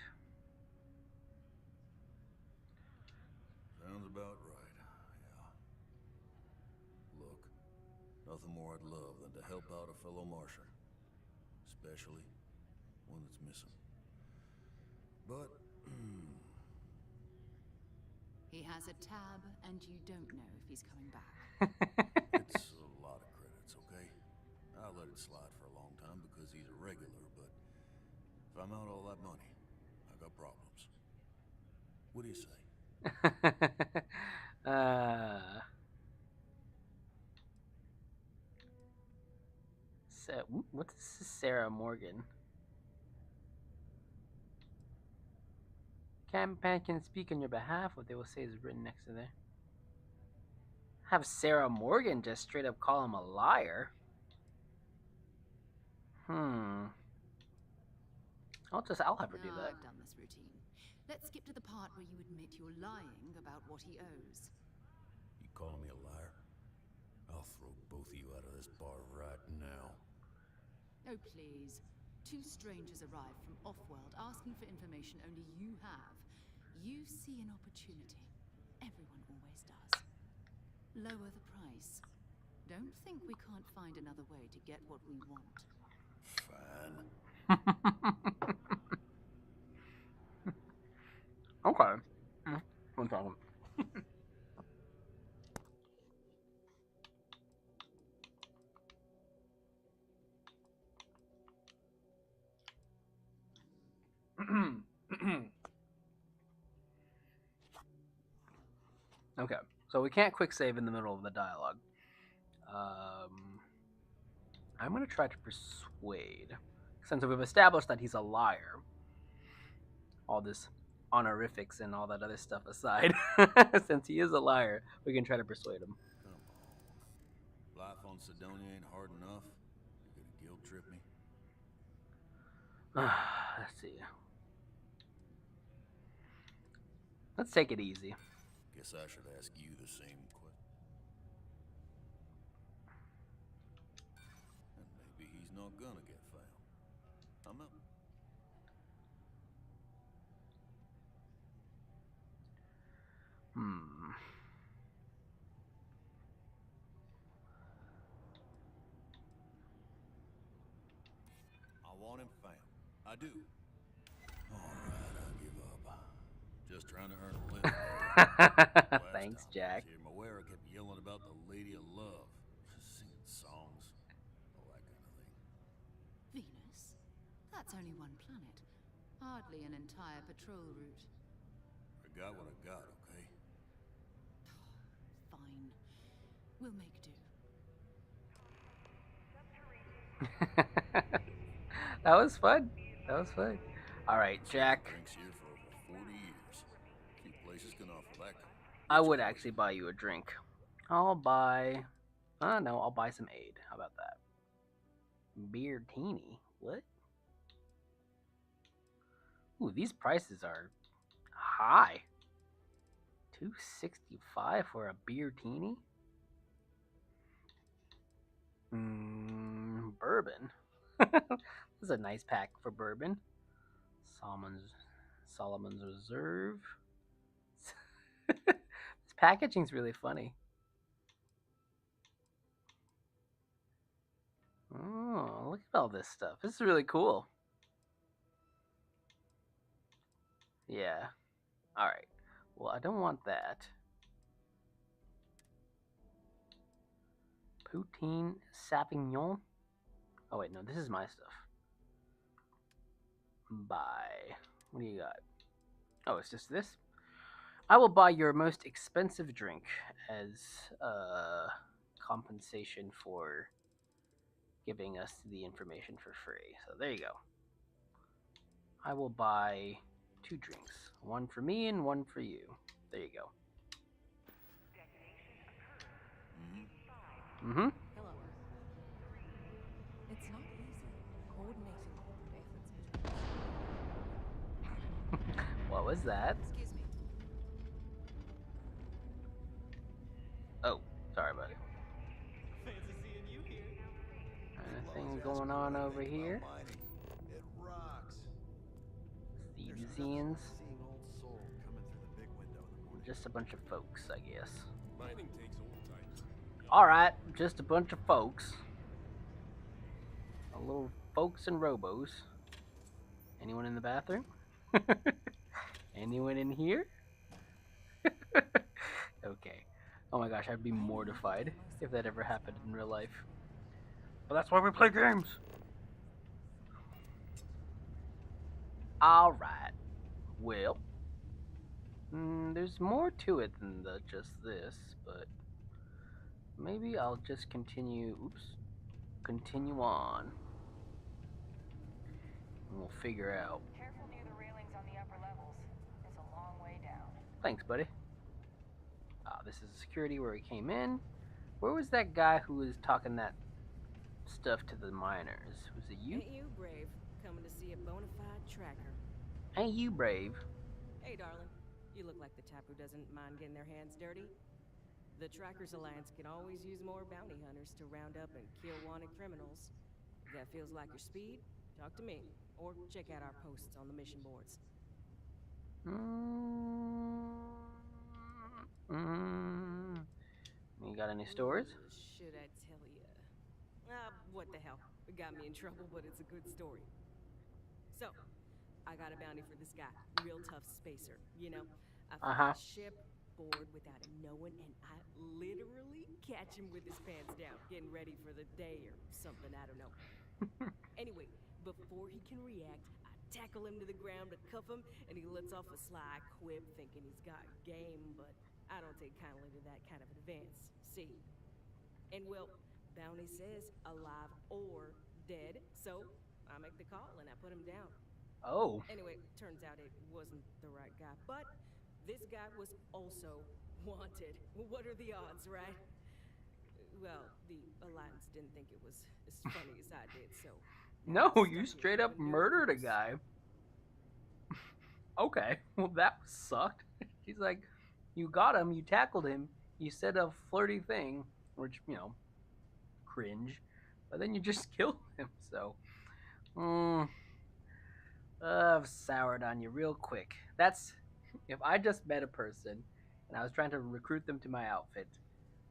Sounds about right, yeah. Look, nothing more I'd love than to help out a fellow Martian. Especially one that's missing. But, He has a tab, and you don't know if he's coming back. it's a lot of credits, okay? I let it slide for a long time because he's a regular, but if I'm out all that money, I got problems. What do you say? What's this, Sarah Morgan? Campaign can speak on your behalf. What they will say is written next to there. Have Sarah Morgan just straight up call him a liar. I'll have her do Now that. I've done this routine. Let's skip to the part where you admit you're lying about what he owes. You calling me a liar? I'll throw both of you out of this bar right now. Oh, please. Two strangers arrive from off-world asking for information only you have. You see an opportunity. Everyone always does. Lower the price. Don't think we can't find another way to get what we want. Fine. Okay. One problem. Okay, so we can't quick save in the middle of the dialogue. I'm going to try to persuade. Since we've established that he's a liar, all this honorifics and all that other stuff aside, since he is a liar, we can try to persuade him. Come on. Life on Sidonia ain't hard enough. You gonna guilt trip me? Let's see. Let's take it easy. Guess I should ask you the same question. And maybe he's not gonna get found. I'm out. I want him found. I do. Alright, I'll give up. Just trying to earn a living. Thanks, Jack. Moira kept yelling about the Lady of Love. Singing songs. All that kind of thing. Venus? That's only one planet. Hardly an entire patrol route. I got what I got, okay? Fine. We'll make do. That was fun. That was fun. All right, Jack. Drinks here for over 40 years. Few places can offer that kind. I would actually buy you a drink. I'll buy. No, I'll buy some aid. How about that? Beer teeny. What? Ooh, these prices are high. $2.65 for a beer teeny. Bourbon. This is a nice pack for bourbon. Solomon's Reserve. This packaging's really funny. Oh, look at all this stuff. This is really cool. Yeah. All right. Well, I don't want that. Poutine Sauvignon. Oh wait, no, this is my stuff. Buy. What do you got? Oh, it's just this. I will buy your most expensive drink as compensation for giving us the information for free. So there you go. I will buy 2 drinks. One for me and one for you. There you go. Mm-hmm. Hello. It's not easy coordinating corporate efforts between. What was that? Excuse me. Oh, sorry, buddy. Fancy seeing you here. Anything going on over here? It rocks. Thievians? Seeing old soul coming through the big window in the morning. Just a bunch of folks, I guess. Mining takes old types. Alright, just a bunch of folks. A little folks and robos. Anyone in the bathroom? Anyone in here? Okay. Oh my gosh, I'd be mortified if that ever happened in real life. But that's why we play games. Alright. Well. There's more to it than just this, but maybe I'll just continue. Continue on. And we'll figure out. Careful near the railings on the upper levels. It's a long way down. Thanks, buddy. This is security where we came in. Where was that guy who was talking that stuff to the miners? Was it you? Ain't you brave? Coming to see a bona fide tracker. Ain't you brave? Hey, darling. You look like the type who doesn't mind getting their hands dirty. The Trackers Alliance can always use more bounty hunters to round up and kill wanted criminals. If that feels like your speed, talk to me. Or check out our posts on the mission boards. You got any stories? Should I tell ya? What the hell? It got me in trouble, but it's a good story. So, I got a bounty for this guy. Real tough spacer, you know? I found a ship, board without him knowing, and I literally catch him with his pants down, getting ready for the day or something, I don't know. Anyway, before he can react, I tackle him to the ground to cuff him, and he lets off a sly quip thinking he's got game, but I don't take kindly to that kind of advance. See? And well, bounty says alive or dead, so I make the call and I put him down. Oh. Anyway, turns out it wasn't the right guy, but this guy was also wanted. What are the odds, right? Well, the Alliance didn't think it was as funny as I did, so... No, you straight up murdered a guy. Okay, well that sucked. He's like, you got him, you tackled him, you said a flirty thing, which, you know, cringe, but then you just killed him, so... I've soured on you real quick. That's... If I just met a person and I was trying to recruit them to my outfit,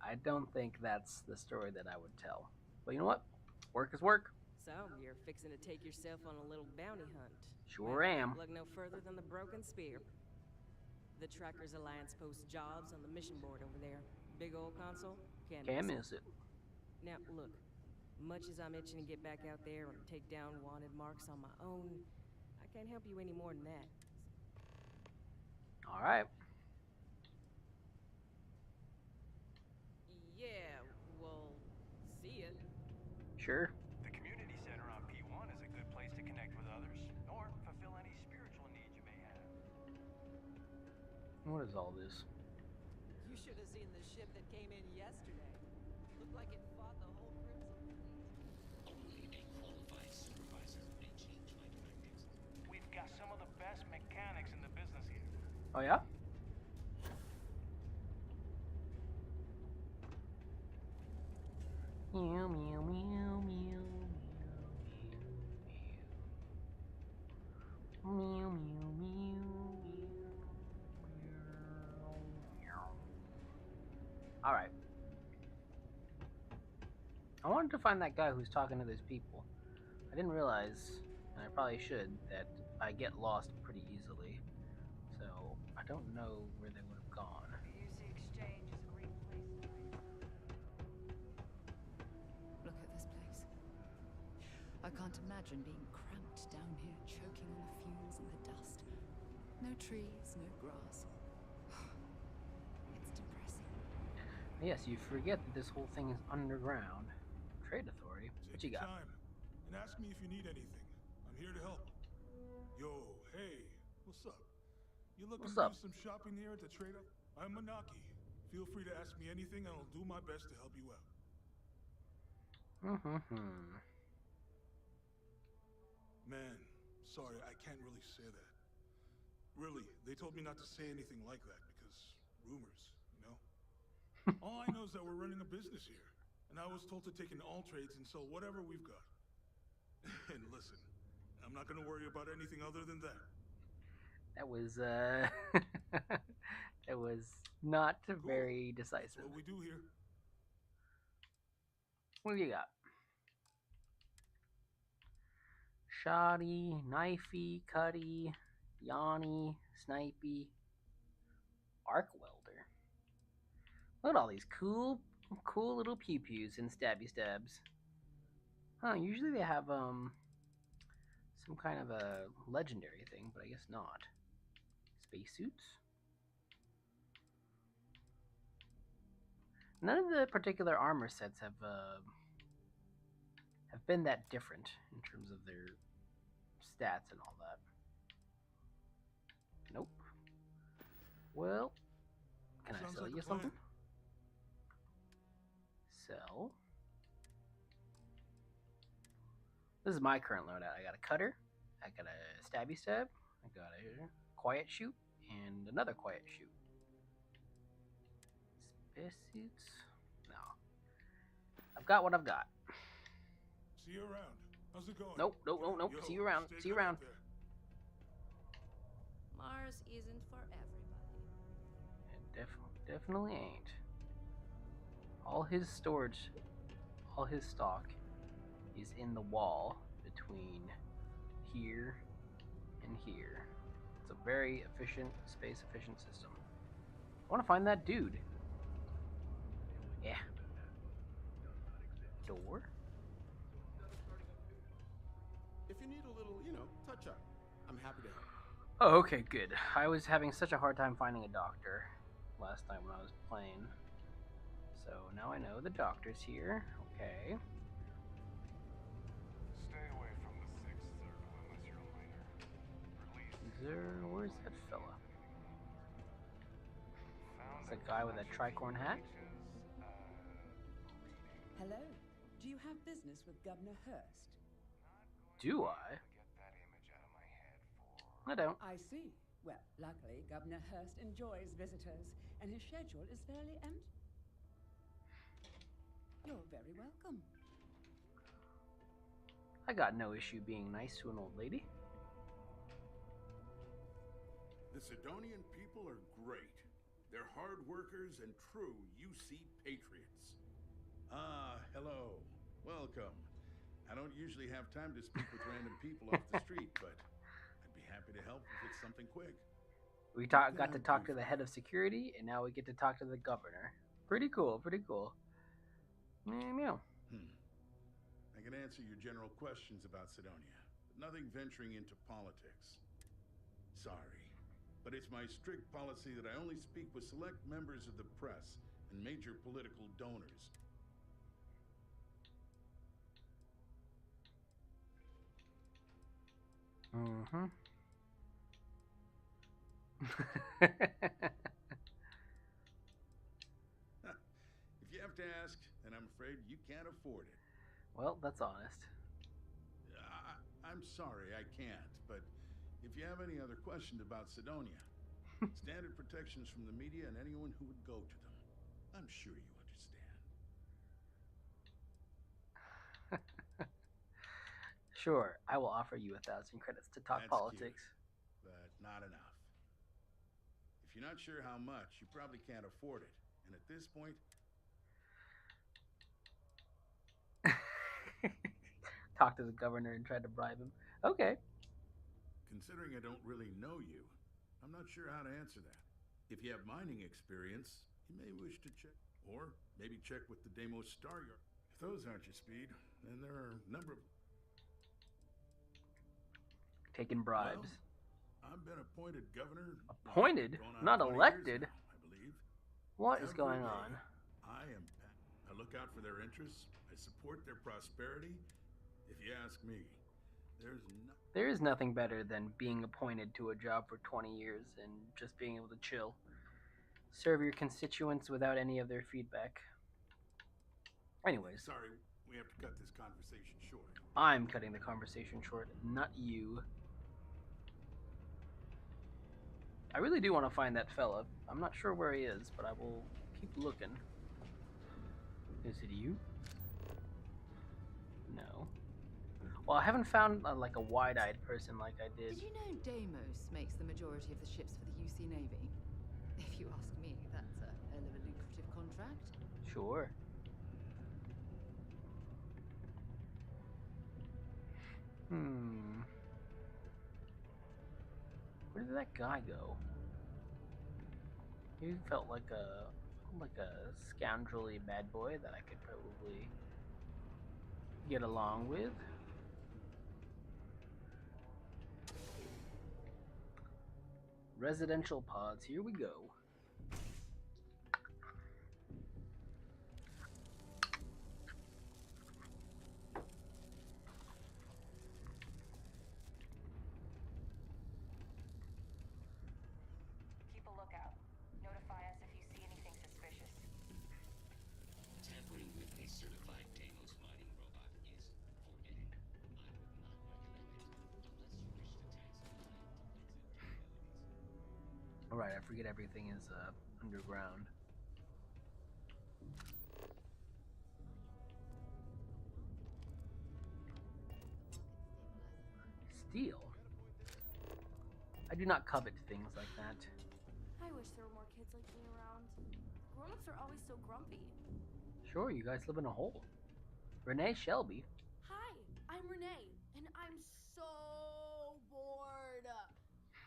I don't think that's the story that I would tell. But you know what? Work is work. So, you're fixing to take yourself on a little bounty hunt. Sure am. Look no further than the Broken Spear. The Trackers Alliance posts jobs on the mission board over there. Big old console? Can't miss it. Now, look. Much as I'm itching to get back out there and take down wanted marks on my own, I can't help you any more than that. All right. Yeah, well, see ya. Sure. The community center on P1 is a good place to connect with others, or fulfill any spiritual needs you may have. What is all this? You should have seen the ship that came in yesterday. Looked like it fought the whole Crimson Fleet. Only a qualified supervisor may change my directives. We've got some of the best mechanics in the business here. Oh yeah? Meow meow meow meow meow meow meow meow. All right. I wanted to find that guy who's talking to those people. I didn't realize, and I probably should, that I get lost pretty easily. So I don't know where they would have gone. BUC Exchange is a great place to be. Look at this place. I can't imagine being cramped down here, choking on the fumes and the dust. No trees, no grass. It's depressing. Yes, you forget that this whole thing is underground. Trade Authority. What you got? Time and ask me if you need anything. I'm here to help. Yo, hey, what's up? You looking What's to up? do some shopping here at the Trader? I'm Manaki. Feel free to ask me anything, and I'll do my best to help you out. Man, sorry, I can't really say that. Really, they told me not to say anything like that because rumors, you know? All I know is that we're running a business here, and I was told to take in all trades and sell whatever we've got. And listen, I'm not gonna worry about anything other than that. That was that was not very decisive. That's what we do here. What do you got? Shoddy, knifey, cutty, Yanni, snipey, arc welder. Look at all these cool little pew pews and stabby stabs. Huh? Usually they have some kind of a legendary thing, but I guess not. Spacesuits. None of the particular armor sets have been that different in terms of their stats and all that. Nope. Well, can I sell you something? Sell. This is my current loadout. I got a cutter, I got a stabby stab, I got a quiet shoot, and another quiet shoot. Spacesuits? No. I've got what I've got. See you around. How's it going? Nope. Yo, See you around. stay See you good around. out there. Mars isn't for everybody. It definitely ain't. All his storage, all his stock is in the wall between here and here. It's a very efficient, space efficient system. I want to find that dude. Yeah. Door? If you need a little, touch up, I'm happy to help. Oh, okay, good. I was having such a hard time finding a doctor last time when I was playing. So now I know the doctor's here. Okay. Stay away from the Sixth Circle unless you're a minor. Where's that fella? It's a guy with a tricorn hat. Hello. Do you have business with Governor Hurst? Do I? I don't. I see. Well, luckily, Governor Hurst enjoys visitors, and his schedule is fairly empty. You're very welcome. I got no issue being nice to an old lady. The Sidonian people are great. They're hard workers and true UC patriots. Ah, hello. Welcome. I don't usually have time to speak with random people off the street, but I'd be happy to help if it's something quick. We got to talk to the head of security, and now we get to talk to the governor. Pretty cool, pretty cool. Meow. I can answer your general questions about Sidonia, but nothing venturing into politics. Sorry, but it's my strict policy that I only speak with select members of the press and major political donors. Mm-hmm. If you have to ask, then I'm afraid you can't afford it. Well, that's honest. I'm sorry, I can't, but if you have any other questions about Sidonia, standard protections from the media and anyone who would go to them, I'm sure you understand. Sure, I will offer you 1,000 credits to talk That's politics. Cute, but not enough. If you're not sure how much, you probably can't afford it. And at this point... Talk to the governor and try to bribe him. Okay. Considering I don't really know you, I'm not sure how to answer that. If you have mining experience, you may wish to check. Or maybe check with the Deimos Star Yard. If those aren't your speed, then there are a number of... Taking bribes. Well, I've been appointed governor. Appointed? Not elected? Now, I believe. What is going on? I look out for their interests. I support their prosperity. If you ask me, there is nothing better than being appointed to a job for 20 years and just being able to chill. Serve your constituents without any of their feedback. Anyways. Sorry, we have to cut this conversation short. I'm cutting the conversation short, not you. I really do want to find that fella. I'm not sure where he is, but I will keep looking. Is it you? No. Well, I haven't found like a wide-eyed person like I did. Did you know Deimos makes the majority of the ships for the UC Navy? If you ask me, that's a hell of a lucrative contract. Sure. Where did that guy go? He felt like a scoundrelly bad boy that I could probably get along with. Residential pods, here we go. Keep a lookout. Notify us if you see anything suspicious. Tampering with a certified Deimos mining robot is forbidden. I would not recommend it unless you wish to tax a client. Alright, I forget everything is underground. Steel? I do not covet things like that. I wish there were more kids like me around. Grown-ups are always so grumpy. Sure, you guys live in a hole. Renee Shelby. Hi, I'm Renee, and I'm so bored.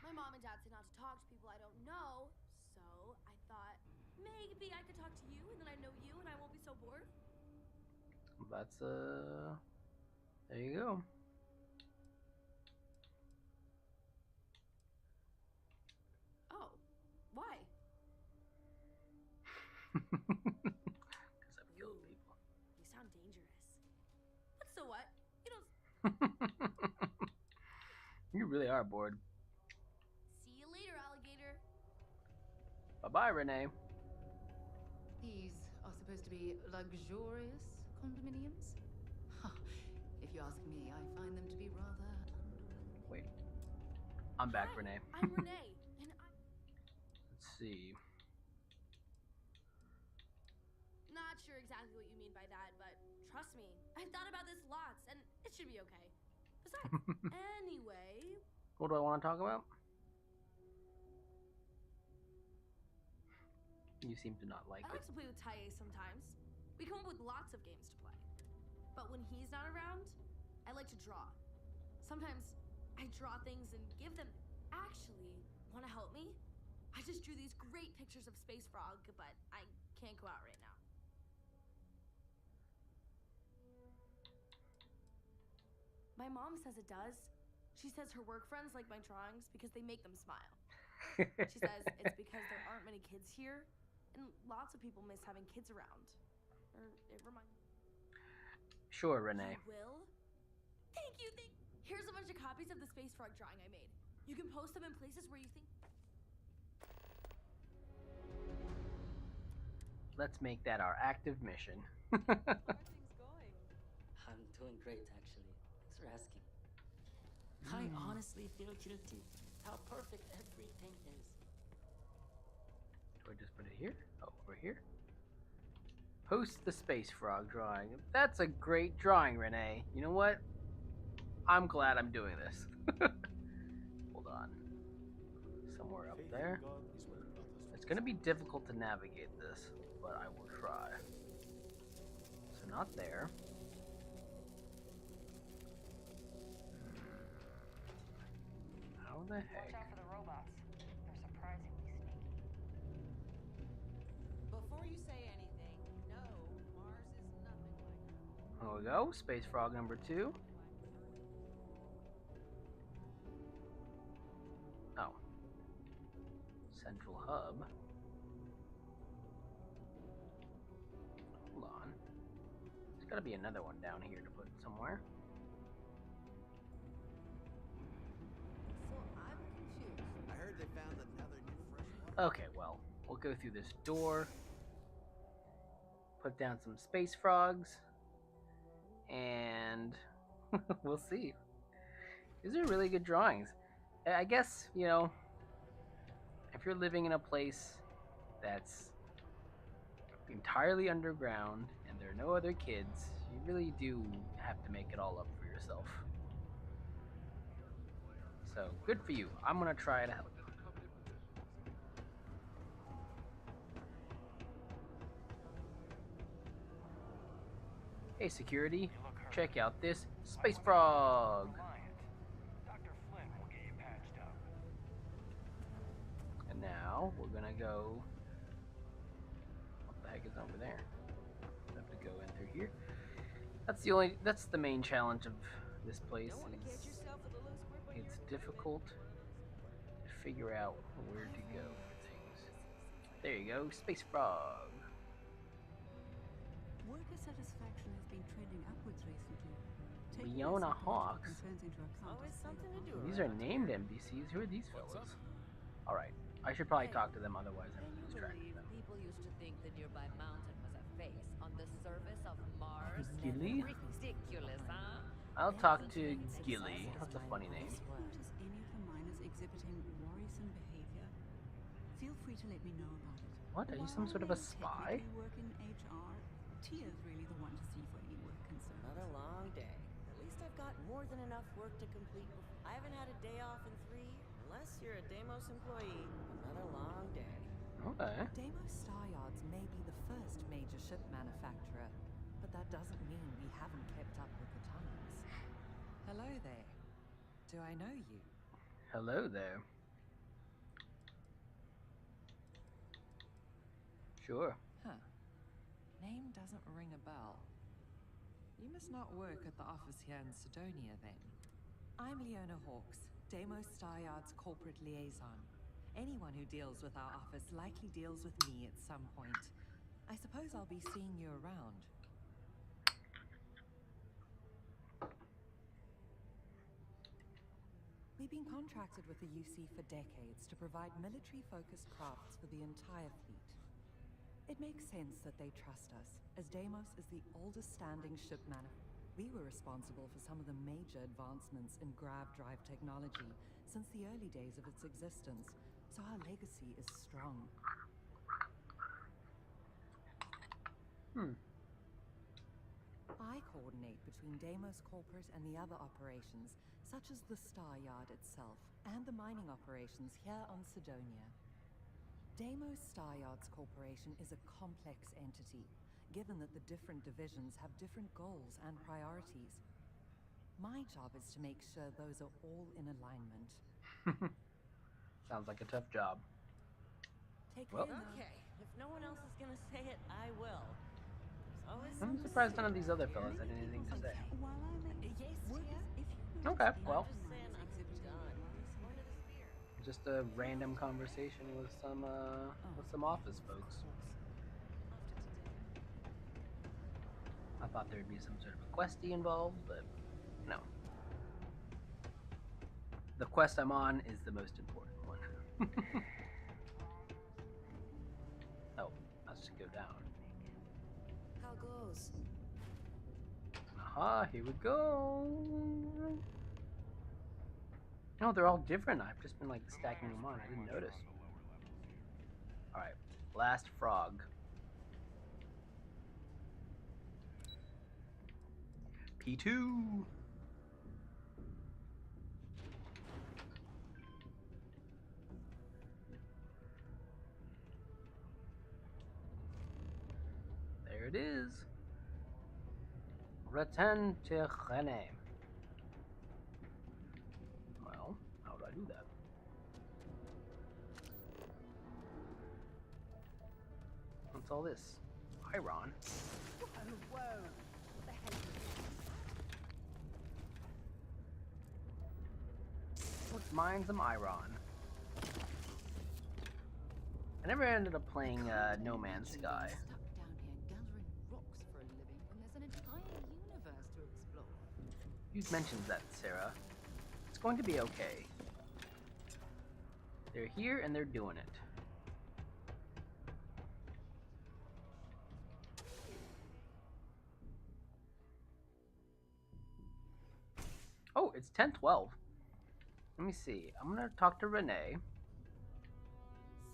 My mom and dad say not to talk to people I don't know, so I thought maybe I could talk to you, and then I know you, and I won't be so bored. That's, there you go. Oh, why? Because I've killed people. You sound dangerous. But so what? You don't... You really are bored. See you later, alligator. Bye-bye, Renee. These are supposed to be luxurious condominiums? If you ask me, I find them to be rather underwhelming. Wait. I'm back, Hi, Renee. I'm Renee, and Let's see. not sure exactly what you mean by that, but trust me, I've thought about this lots, and it should be okay. Besides, anyway... What do I want to talk about? You seem to not like I it. like to play with Taye sometimes. We come up with lots of games to play. But when he's not around, I like to draw. Sometimes I draw things and give them... Actually, want to help me? I just drew these great pictures of Space Frog, but I can't go out right now. My mom says it does. She says her work friends like my drawings because they make them smile. She says it's because there aren't many kids here, and lots of people miss having kids around. Or it reminds. Sure, Renee. Will? Thank you. Here's a bunch of copies of the space frog drawing I made. You can post them in places where you think. Let's make that our active mission. How are things going? I'm doing great, actually. Thanks for asking. I honestly feel guilty. How perfect everything is. Do I just put it here? Oh, over here. Post the space frog drawing. That's a great drawing, Renee. You know what? I'm glad I'm doing this. Hold on. Somewhere up there. It's going to be difficult to navigate this, but I will try. So not there. How the heck? Watch out for the robots. They're surprisingly sneaky. Before you say anything, no, Mars is nothing like that. There we go. Space frog number 2. Oh. Central hub. Hold on. There's got to be another one down here to put somewhere. So I'm confused. I heard they found another new freshwater. Okay, well, we'll go through this door. Put down some space frogs. And we'll see. These are really good drawings. I guess, you know, if you're living in a place that's entirely underground and there are no other kids, you really do have to make it all up for yourself. So, good for you. I'm gonna try to help. Hey, security, check out this space frog. Dr. Flynn will get you patched up. And now we're gonna go. What the heck is over there? I have to go in through here. That's the main challenge of this place. It's difficult to figure out where to go for things. There you go, space frog. Worker satisfaction has been trending upwards recently. Leona Hawks. Always something to do. These are named NPCs. Who are these fellas? Alright, I should probably talk to them, otherwise I'm Can you lose track of believe them. people used to think the nearby mountain was a face on the surface of Mars? Gilly? Ridiculous, huh? I'll talk to Gilly. That's a funny name. If you notice any of the miners exhibiting worrisome behavior, feel free to let me know about it. What? Are you some sort of a spy? Technically work in HR. Tia's really the one to see for any work concerns. Another long day. At least I've got more than enough work to complete. I haven't had a day off in 3, unless you're a Deimos employee. Another long day. Okay. Deimos Star Yards may be the first major ship manufacturer, but that doesn't mean we haven't kept up with the times. Hello there. Do I know you? Hello there. Sure. Huh. Name doesn't ring a bell. You must not work at the office here in Sidonia, then. I'm Leona Hawks, Deimos Star Yards corporate liaison. Anyone who deals with our office likely deals with me at some point. I suppose I'll be seeing you around. We've been contracted with the UC for decades to provide military-focused crafts for the entire fleet. It makes sense that they trust us, as Deimos is the oldest-standing ship manufacturer. We were responsible for some of the major advancements in grav drive technology since the early days of its existence, so our legacy is strong. I coordinate between Deimos Corporate and the other operations, such as the Star Yard itself, and the mining operations here on Sidonia. Deimos Star Yards Corporation is a complex entity, given that the different divisions have different goals and priorities. My job is to make sure those are all in alignment. Sounds like a tough job. Well, Okay, if no one else is gonna say it, I will. There's always I'm something surprised to none of say. these other fellas had anything to say. While I'm at Yes, work, Tia? if you Okay, well, Just saying I'm done. Point of the spear. just a random conversation with some office folks. I thought there'd be some sort of a questy involved, but no. The quest I'm on is the most important one. Oh, let's just go down. How goes? Aha, here we go. No, they're all different. I've just been like stacking them on. I didn't notice. Alright, last frog. P2. There it is. Return to René. Well, how do I do that? What's all this? Iron. Oh, whoa. What the hell is this? Let's mine some iron. I never ended up playing No Man's Sky. Stuck down here gathering rocks for a living when there's an entire universe to explore. You mentioned that, Sarah. It's going to be okay. They're here and they're doing it. Oh, it's 10:12. Let me see. I'm gonna talk to Renee.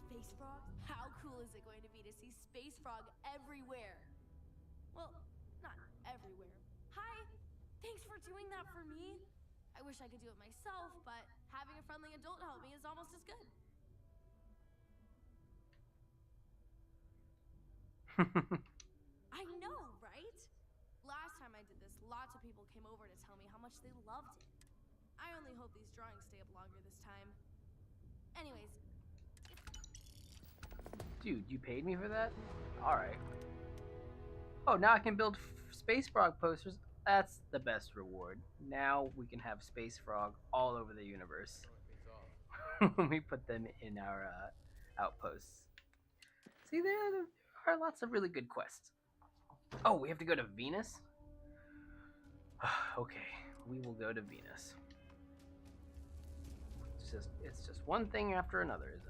Space frog? How cool is it going to be to see space frog everywhere? Well, not everywhere. Hi! Thanks for doing that for me. I wish I could do it myself, but having a friendly adult help me is almost as good. I know, right? Last time I did this, lots of people came over to tell me how much they loved it. I only hope these drawings stay up longer this time. Anyways, Dude, you paid me for that? Alright. Oh, now I can build Space Frog posters. That's the best reward. Now we can have Space Frog all over the universe. When we put them in our outposts. See, there are lots of really good quests. Oh, we have to go to Venus? Okay, we will go to Venus. It's just one thing after another, isn't it?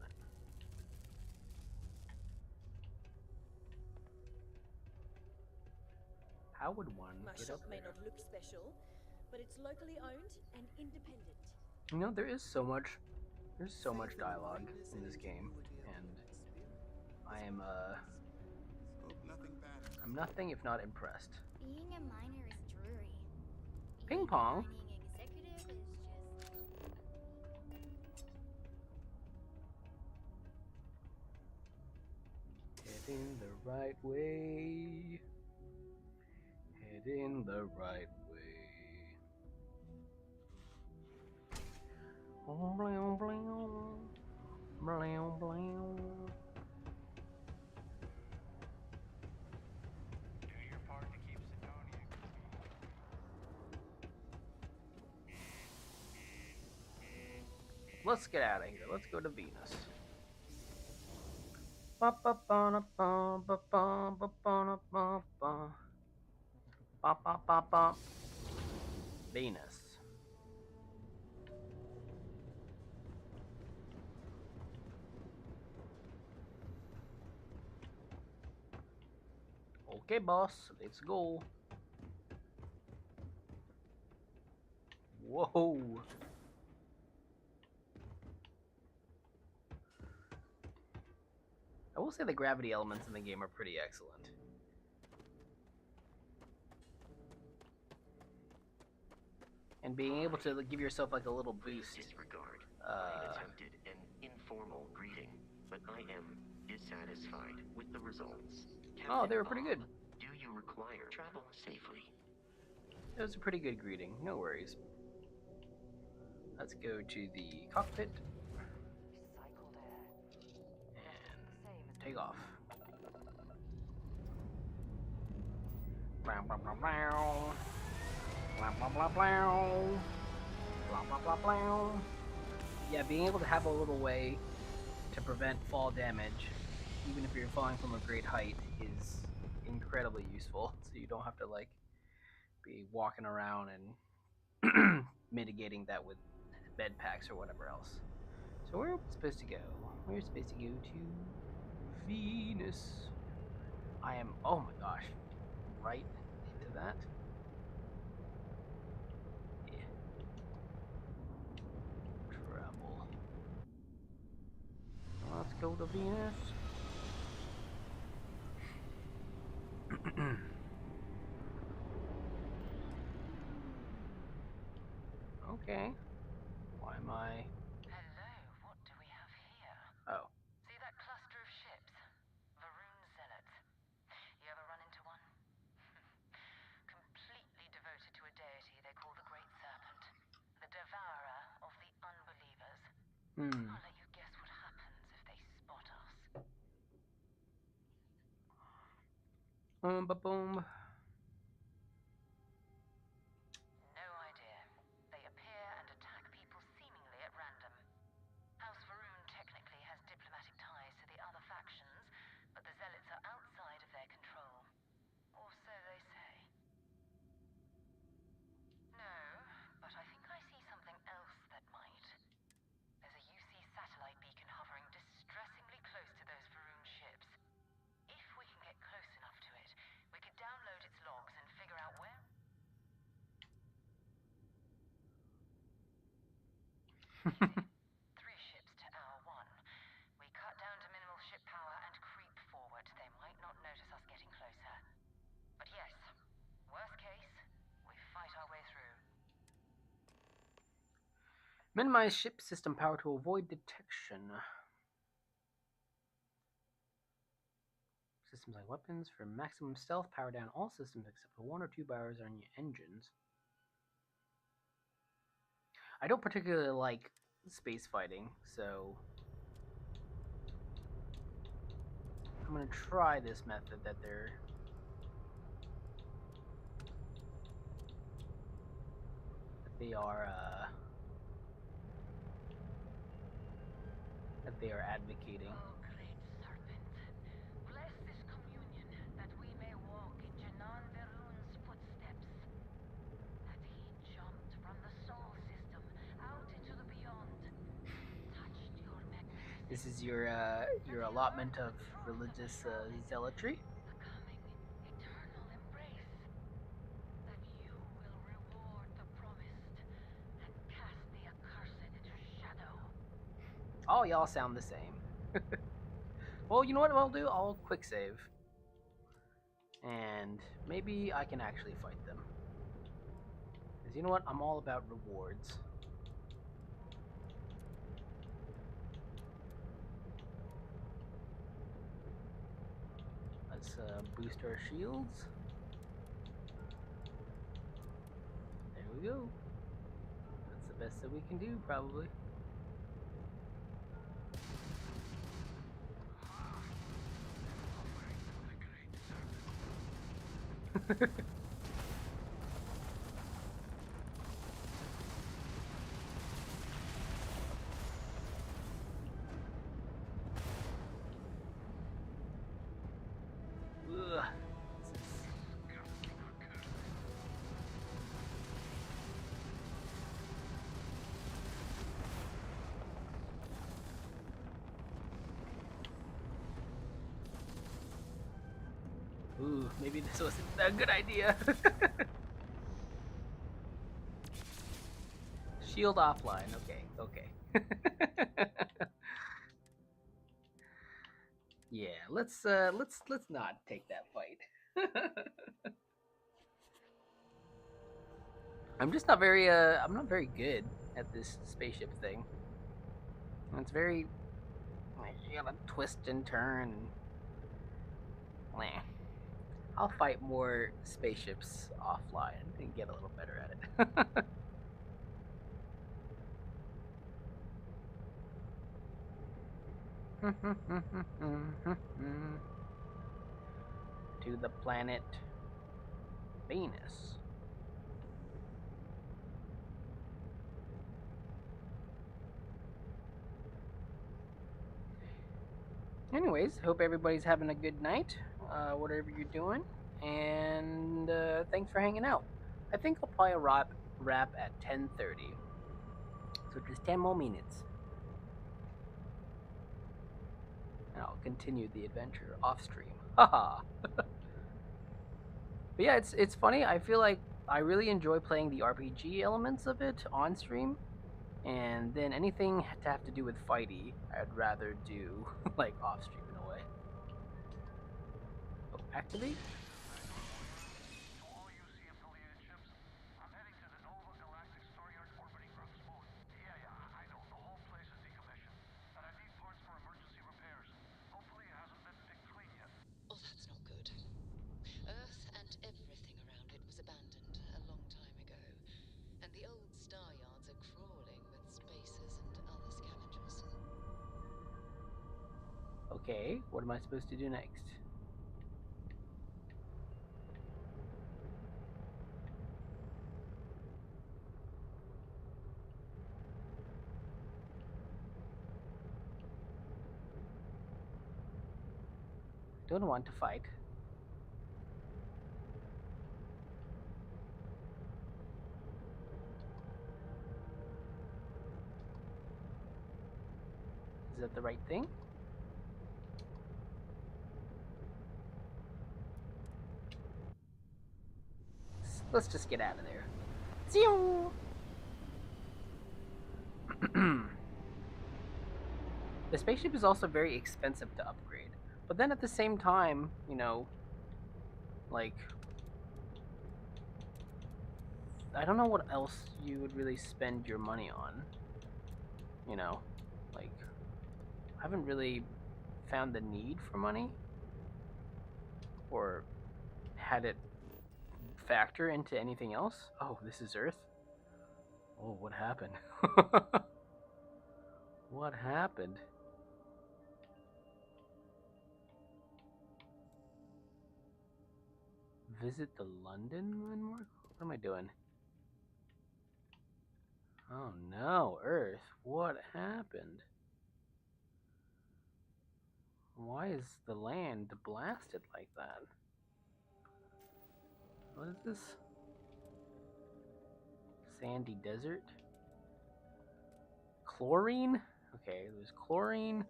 How would one My get shop up may there? not look special, but it's locally owned and independent. You know, there's so much dialogue in this game, and I am I'm nothing if not impressed. Being a miner is dreary. Ping pong. Being executive is just Heading the right way. Heading the right way. Blow, blow, blow, blow. Do your part to keep Sidonia. Let's get out of here. Let's go to Venus. Ba ba ba ba ba ba ba ba ba ba. Ba ba ba ba. Venus. Okay, boss, let's go. Whoa. I will say the gravity elements in the game are pretty excellent. And being able to give yourself like a little boost. Disregard. I attempted an informal greeting, but I am dissatisfied with the results. Oh, they were pretty good. Do you require travel safely? It was a pretty good greeting. No worries. Let's go to the cockpit. And take off. Blah, blah, blah, blah. Blah, blah, blah, blah. Blah blah blah blah. Yeah, being able to have a little way to prevent fall damage, even if you're falling from a great height, is incredibly useful. So you don't have to like be walking around and mitigating that with bed packs or whatever else. So where are we supposed to go? We're supposed to go to Venus. I am, oh my gosh, right into that. Yeah. Travel. Let's go to Venus. Okay. Why am I? Hello, what do we have here? Oh. See that cluster of ships? Varun Zealots. You ever run into one? Completely devoted to a deity they call the Great Serpent. The devourer of the unbelievers. I'll let you guess what happens if they spot us. Ba-boom. No idea. They appear and attack people seemingly at random. House Varun technically has diplomatic ties to the other factions, but the Zealots are outside of their control. Or so they say. No, but I think I see something else that might. There's a UC satellite beacon hovering distressingly close to those Varun ships. If we can get close enough to it, we could download its logs and figure out where... Three ships to our one. We cut down to minimal ship power and creep forward. They might not notice us getting closer. But yes, worst case, we fight our way through. Minimize ship system power to avoid detection. Systems like weapons for maximum stealth, power down all systems except for 1 or 2 bars on your engines. I don't particularly like space fighting, so I'm gonna try this method that they are advocating. Oh, great serpent, bless this communion that we may walk in Janan Verun's footsteps. That he jumped from the soul system out into the beyond, touched your magnificence. This is your allotment of religious zealotry. The coming eternal embrace. That you will reward the promised and cast the accursed into shadow. All y'all sound the same. Well, you know what I'll do? I'll quick save. And maybe I can actually fight them. Because you know what? I'm all about rewards. Let's boost our shields. There we go. That's the best that we can do, probably. Ugh. Ooh, maybe this wasn't a good idea. Shield offline. Okay, okay. Yeah, let's not take that fight. I'm just not very I'm not very good at this spaceship thing. It's very like, you gotta twist and turn and meh. I'll fight more spaceships offline and get a little better at it. To the planet Venus. anyways, hope everybody's having a good night, whatever you're doing, and thanks for hanging out. I think I'll probably wrap at 10:30, so just 10 more minutes, and I'll continue the adventure off stream. Haha. But yeah, it's funny. I feel like I really enjoy playing the RPG elements of it on stream, and then anything to have to do with fighty, I'd rather do like off stream in a way. Oh, activate. Oh, that's not good. Earth and everything around it was abandoned a long time ago, and the old star yards are crawling with spacers and other scavengers. Okay, what am I supposed to do next? Don't want to fight. Is that the right thing? Let's just get out of there. See you. The spaceship is also very expensive to upgrade, but then at the same time, you know, like, I don't know what else you would really spend your money on. You know, like, I haven't really found the need for money or had it factor into anything else. Oh, this is Earth? Oh, what happened? What happened? Visit the London landmark? What am I doing? Oh no, Earth. What happened? Why is the land blasted like that? What is this? Sandy desert? Chlorine? Okay, there's chlorine,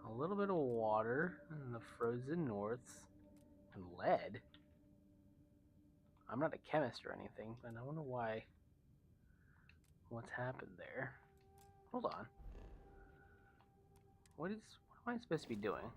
a little bit of water in the frozen norths, and lead. I'm not a chemist or anything, but I wonder why. What's happened there? Hold on. What am I supposed to be doing?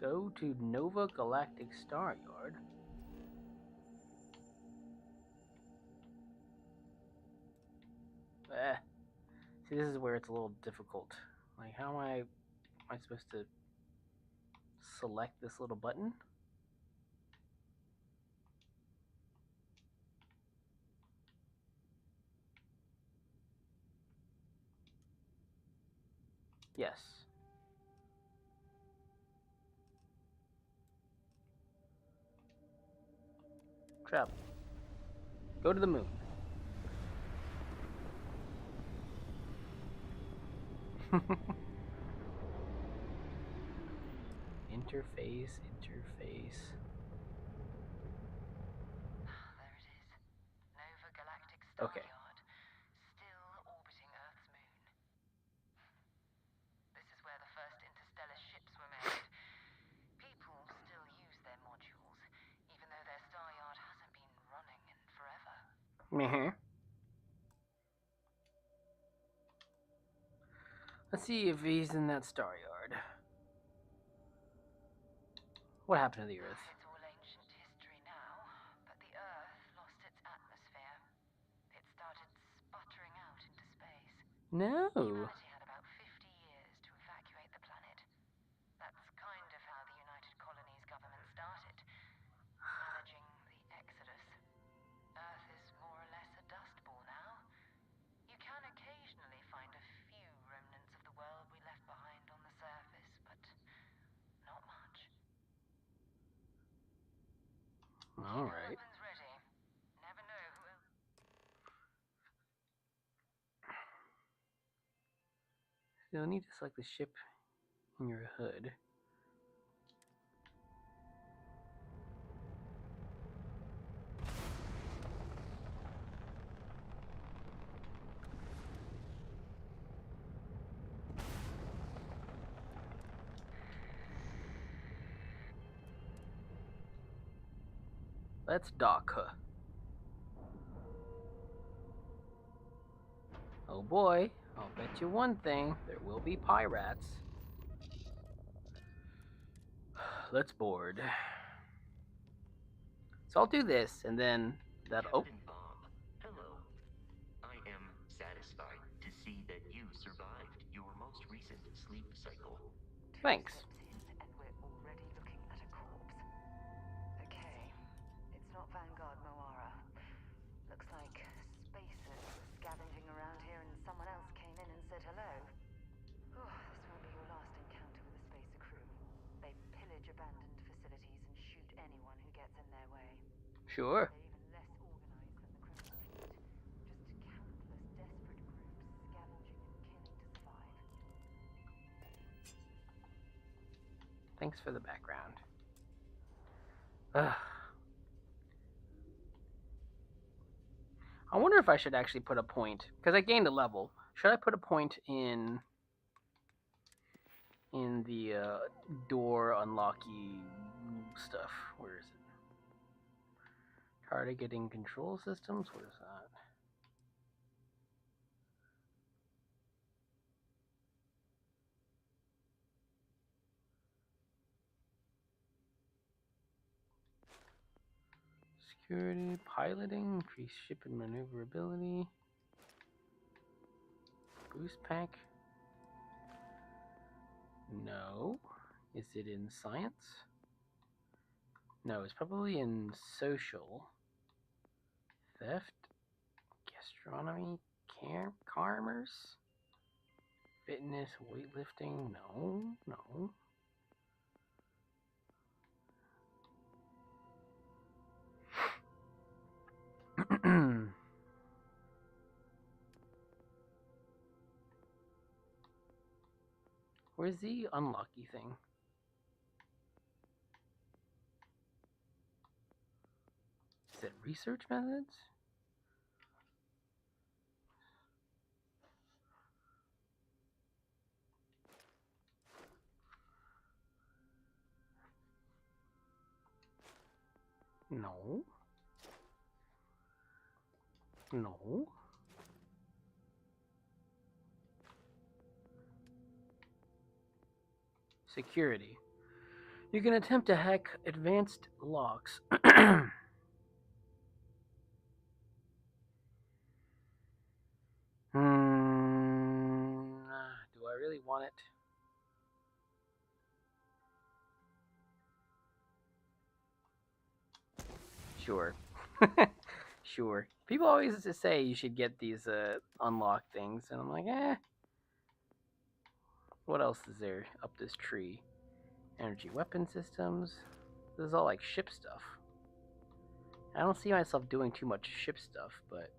Go to Nova Galactic Star Yard. See, this is where it's a little difficult. Like, how am I supposed to select this little button? Yes. Travel. Go to the moon. Interface. There it is. Nova Galactic Star Okay. Yard. Still orbiting Earth's moon. This is where the first interstellar ships were made. People still use their modules, even though their star yard hasn't been running in forever. Meh. Let's see if he's in that star yard. What happened to the Earth? It's all ancient history now, but the Earth lost its atmosphere. It started sputtering out into space. No. Humanity had about 50 years to evacuate the planet. That's kind of how the United Colonies government started, managing the exodus. Earth is more or less a dust ball now. You can occasionally find a few remnants of the world we left behind on the surface, but All right. You'll need to select the ship in your hood. Let's dock her. Oh boy, I'll bet you one thing, there will be pirates. Let's board. So I'll do this, and then that. Captain Bob, hello. I am satisfied to see that you survived your most recent sleep cycle. Thanks. And we're already looking at a corpse. Okay, it's not Vanguard Moara. Looks like spacers were scavenging around here and someone else came in and said hello. Oh, this won't be your last encounter with a spacer crew. They pillage abandoned facilities and shoot anyone who gets in their way. Sure. They're even less organized than the criminal fleet. Just countless desperate groups scavenging and killing to survive. Thanks for the background. Ugh. I wonder if I should actually put a point, because I gained a level. Should I put a point in the door unlocky stuff? Where is it? Targeting control systems? What is that? Security, piloting, increase ship and maneuverability. Boost pack? No. Is it in science? No, it's probably in social. Theft? Gastronomy? Commerce? Fitness? Weightlifting? No, no. Where's the unlucky thing? Is it research methods? No. No. Security. You can attempt to hack advanced locks. Do I really want it? Sure. Sure. People always just say you should get these unlock things, and I'm like, eh. What else is there up this tree? Energy weapon systems. This is all like ship stuff. I don't see myself doing too much ship stuff, but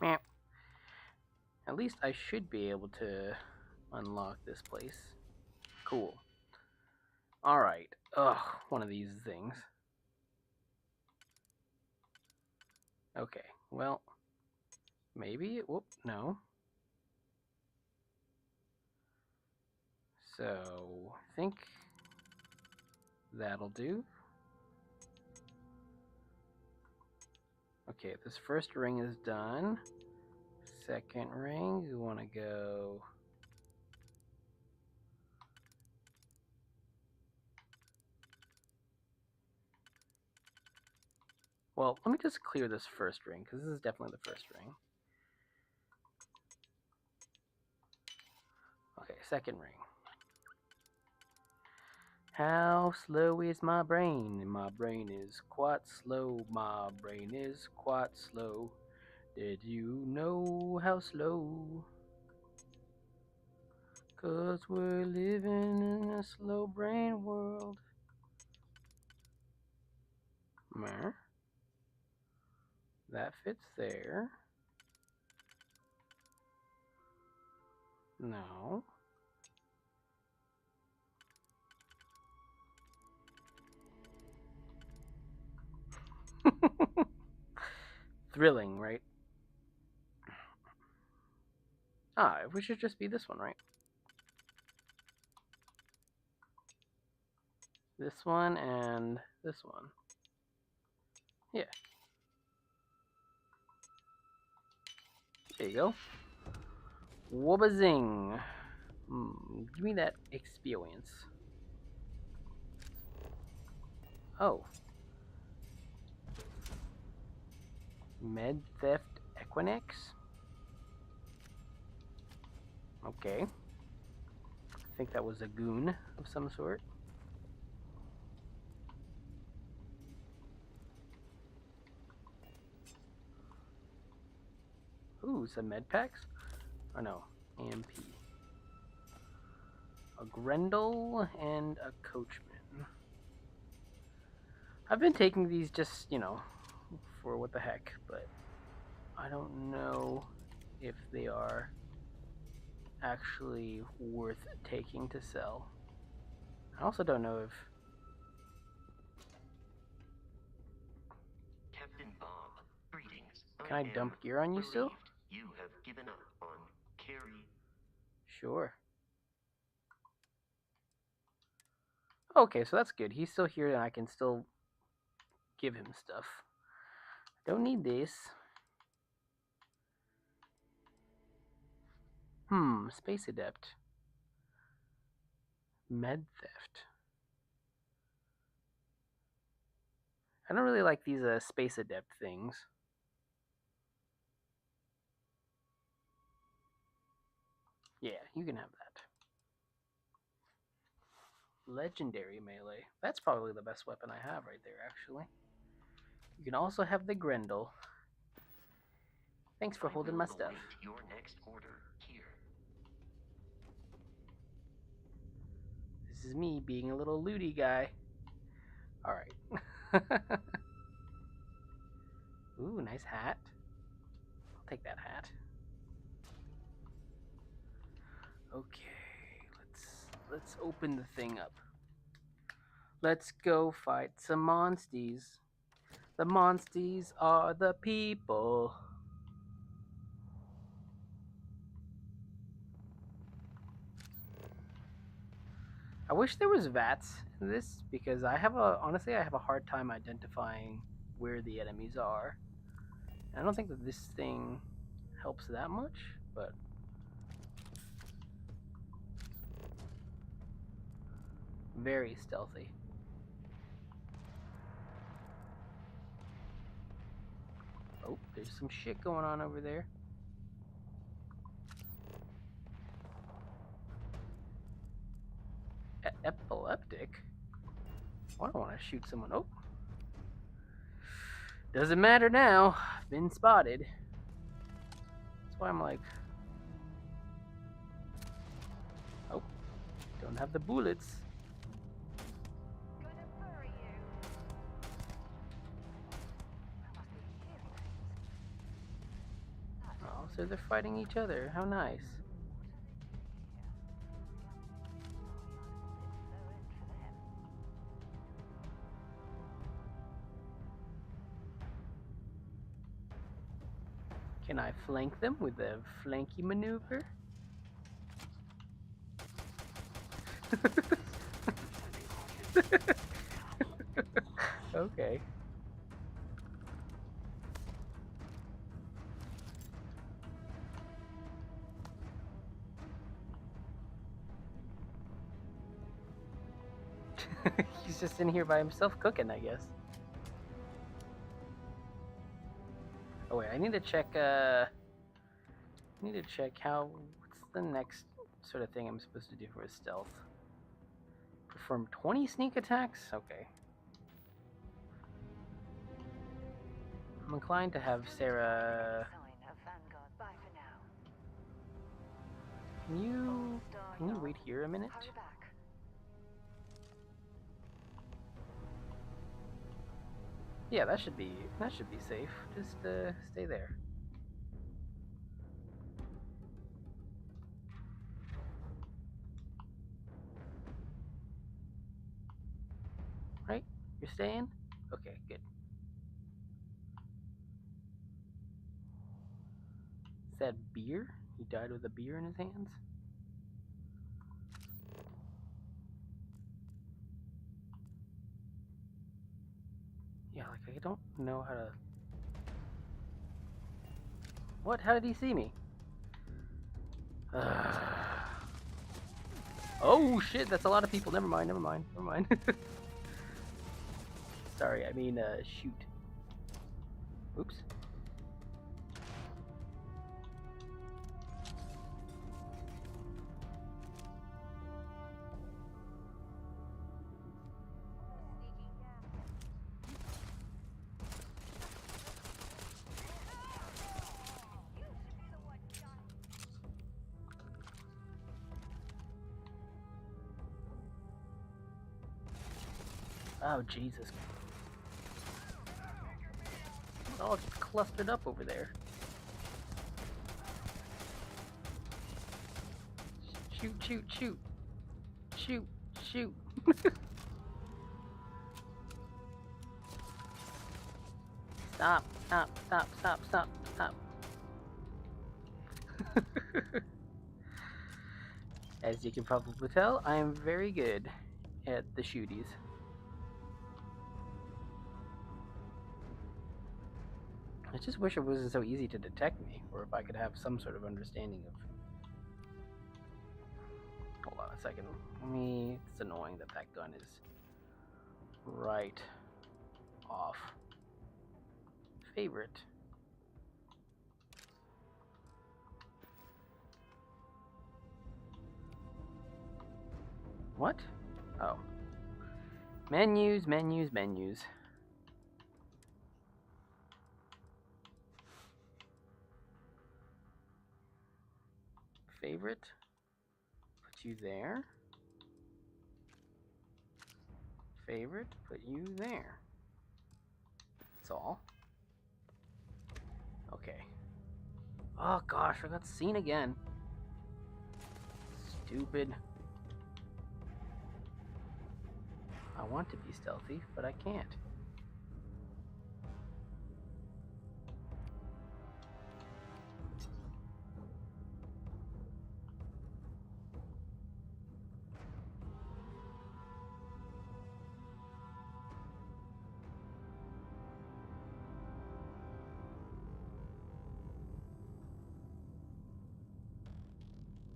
meh. At least I should be able to unlock this place. Cool. Alright. Ugh, one of these things. Okay, well, maybe. Whoop, no. So, I think that'll do. Okay, this first ring is done. Second ring, you want to go... Well, let me just clear this first ring, because this is definitely the first ring. Okay, second ring. How slow is my brain? My brain is quite slow. My brain is quite slow. Did you know how slow? 'Cause we're living in a slow brain world. Meh. That fits there. No. Thrilling, right? Ah, we should just be this one, right? This one and this one. Yeah. There you go. Wobbazing. Give me that experience. Oh. Med Theft Equinix? Okay. I think that was a goon of some sort. Ooh, some med packs? Oh no, AMP. A Grendel and a Coachman. I've been taking these just, for what the heck, but I don't know if they are actually worth taking to sell. I also don't know if... Captain Bob, greetings. Can I dump gear on you still? You have given up on carry. Sure. Okay, so that's good. He's still here and I can still give him stuff. Don't need this. Space Adept. Med Theft. I don't really like these Space Adept things. Yeah, you can have that. Legendary melee. That's probably the best weapon I have right there, actually. You can also have the Grendel. Thanks for holding my stuff. Your next order here. This is me being a little looty guy. Alright. Ooh, nice hat. I'll take that hat. Okay, let's open the thing up. Let's go fight some monsties. The monsties are the people. I wish there was VATS in this because honestly I have a hard time identifying where the enemies are. And I don't think that this thing helps that much, but very stealthy. Oh, there's some shit going on over there. Epileptic? I don't want to shoot someone. Oh. Doesn't matter now. Been spotted. That's why I'm like... Oh. Don't have the bullets. Oh, so they're fighting each other. How nice. Can I flank them with a flanky maneuver? Okay. He's just in here by himself cooking, I guess. Oh wait, I need to check how... What's the next sort of thing I'm supposed to do for his stealth? Perform 20 sneak attacks? Okay. I'm inclined to have Sarah... Can you wait here a minute? Hurry back. Yeah, that should be safe. Just stay there. Right? You're staying? Okay, good. Is that beer? He died with a beer in his hands? Yeah, like I don't know how to... What? How did he see me? Oh shit, that's a lot of people. Never mind. Sorry, I mean, shoot. Oops. Oh, Jesus. It's all just clustered up over there. Shoot, shoot, shoot. Shoot, shoot. Stop, stop, stop, stop, stop, stop. As you can probably tell, I am very good at the shooties. I just wish it wasn't so easy to detect me, or if I could have some sort of understanding of... Hold on a second. It's annoying that that gun is right off. Favorite. What? Oh. Menus, menus, menus. Favorite. Put you there. Favorite. Put you there. That's all. Okay. Oh gosh, I got seen again. Stupid. I want to be stealthy, but I can't.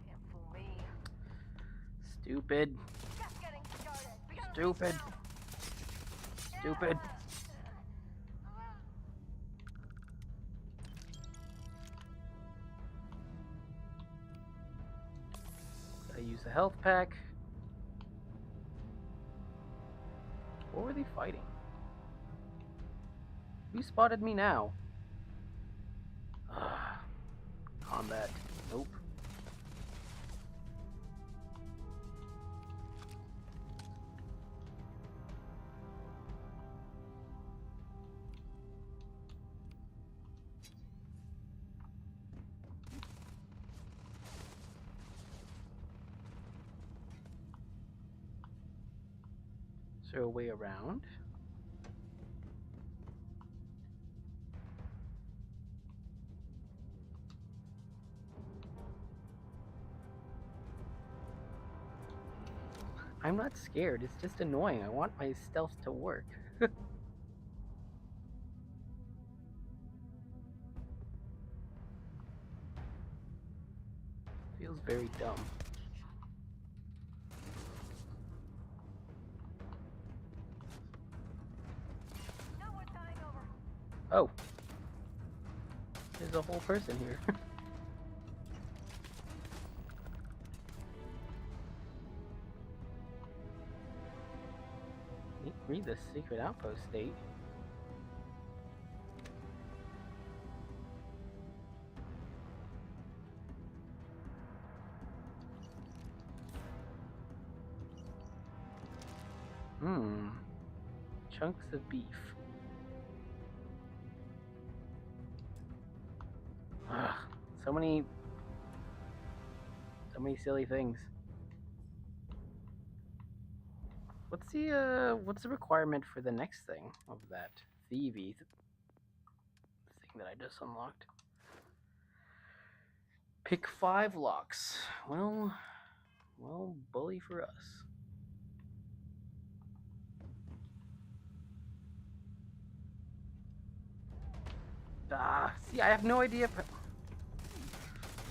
Can't fool me. Stupid. Just getting started. Stupid. Stupid. I use the health pack. What were they fighting? Who spotted me now? Combat. Nope. Is there a way around? I'm not scared, it's just annoying. I want my stealth to work. Feels very dumb. Oh. There's a whole person here. Read the secret outpost state. Chunks of beef. Ugh, so many silly things. What's the requirement for the next thing of that thievy thing that I just unlocked? Pick 5 locks. Well, bully for us. See, I have no idea.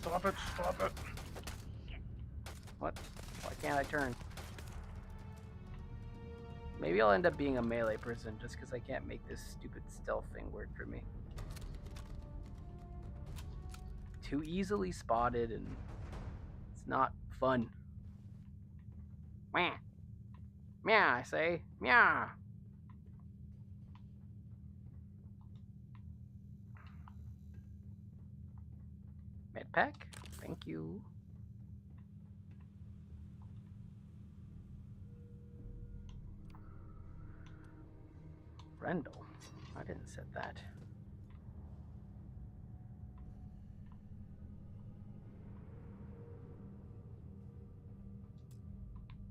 Stop it! Stop it! What? Why can't I turn? Maybe I'll end up being a melee person just because I can't make this stupid stealth thing work for me. Too easily spotted, and it's not fun. Meow. Meow, I say. Meow. Medpack? Thank you. Rendell. I didn't set that.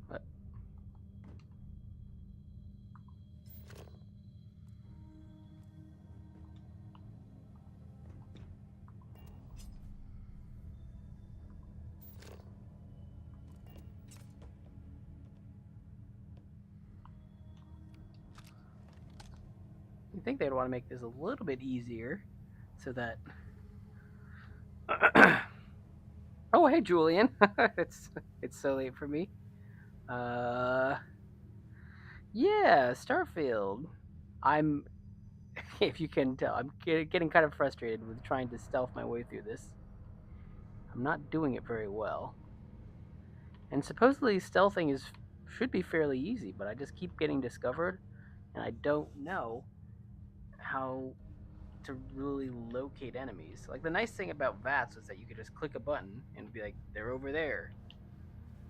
What? You think they'd want to make this a little bit easier so that oh, hey Julian. it's so late for me. Yeah, Starfield. I'm if you can tell, I'm getting kind of frustrated with trying to stealth my way through this. I'm not doing it very well. And supposedly stealthing should be fairly easy, but I just keep getting discovered and I don't know how to really locate enemies. Like the nice thing about VATS was that you could just click a button and be like, they're over there.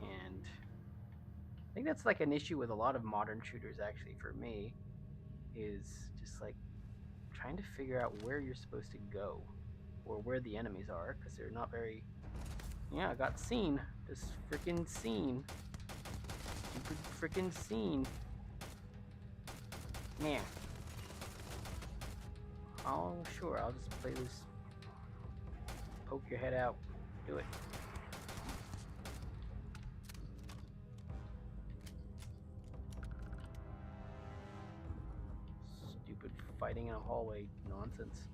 And I think that's like an issue with a lot of modern shooters actually for me, is just like trying to figure out where you're supposed to go or where the enemies are, because they're not very. Yeah, I got seen. Just freaking seen. Stupid freaking seen. Yeah. Oh, sure, I'll just play this. Poke your head out. Do it. Stupid fighting in a hallway nonsense.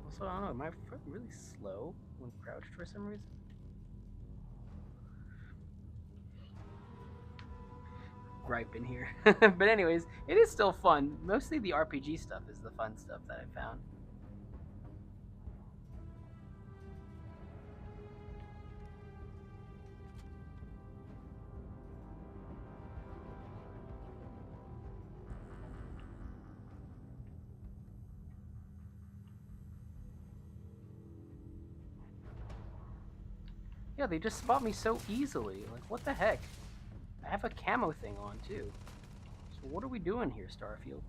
Also, I don't know, am I really slow when crouched for some reason? Gripe in here. But anyways, it is still fun. Mostly the RPG stuff is the fun stuff that I found. Yeah, they just spot me so easily. Like, what the heck? I have a camo thing on, too. So what are we doing here, Starfield?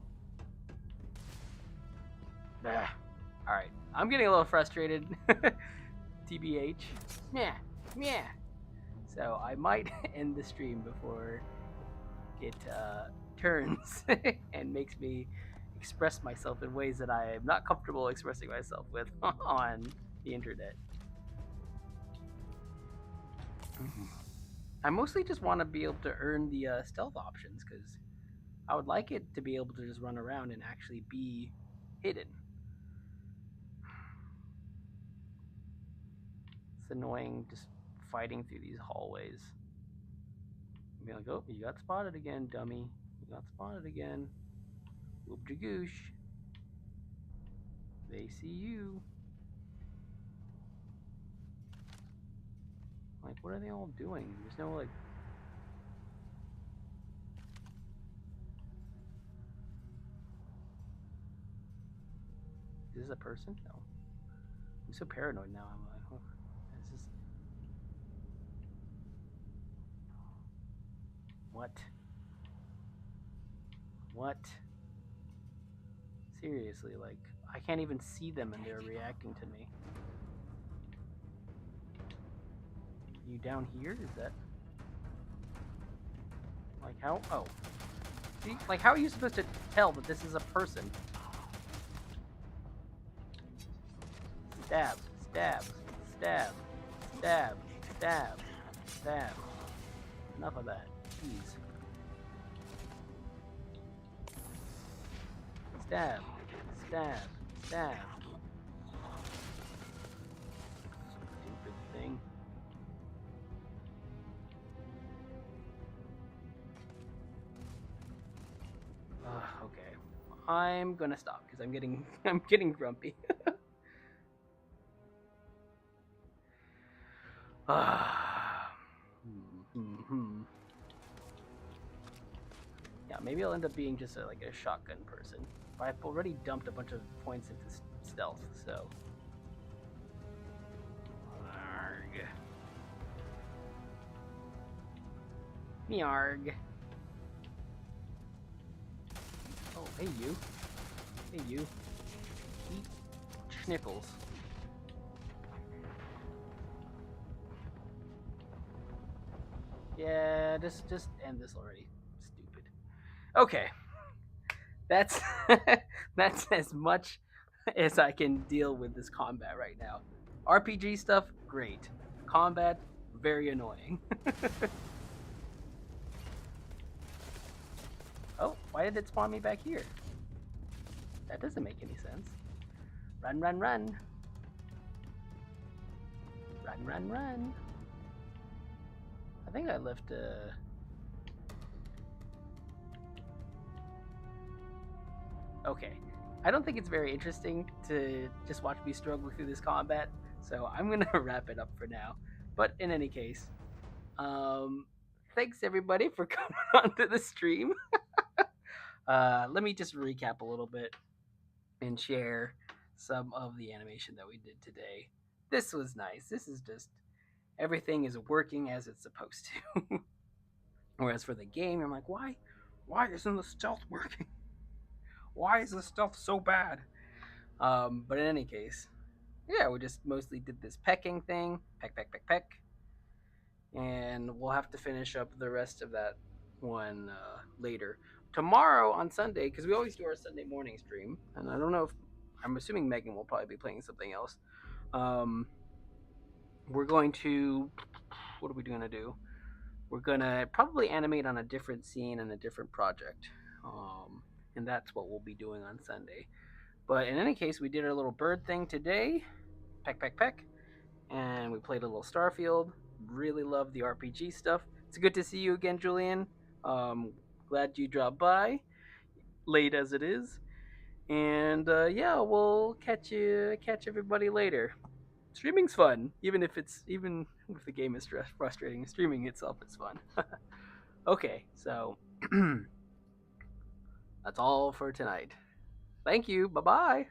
Alright, I'm getting a little frustrated. TBH. Yeah, yeah. So I might end the stream before it turns and makes me express myself in ways that I am not comfortable expressing myself with on the internet. I mostly just want to be able to earn the stealth options, because I would like it to be able to just run around and actually be hidden. It's annoying just fighting through these hallways. Be like, oh, you got spotted again, dummy. You got spotted again. Whoop jagoosh. They see you. Like, what are they all doing? There's no, like... Is this a person? No. I'm so paranoid now. I'm like, oh, this is what? What? Seriously, like I can't even see them and they're reacting to me. You down here? Is that like how? Oh, see, like how are you supposed to tell that this is a person? Stab, stab, stab, stab, stab, stab. Enough of that. Jeez. Stab, stab, stab. Stupid thing. Okay. I'm gonna stop because I'm getting I'm getting grumpy. Yeah, maybe I'll end up being just like a shotgun person. But I've already dumped a bunch of points into stealth, so. Arg. Mearg. Oh, hey you. Hey you. Eat schnickles. Yeah, just end this already. Stupid. Okay. That's that's as much as I can deal with this combat right now. RPG stuff, great. Combat, very annoying. Oh, why did it spawn me back here? That doesn't make any sense. Run, run, run. Run, run, run. I think I left Okay. I don't think it's very interesting to just watch me struggle through this combat, so I'm gonna wrap it up for now. But in any case, thanks everybody for coming onto the stream. Let me just recap a little bit and share some of the animation that we did today. This was nice. This is just everything is working as it's supposed to. Whereas for the game, I'm like, why isn't the stealth working? Why is the stealth so bad? But in any case, yeah, we just mostly did this pecking thing, peck, peck, peck, peck, and we'll have to finish up the rest of that one later. Tomorrow on Sunday, because we always do our Sunday morning stream, and I don't know if I'm assuming Megan will probably be playing something else. We're going to what are we going to do? We're gonna probably animate on a different scene and a different project, and that's what we'll be doing on Sunday. But in any case, we did our little bird thing today, peck peck peck, and we played a little Starfield. Really love the RPG stuff. It's good to see you again, Julian. Glad you dropped by, late as it is. And yeah, we'll catch everybody later. Streaming's fun, even if the game is frustrating. Streaming itself is fun. Okay, so that's all for tonight. Thank you. Bye bye.